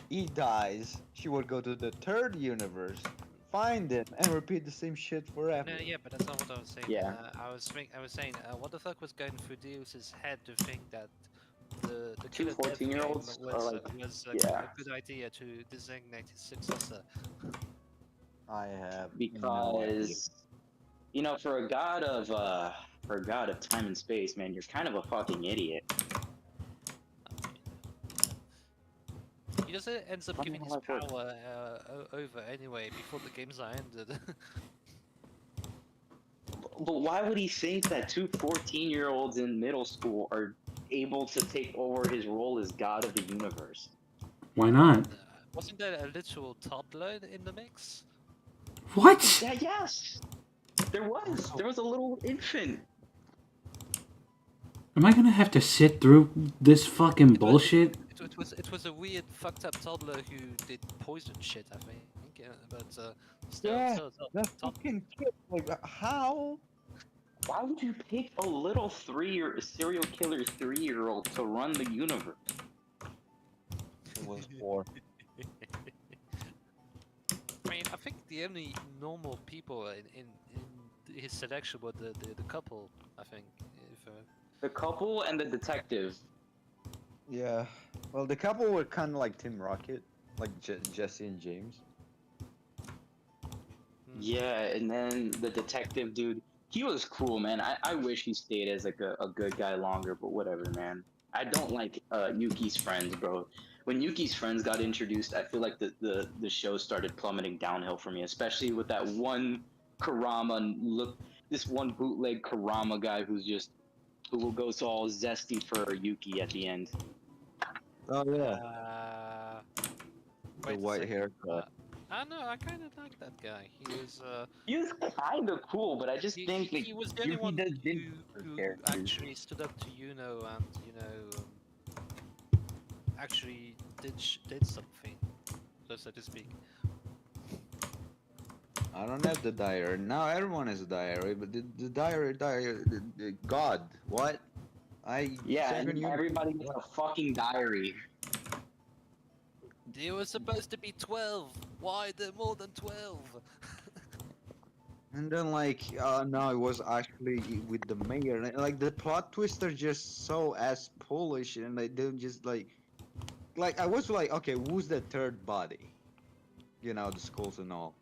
he dies, she would go to the third universe, find him, and repeat the same shit forever. No, yeah, but that's not what I was saying. Yeah. I was saying, what the fuck was going through Deus's head to think that the Two Killer Death 14-year-olds game are was, like- was yeah. a good idea to designate his successor. I have no idea. Because, you know, for a god of time and space, man, you're kind of a fucking idiot. He just ends up Funny giving how his that works. power over anyway before the games are ended. But why would he think that two 14-year-olds in middle school are able to take over his role as god of the universe? Why not? Wasn't there a literal toddler in the mix? What? Yeah, yes! There was! There was a little infant! Am I gonna have to sit through this fucking bullshit? It was a weird fucked up toddler who did poison shit, I think. But still, Yeah, still, that fucking kid, like, how? Why would you pick a little serial killer 3-year-old to run the universe? It was 4. I mean, I think the only normal people in his selection were the couple. I think. If, The couple and the detective. Yeah. Well, the couple were kind of like Team Rocket, like Jesse and James. Yeah, and then the detective dude, he was cool, man. I wish he stayed as like a good guy longer, but whatever, man. I don't like Yuki's friends, bro. When Yuki's friends got introduced, I feel like the show started plummeting downhill for me, especially with that one this one bootleg Karama guy who goes all zesty for Yuki at the end. Oh yeah, the the white haircut. I know. I kind of like that guy. He was kind of cool, but I just think he was the only Yuki one does who characters. actually stood up to Yuno and actually did something, so to speak. I don't have the diary. Now everyone has a diary, but the diary, God, what? Yeah, second and unit- everybody gets a fucking diary. There was supposed to be 12. Why there more than 12? And then like, no, it was actually with the mayor. And, like the plot twists are just so ass Polish, and like they're just like I was like, okay, who's the third body? You know, the skulls and all.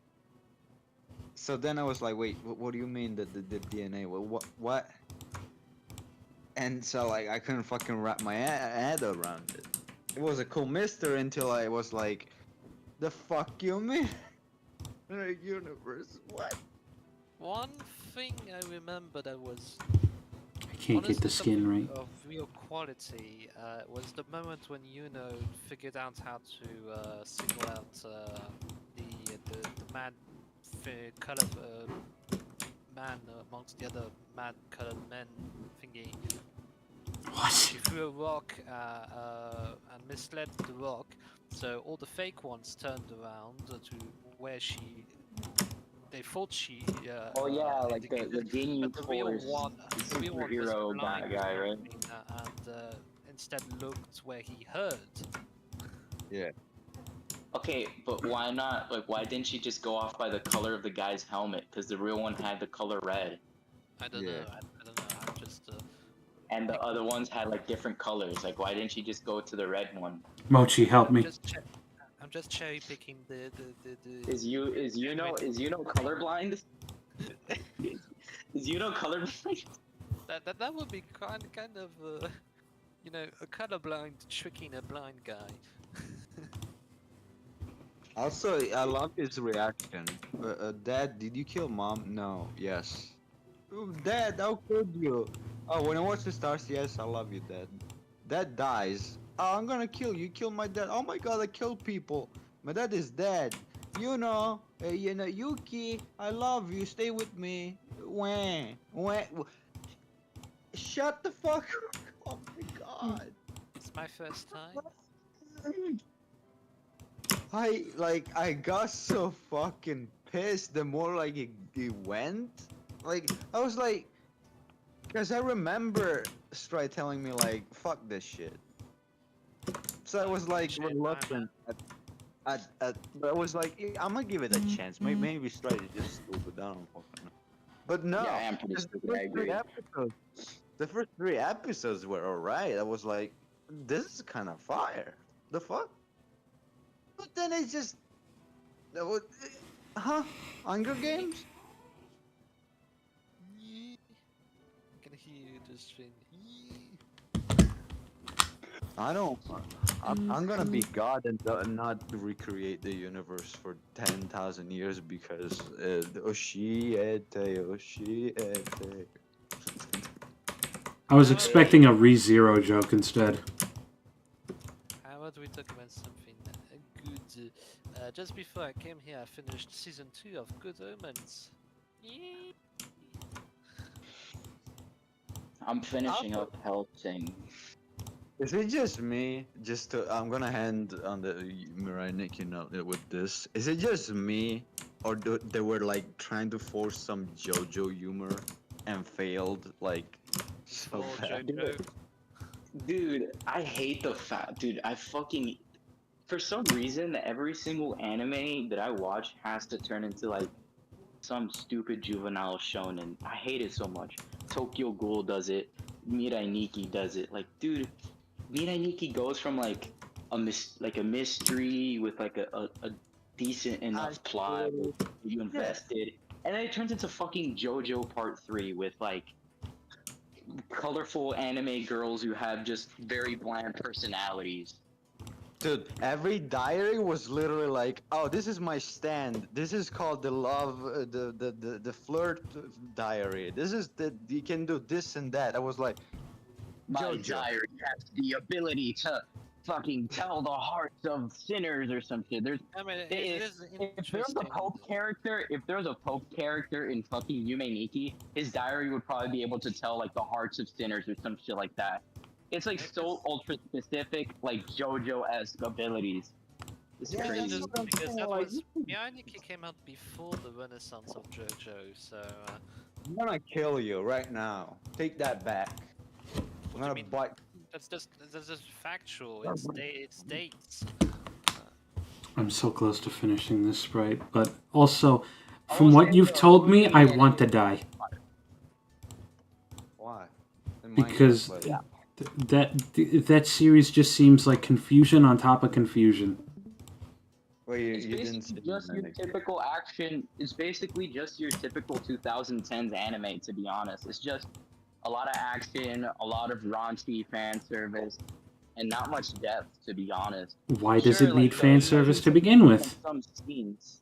So then I was like, wait, what do you mean that the DNA? What? And so like I couldn't fucking wrap my head around it. It was a cool mystery until I was like, the fuck you mean? Universe, what? One thing I remember that was I can't get the skin right. of real quality was the moment when Yuno figured out how to single out the mad colored man amongst the other mad colored men thingy. What? She threw a rock and misled the rock, so all the fake ones turned around to where she they thought she. Oh yeah, like the indicated, Ginyu but the real Force, one, the the real one was superhero blind bad guy, or right? something, and instead looked where he heard. Okay, but why not? Like, why didn't she just go off by the color of the guy's helmet? Because the real one had the color red, I don't know. I don't know. I'm just. and the Pick other one. ones had like different colors. Like, why didn't she just go to the red one? Mochi, help I'm me. just I'm just cherry picking the. Is Yuno colorblind? Is Yuno colorblind? That would be kind of you know, a colorblind tricking a blind guy. Also, I love his reaction. Dad, did you kill mom? No. Yes. Oh, Dad, how could you? Oh, when I watch the stars, yes, I love you, Dad. Dad dies. Oh, I'm gonna kill you. Kill my dad. Oh my God, I killed people. My dad is dead. Yuki, I love you. Stay with me. When? Shut the fuck up. Oh my God. It's my first time. I got so fucking pissed the more like it went. Like I was like, cause I remember Stride telling me like, fuck this shit. So I was like Shit, reluctant but I was like, I'm gonna give it a chance. Maybe Stride is just stupid. I don't fucking know. But no, Yeah, I am pretty 'cause the stupid, I first three agree. the first 3 episodes were alright. I was like, this is kind of fire. The fuck? But then it's just, huh? Hunger Games? I can hear you just saying. I don't. I'm gonna be God and not recreate the universe for 10,000 years because Oshiete. I was expecting a ReZero joke instead. How about we talk about something good? Just before I came here, I finished season 2 of Good Omens. I'm finishing up Helsing. Is it just me? I'm gonna hand on the Mirai Nikki note with this. Is it just me, or they were like trying to force some JoJo humor and failed like so Oh, bad? Jojo. Dude, I hate the fact. Dude, I fucking. For some reason, every single anime that I watch has to turn into like some stupid juvenile shonen. I hate it so much. Tokyo Ghoul does it. Mirai Nikki does it. Like, dude, Mirai Nikki goes from like a mystery with like a decent enough plot you invested, and then it turns into fucking JoJo Part 3 with like colorful anime girls who have just very bland personalities. Dude, every diary was literally like, "Oh, this is my stand. This is called the love, the flirt diary. This is you can do this and that." I was like, My JoJo. diary has the ability to fucking tell the hearts of sinners or some shit. There's I mean, it if, is if there's a interesting. Pope character, in fucking Yume Nikki, his diary would probably be able to tell like the hearts of sinners or some shit like that. It's like so ultra specific, like JoJo-esque abilities. It's It's crazy. interesting because that was Miyazaki came out before the renaissance of JoJo, so I'm gonna kill you right now. Take that back. I'm what do you gonna mean? bite. That's just factual. It's dates. I'm so close to finishing this Sprite, but also, from what you've told me, I want to die. Why? In Because Minecraft, that series just seems like confusion on top of confusion. well, It's you didn't basically say just your anything. typical action. It's basically just your typical 2010s anime, to be honest. It's just a lot of action, a lot of raunchy fan service, and not much depth, to be honest. Why does Sure, it need like, fan the service to begin with? some scenes.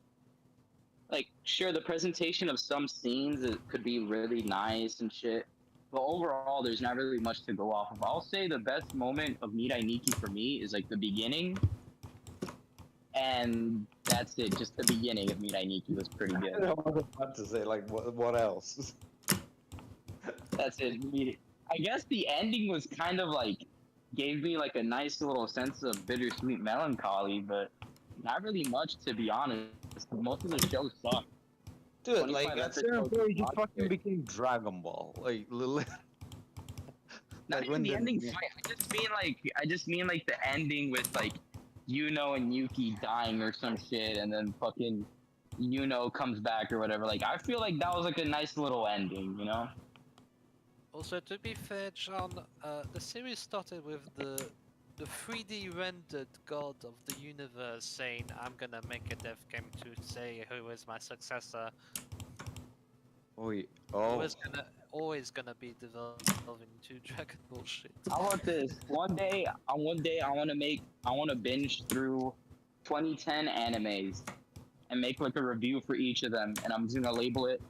Like, sure, the presentation of some scenes it could be really nice and shit, but overall, there's not really much to go off of. I'll say the best moment of Mirai Nikki for me is like the beginning, and that's it. Just the beginning of Mirai Nikki was pretty I good. was about to say like what else? That's it. I guess the ending was kind of like gave me like a nice little sense of bittersweet melancholy, but not really much to be honest. Most of the show sucked. Dude, like 25 at certain episodes point, it just watched fucking it. became Dragon Ball. Like, literally. Not Like even when the the ending's fine. I just mean like the ending with like Yuno and Yuki dying or some shit, and then fucking Yuno comes back or whatever. Like I feel like that was like a nice little ending, you know? Also, to be fair, John, the series started with the 3D rendered god of the universe saying, "I'm gonna make a dev game to say who is my successor." Wait, Always gonna be devolving into Dragon Ball shit. How about this? One day I want to binge through 2010 animes and make like a review for each of them, and I'm just gonna label it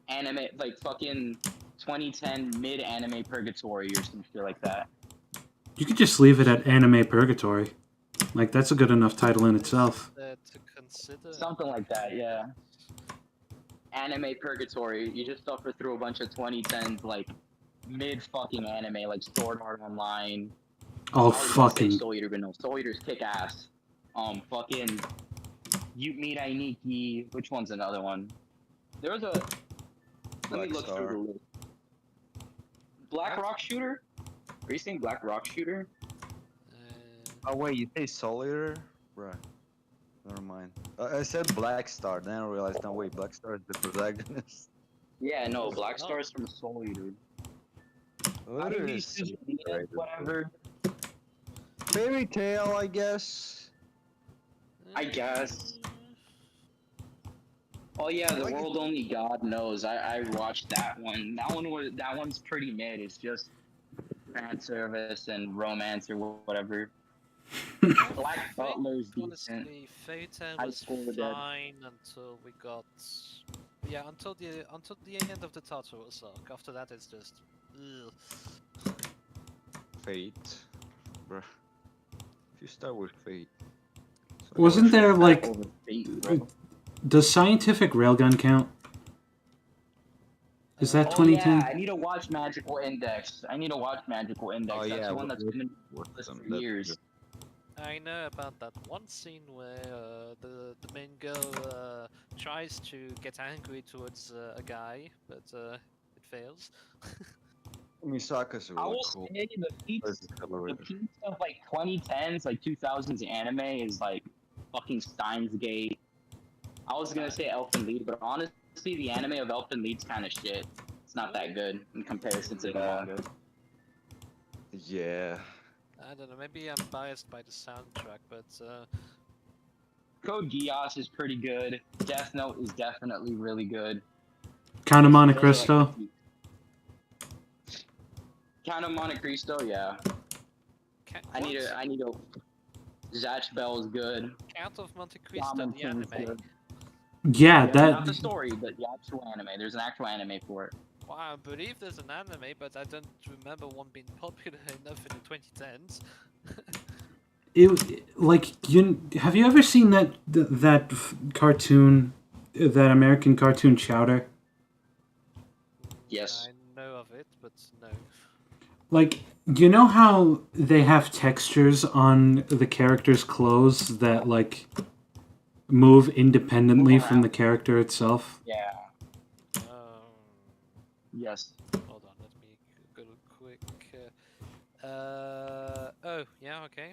anime, like fucking 2010 mid anime purgatory or some shit like that. You could just leave it at Anime Purgatory. Like, that's a good enough title in itself. To consider Something like that, yeah. Anime purgatory. You just suffer through a bunch of 2010s like mid fucking anime, like Sword Art Online. Oh, I was gonna say fucking. Soul Eater, but no, Soul Eater's kick ass. Fucking Mirai Nikki. Which one's another one? There was a. Let me Black look Star. through the list. Black Rock Shooter? Are you saying Black Rock Shooter? Oh wait, you say Soul Eater? Bruh. Never mind. I said Black Star, then I realized, no wait, Black Star is the protagonist. Yeah, no, It's Black not. Star's from Soul Eater. What Ivy is Suzuki, whatever. Fairy Tail, I guess. I guess. Oh yeah, the Like- world only God knows. I watched that one. That one's pretty mid. It's just fan service and romance or whatever. Black Butler's decent. Honestly, Fairy Tail High was School of the Dead. fine until we got, until the end of the Tartarus arc. After that, it's just, ugh. Fate. Bruh. If you start with Fate. Wasn't there, like. Over Fate, bro. Does Scientific Railgun count? Is that Oh 2010? yeah, I need to watch Magical Index. Oh, That's yeah, the one that's been in what the list them, for that's years. good. I know about that one scene where the main girl tries to get angry towards a guy, but it fails. Misaka's I really will cool. say the This peaks, is hilarious. of like 2010s, like 2000s anime is like fucking Steins Gate. I was gonna say Elfen Lied, but honestly, the anime of Elfen Lied's kind of shit. It's not that good in comparison to the Yeah. manga. Yeah. I don't know, maybe I'm biased by the soundtrack, but Code Geass is pretty good. Death Note is definitely really good. Count of Monte Those are, like, Cristo? the peaks. Count of Monte Cristo, yeah. I need to. Zatch Bell is good. Count of Monte Cristo, Shaman the King is anime. good. Yeah, Not the that. story, but the actual anime. There's an actual anime for it. Wow, I believe there's an anime, but I don't remember one being popular enough in the 2010s. Have you ever seen that cartoon, that American cartoon Chowder? Yes. I know of it, but no. Like, you know how they have textures on the character's clothes that, like, move independently from the character itself? Yeah. Um, Yes. hold on, let me go quick. Oh, yeah, okay.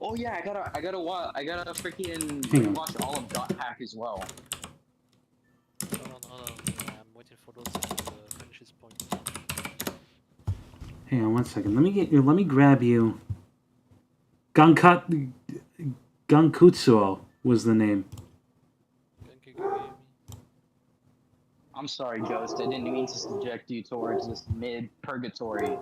Oh yeah, I gotta freaking Hang on. watch all of Dot Hack as well. Hold on. I'm waiting for those to finish his point. Hang on one second. Let me grab you. Gankutsuo was the name. I'm sorry, Ghost. I didn't mean to subject you towards this mid purgatory.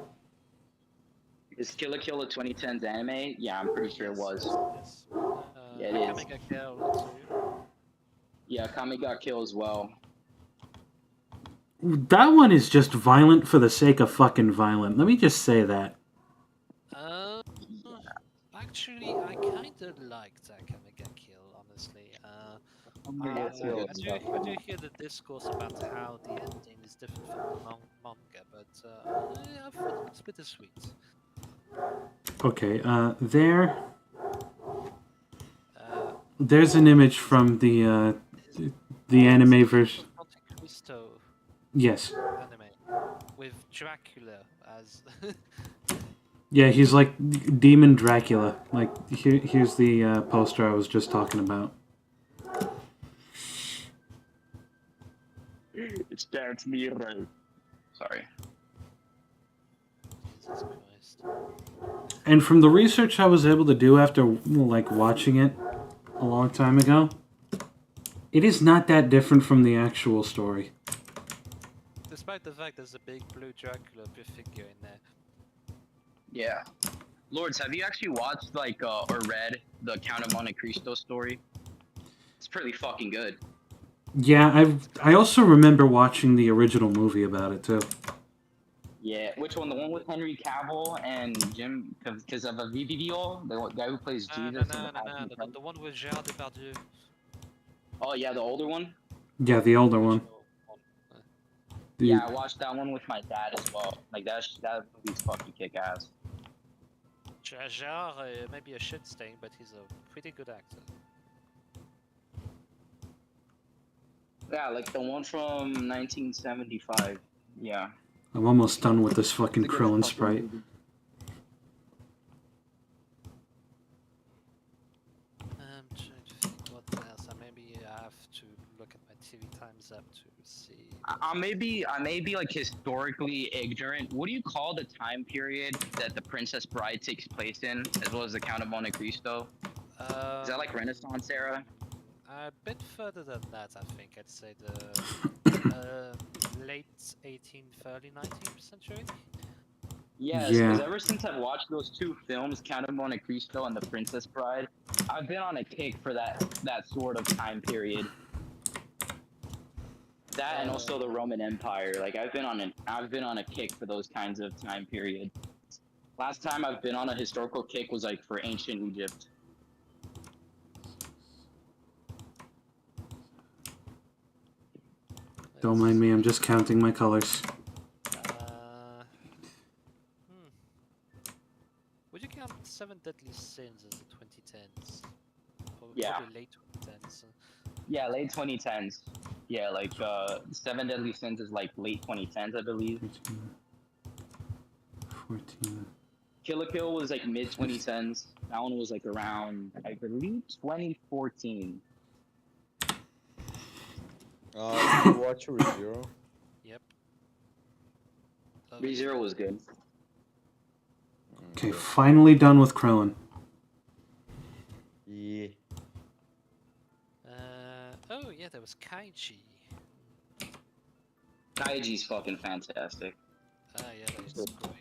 Is Kill la Kill a 2010s anime? Yeah, I'm pretty sure it was. Yes. Yeah, it is. Kame ga Kill too. Yeah, Kami got killed as well. That one is just violent for the sake of fucking violent. Let me just say that. Actually, I kinda liked Kame ga Kill, honestly. I do hear the discourse about how the ending is different from the manga, but I thought it's bittersweet. Okay, there. There's an image from the anime version. Monte Cristo Yes. anime with Dracula as. Yeah, he's like Demon Dracula. Like here's the poster I was just talking about. It's Darth Miro. Sorry. Jesus Christ. And from the research I was able to do after like watching it a long time ago, it is not that different from the actual story. Despite the fact there's a big blue Dracula figure in there. Yeah. Lords, have you actually watched like or read the Count of Monte Cristo story? It's pretty fucking good. Yeah, I also remember watching the original movie about it too. Yeah, which one? The one with Henry Cavill and Jim because of a VVVO, the guy who plays Jesus. in the Passion of Christ? The one with Gérard Depardieu. Oh yeah, the older one. Yeah, the older one. The- Yeah, I watched that one with my dad as well. Like that movie's fucking kick ass. Gérard may be a shit stain, but he's a pretty good actor. Yeah, like the one from 1975. Yeah. I'm almost done with this fucking It's a good Krillin fucking Sprite. movie. I'm trying to think what else. Maybe I have to look at my TV times up to see. I may be like historically ignorant. What do you call the time period that the Princess Bride takes place in, as well as the Count of Monte Cristo? Is that like Renaissance era? A bit further than that, I think. I'd say the late 18th, early 19th century. Yes, because Yeah. ever since I've watched those two films, Count of Monte Cristo and The Princess Bride, I've been on a kick for that sort of time period. That and also the Roman Empire. Like I've been on a kick for those kinds of time period. Last time I've been on a historical kick was like for ancient Egypt. Don't mind me, I'm just counting my colors. Would you count Seven Deadly Sins as the 2010s? Yeah. Probably late 2010s. Yeah, late 2010s. Yeah, like Seven Deadly Sins is like late 2010s, I believe. 13, 14. Kill la Kill was like mid 2010s. That one was like around, I believe, 2014. Did you watch ReZero? Yep. ReZero was good. Okay, finally done with Krillin. Yeah. Oh yeah, there was Kaiji. Kaiji's fucking fantastic. Ah yeah, that is great.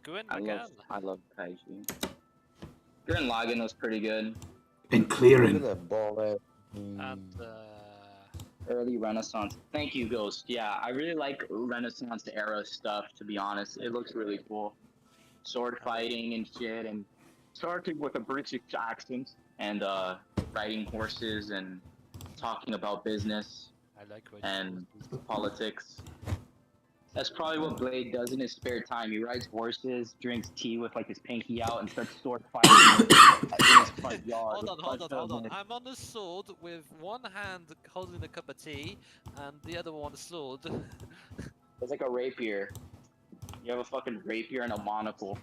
Gurren I Lagann. love Kaiji. Gurren Lagann was pretty good. And Look at clearing. that ball head. And Early Renaissance. Thank you, Ghost. Yeah, I really like Renaissance era stuff, to be honest. It looks really cool. Sword fighting and shit, and starting with a British accent, and riding horses, and talking about business I like what and politics. That's probably what Blade does in his spare time. He rides horses, drinks tea with like his pinky out, and starts sword fighting in his front yard. Hold on. I'm on a sword with one hand holding a cup of tea and the other one a sword. It's like a rapier. You have a fucking rapier and a monocle.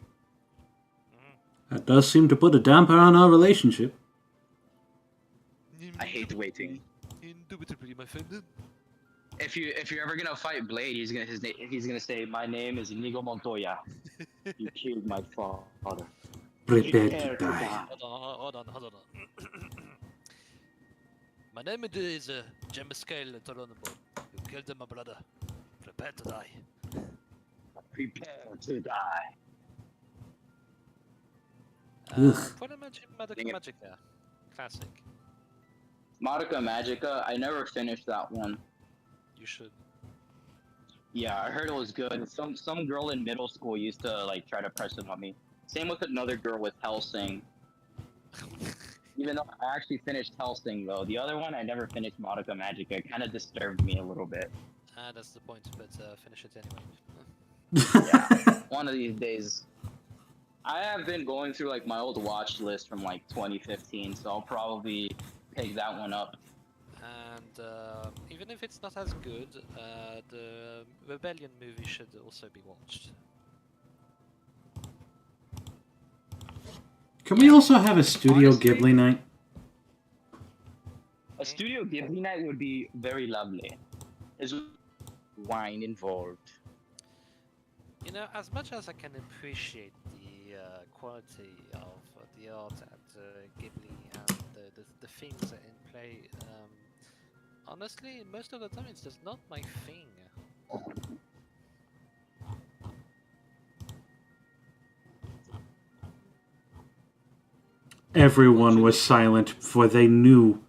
That does seem to put a damper on our relationship. I hate waiting. Indubitably, my friend. If you're ever gonna fight Blade, he's gonna say, "My name is Inigo Montoya. You killed my father. Prepare to die. Hold on. My name is Jemiscale Tolonabo. You killed my brother. Prepare to die. Prepare to die." Ugh. Put a Magica. Classic. Madoka Magica, I never finished that one. You should. Yeah, I heard it was good. Some girl in middle school used to like try to press it on me. Same with another girl with Hellsing. Even though I actually finished Hellsing though, the other one I never finished Madoka Magica. It kind of disturbed me a little bit. That's the point, but finish it anyway. Yeah, one of these days. I have been going through like my old watch list from like 2015, so I'll probably pick that one up. And even if it's not as good, the Rebellion movie should also be watched. Can we also have a Studio Honestly- Ghibli night? A Studio Ghibli night would be very lovely. There's wine involved. You know, as much as I can appreciate the quality of the art at Ghibli and the things that in play, honestly, most of the time it's just not my thing. Everyone was silent, for they knew.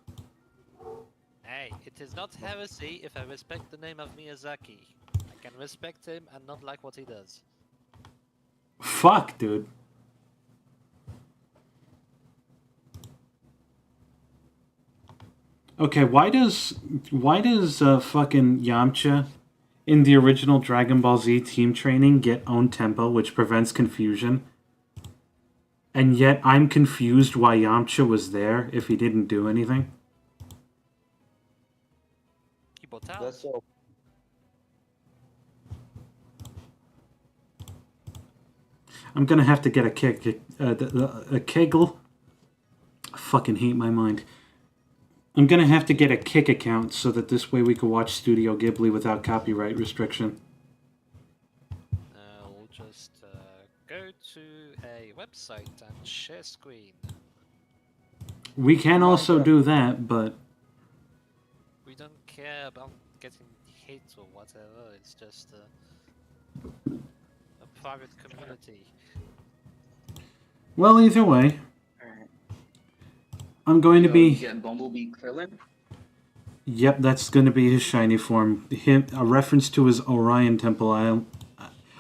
Hey, it is not heresy if I respect the name of Miyazaki. I can respect him and not like what he does. Fuck, dude. Okay, why does fucking Yamcha in the original Dragon Ball Z team training get own tempo, which prevents confusion? And yet I'm confused why Yamcha was there if he didn't do anything. That's all. I'm gonna have to get a kegel. I fucking hate my mind. I'm gonna have to get a Kick account so that this way we can watch Studio Ghibli without copyright restriction. We'll just go to a website and share screen. We can also do that, but We don't care about getting hit or whatever, it's just a private community. well, either way, Alright. I'm going to be. Get Bumblebee Krillin. Yep, that's going to be his shiny form. A reference to his Orion Temple.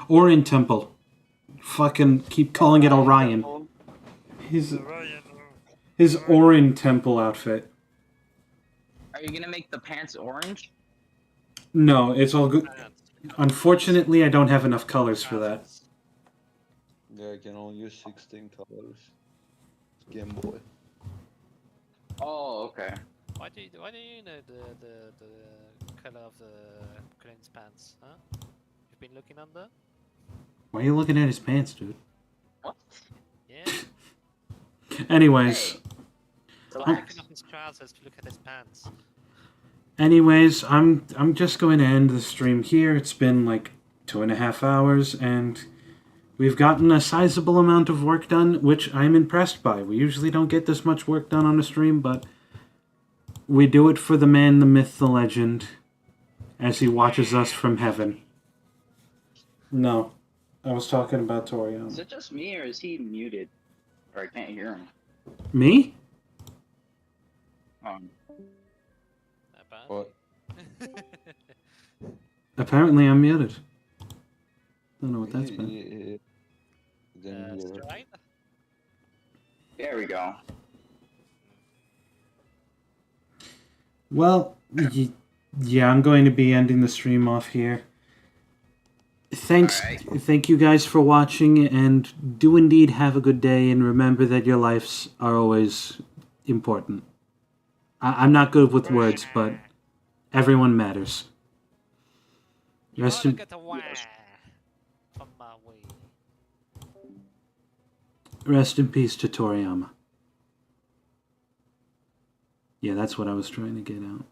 Orion Temple. Fucking keep calling it Orion. His Orion Temple outfit. Are you gonna make the pants orange? No, it's all good. Unfortunately, I don't have enough colors for that. Yeah, I can only use 16 colors. Game Boy. Oh, okay. Why do you know the color of the Clint's pants, huh? You've been looking under? Why are you looking at his pants, dude? What? Yeah. Anyways. Relax. Looking up his trousers to look at his pants. Anyways, I'm just going to end the stream here. It's been like 2.5 hours, and we've gotten a sizable amount of work done, which I'm impressed by. We usually don't get this much work done on a stream, but we do it for the man, the myth, the legend, as he watches us from heaven. No, I was talking about Is Toriyama. it just me or is he muted? Or I can't hear him. Me? What? Apparently I'm muted. Don't know what that's been. Didn't hear it. Stride? There we go. Well, yeah, I'm going to be ending the stream off here. Thank you guys for watching, and do indeed have a good day, and remember that your lives are always important. I'm not good with words, but everyone matters. Rest in, Get away from my way. rest in peace to Toriyama. Yeah, that's what I was trying to get out.